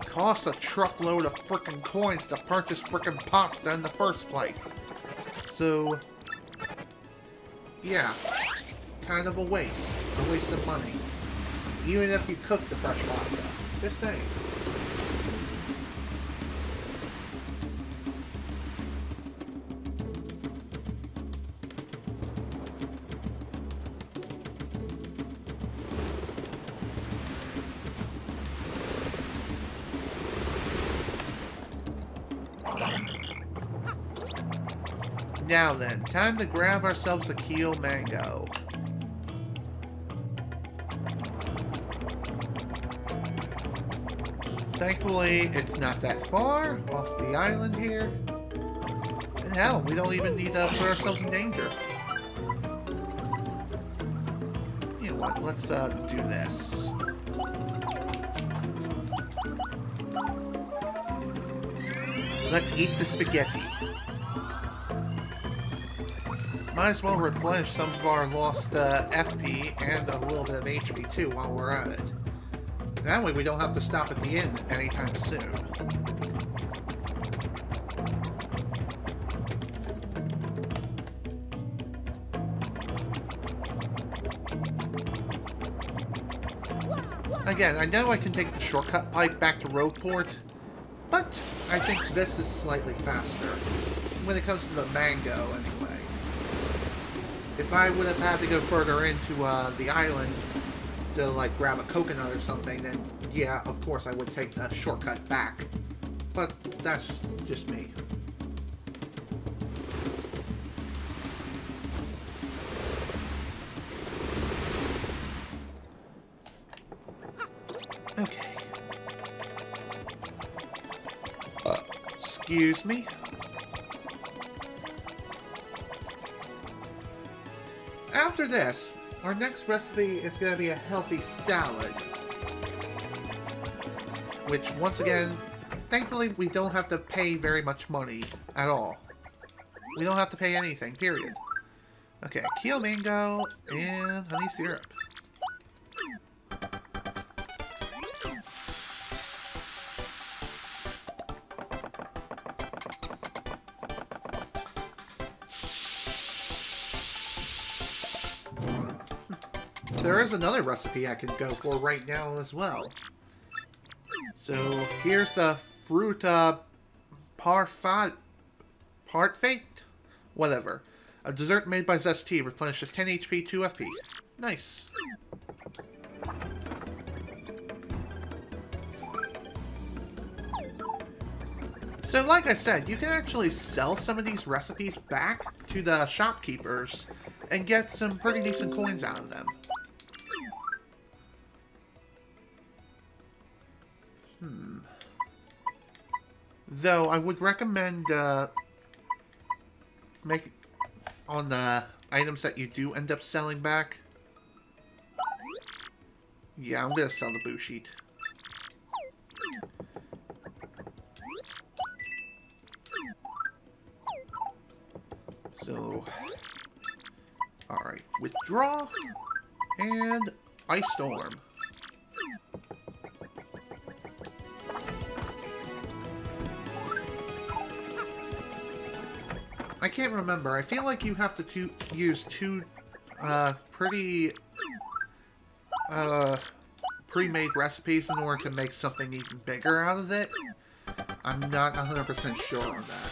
costs a truckload of frickin' coins to purchase frickin' pasta in the first place. So, yeah, kind of a waste of money. Even if you cook the fresh pasta. Just saying. Now then, time to grab ourselves a keel mango. Thankfully, it's not that far off the island here. And hell, we don't even need to put ourselves in danger. You know what, let's do this. Let's eat the spaghetti. Might as well replenish some of our lost FP and a little bit of HP too while we're at it. That way we don't have to stop at the inn anytime soon. Again, I know I can take the shortcut pipe back to Roadport, but I think this is slightly faster when it comes to the mango anyway. If I would have had to go further into the island to, like, grab a coconut or something, then, yeah, of course I would take the shortcut back. But that's just me. Okay. Excuse me. After this, our next recipe is going to be a healthy salad. Which, once again, thankfully we don't have to pay very much money at all. We don't have to pay anything, period. Okay, keel mango and honey syrup. There is another recipe I can go for right now as well. So here's the fruit parfait, whatever. A dessert made by Zesty replenishes 10 HP, 2 FP. Nice. So like I said, you can actually sell some of these recipes back to the shopkeepers and get some pretty decent coins out of them. Though I would recommend make on the items that you do end up selling back. Yeah, I'm gonna sell the boo sheet. So, alright, withdraw and ice storm. I can't remember. I feel like you have to use two pretty pre-made recipes in order to make something even bigger out of it. I'm not 100% sure on that.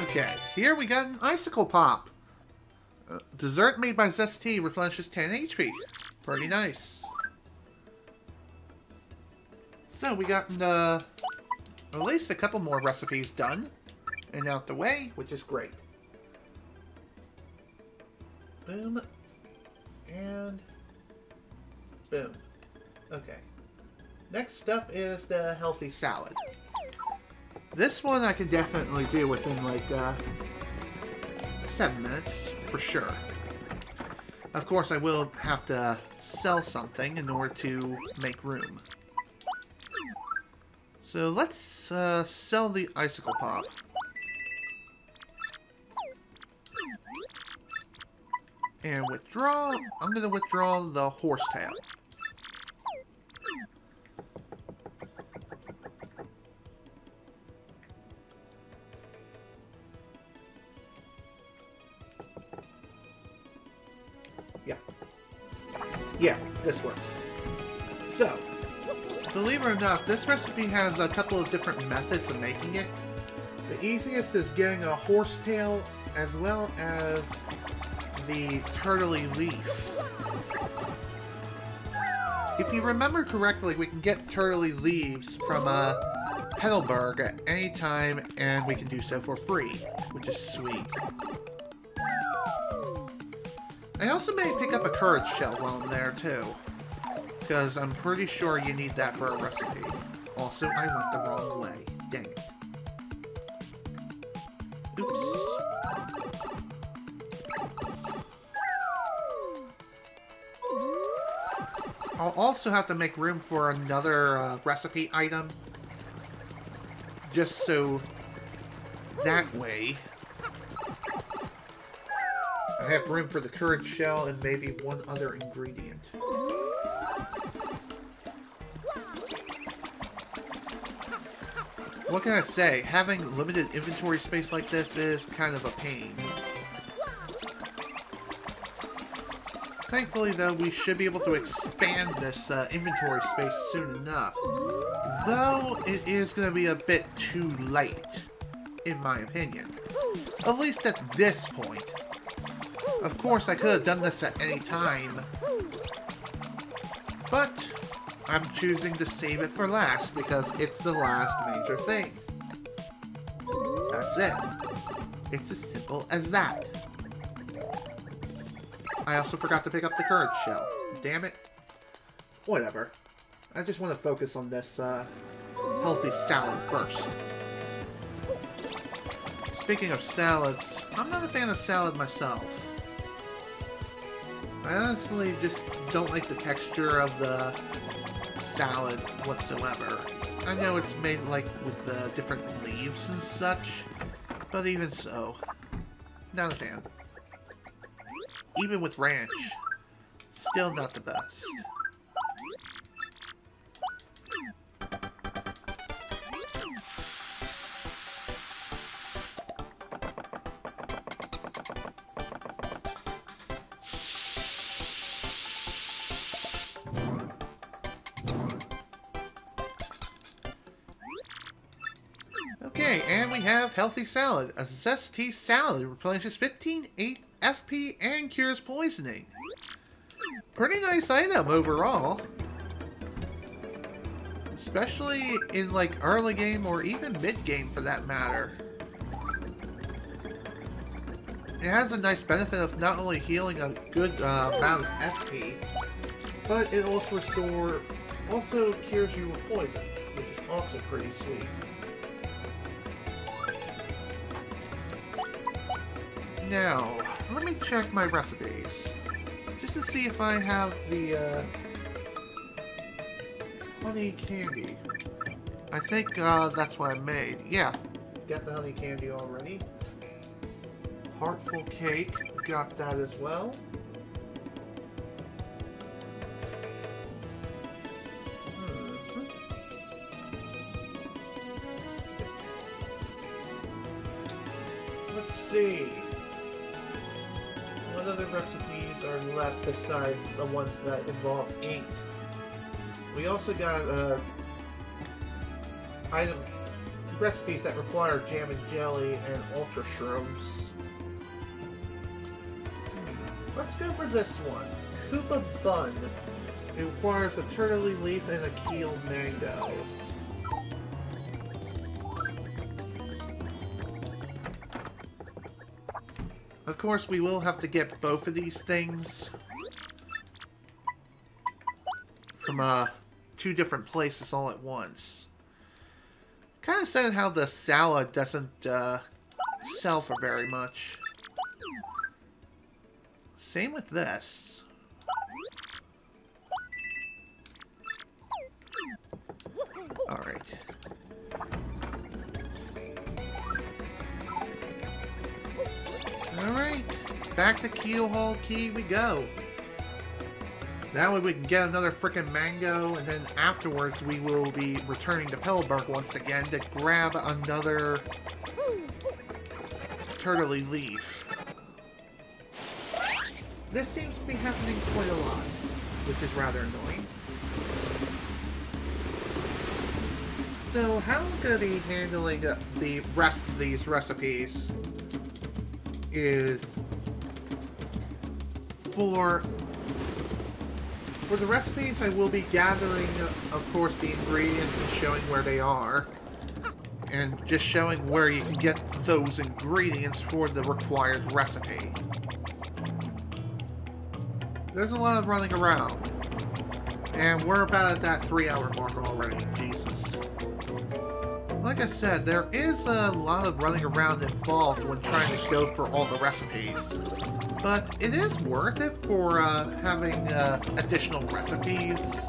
Okay, here we got an icicle pop. Dessert made by Zesty replenishes 10 HP. Pretty nice. So we got at least a couple more recipes done and out the way, which is great. Boom. And boom. Okay. Next up is the healthy salad. This one I can definitely do within like 7 minutes, for sure. Of course, I will have to sell something in order to make room. So let's sell the icicle pop. And withdraw, I'm going to withdraw the horsetail. Yeah, this works. So, believe it or not, this recipe has a couple of different methods of making it. The easiest is getting a horsetail as well as the turtley leaf. If you remember correctly, we can get turtley leaves from Heidelberg at any time, and we can do so for free, which is sweet. I also may pick up a courage shell while I'm there, too. Because I'm pretty sure you need that for a recipe. Also, I went the wrong way. Dang it. Oops. I'll also have to make room for another recipe item. Just so that way I have room for the courage shell and maybe one other ingredient. What can I say? Having limited inventory space like this is kind of a pain. Thankfully, though, we should be able to expand this inventory space soon enough. Though, it is going to be a bit too late, in my opinion. At least at this point. Of course, I could have done this at any time. But I'm choosing to save it for last because it's the last major thing. That's it. It's as simple as that. I also forgot to pick up the courage shell. Damn it. Whatever. I just want to focus on this healthy salad first. Speaking of salads, I'm not a fan of salad myself. I honestly just don't like the texture of the salad whatsoever. I know it's made like with the different leaves and such, but even so, not a fan. Even with ranch, still not the best. Okay, and we have Healthy Salad. A zesty salad replenishes 15 FP and cures poisoning. Pretty nice item overall. Especially in like early game or even mid game for that matter. It has a nice benefit of not only healing a good amount of FP, but it also cures you with poison, which is also pretty sweet. Now, let me check my recipes, just to see if I have the honey candy. I think that's what I made. Yeah, got the honey candy already. Heartful cake, got that as well. Let's see. What other recipes are left besides the ones that involve ink? We also got recipes that require jam and jelly and ultra shrooms. Let's go for this one. Koopa bun. It requires a turtley leaf and a keel mango. Of course, we will have to get both of these things from two different places all at once. Kind of sad how the salad doesn't sell for very much. Same with this. Alright. Alright. Back to Keelhaul Key we go. That way we can get another frickin' mango, and then afterwards we will be returning to Pellberg once again to grab another turtley leaf. This seems to be happening quite a lot, which is rather annoying. So how I'm going to be handling the rest of these recipes is for the recipes I will be gathering, of course, the ingredients and showing where they are, and just showing where you can get those ingredients for the required recipe. There's a lot of running around, and we're about at that 3-hour mark already. Jesus. Like I said, there is a lot of running around involved when trying to go for all the recipes. But it is worth it for having additional recipes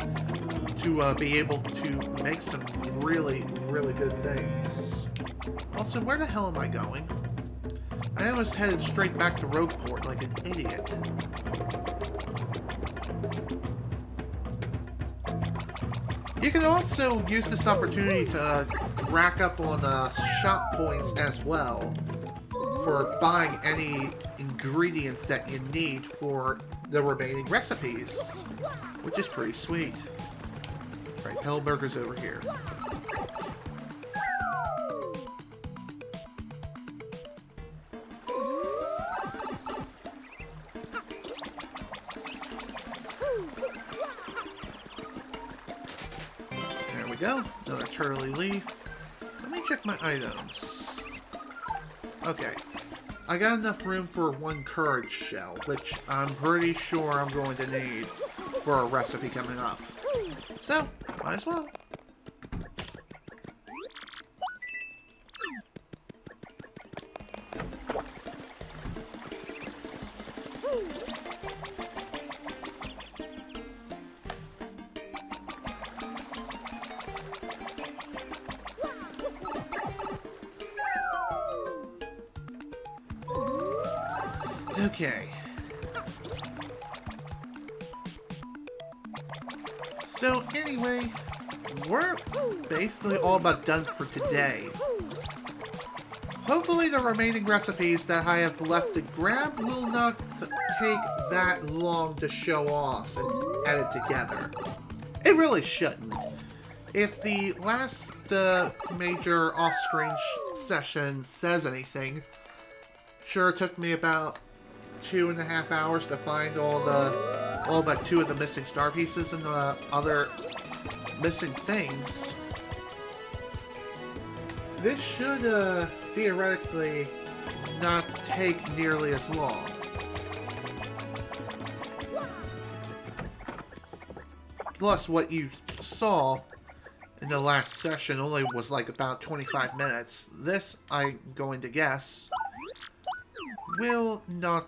to be able to make some really, really good things. Also, where the hell am I going? I almost headed straight back to Rogueport like an idiot. You can also use this opportunity to rack up on shop points as well for buying any ingredients that you need for the remaining recipes, which is pretty sweet. Right, Hellburger's over here. There we go, another turtley leaf. Let me check my items. Okay. I got enough room for one courage shell, which I'm pretty sure I'm going to need for a recipe coming up. So, might as well. Okay. So anyway, we're basically all about done for today. Hopefully the remaining recipes that I have left to grab will not take that long to show off and edit together. It really shouldn't. If the last major off-screen session says anything, sure it took me about 2.5 hours to find all but 2 of the missing star pieces and the other missing things. This should theoretically not take nearly as long. Plus, what you saw in the last session only was like about 25 minutes. This, I'm going to guess, will not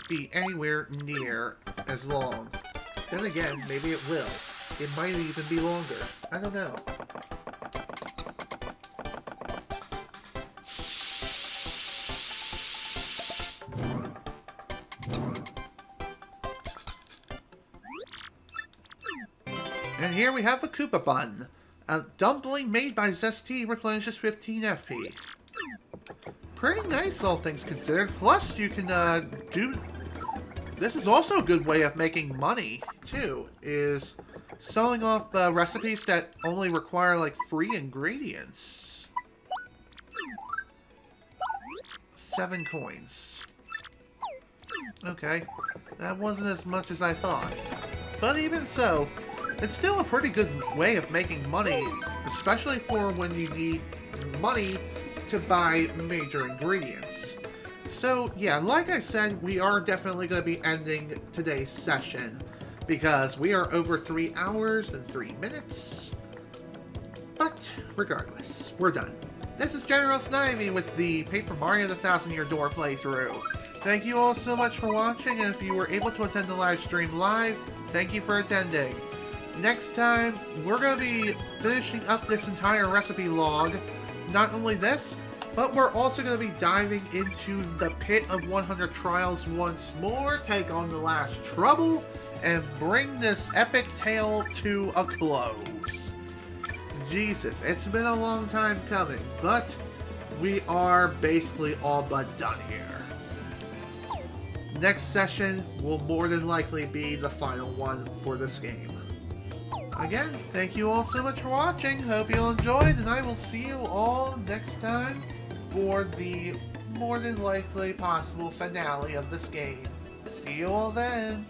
be anywhere near as long. Then again, maybe it will. It might even be longer. I don't know. And here we have a Koopa bun. A dumpling made by Zesty replenishes 15 FP. Pretty nice, all things considered. Plus, you can do... This is also a good way of making money, too, is selling off recipes that only require, like, free ingredients. 7 coins. Okay, that wasn't as much as I thought. But even so, it's still a pretty good way of making money, especially for when you need money to buy major ingredients. so yeah, like I said, we are definitely going to be ending today's session because we are over 3 hours and 3 minutes. But regardless, we're done. This is General Snivy with the Paper Mario the Thousand-Year Door playthrough. Thank you all so much for watching, and if you were able to attend the live stream live, thank you for attending. Next time, we're going to be finishing up this entire recipe log. Not only this, but we're also going to be diving into the Pit of 100 Trials once more, take on the last trouble, and bring this epic tale to a close. Jesus, it's been a long time coming, but we are basically all but done here. Next session will more than likely be the final one for this game. Again, thank you all so much for watching. Hope you all enjoyed, and I will see you all next time for the more than likely possible finale of this game. See you all then.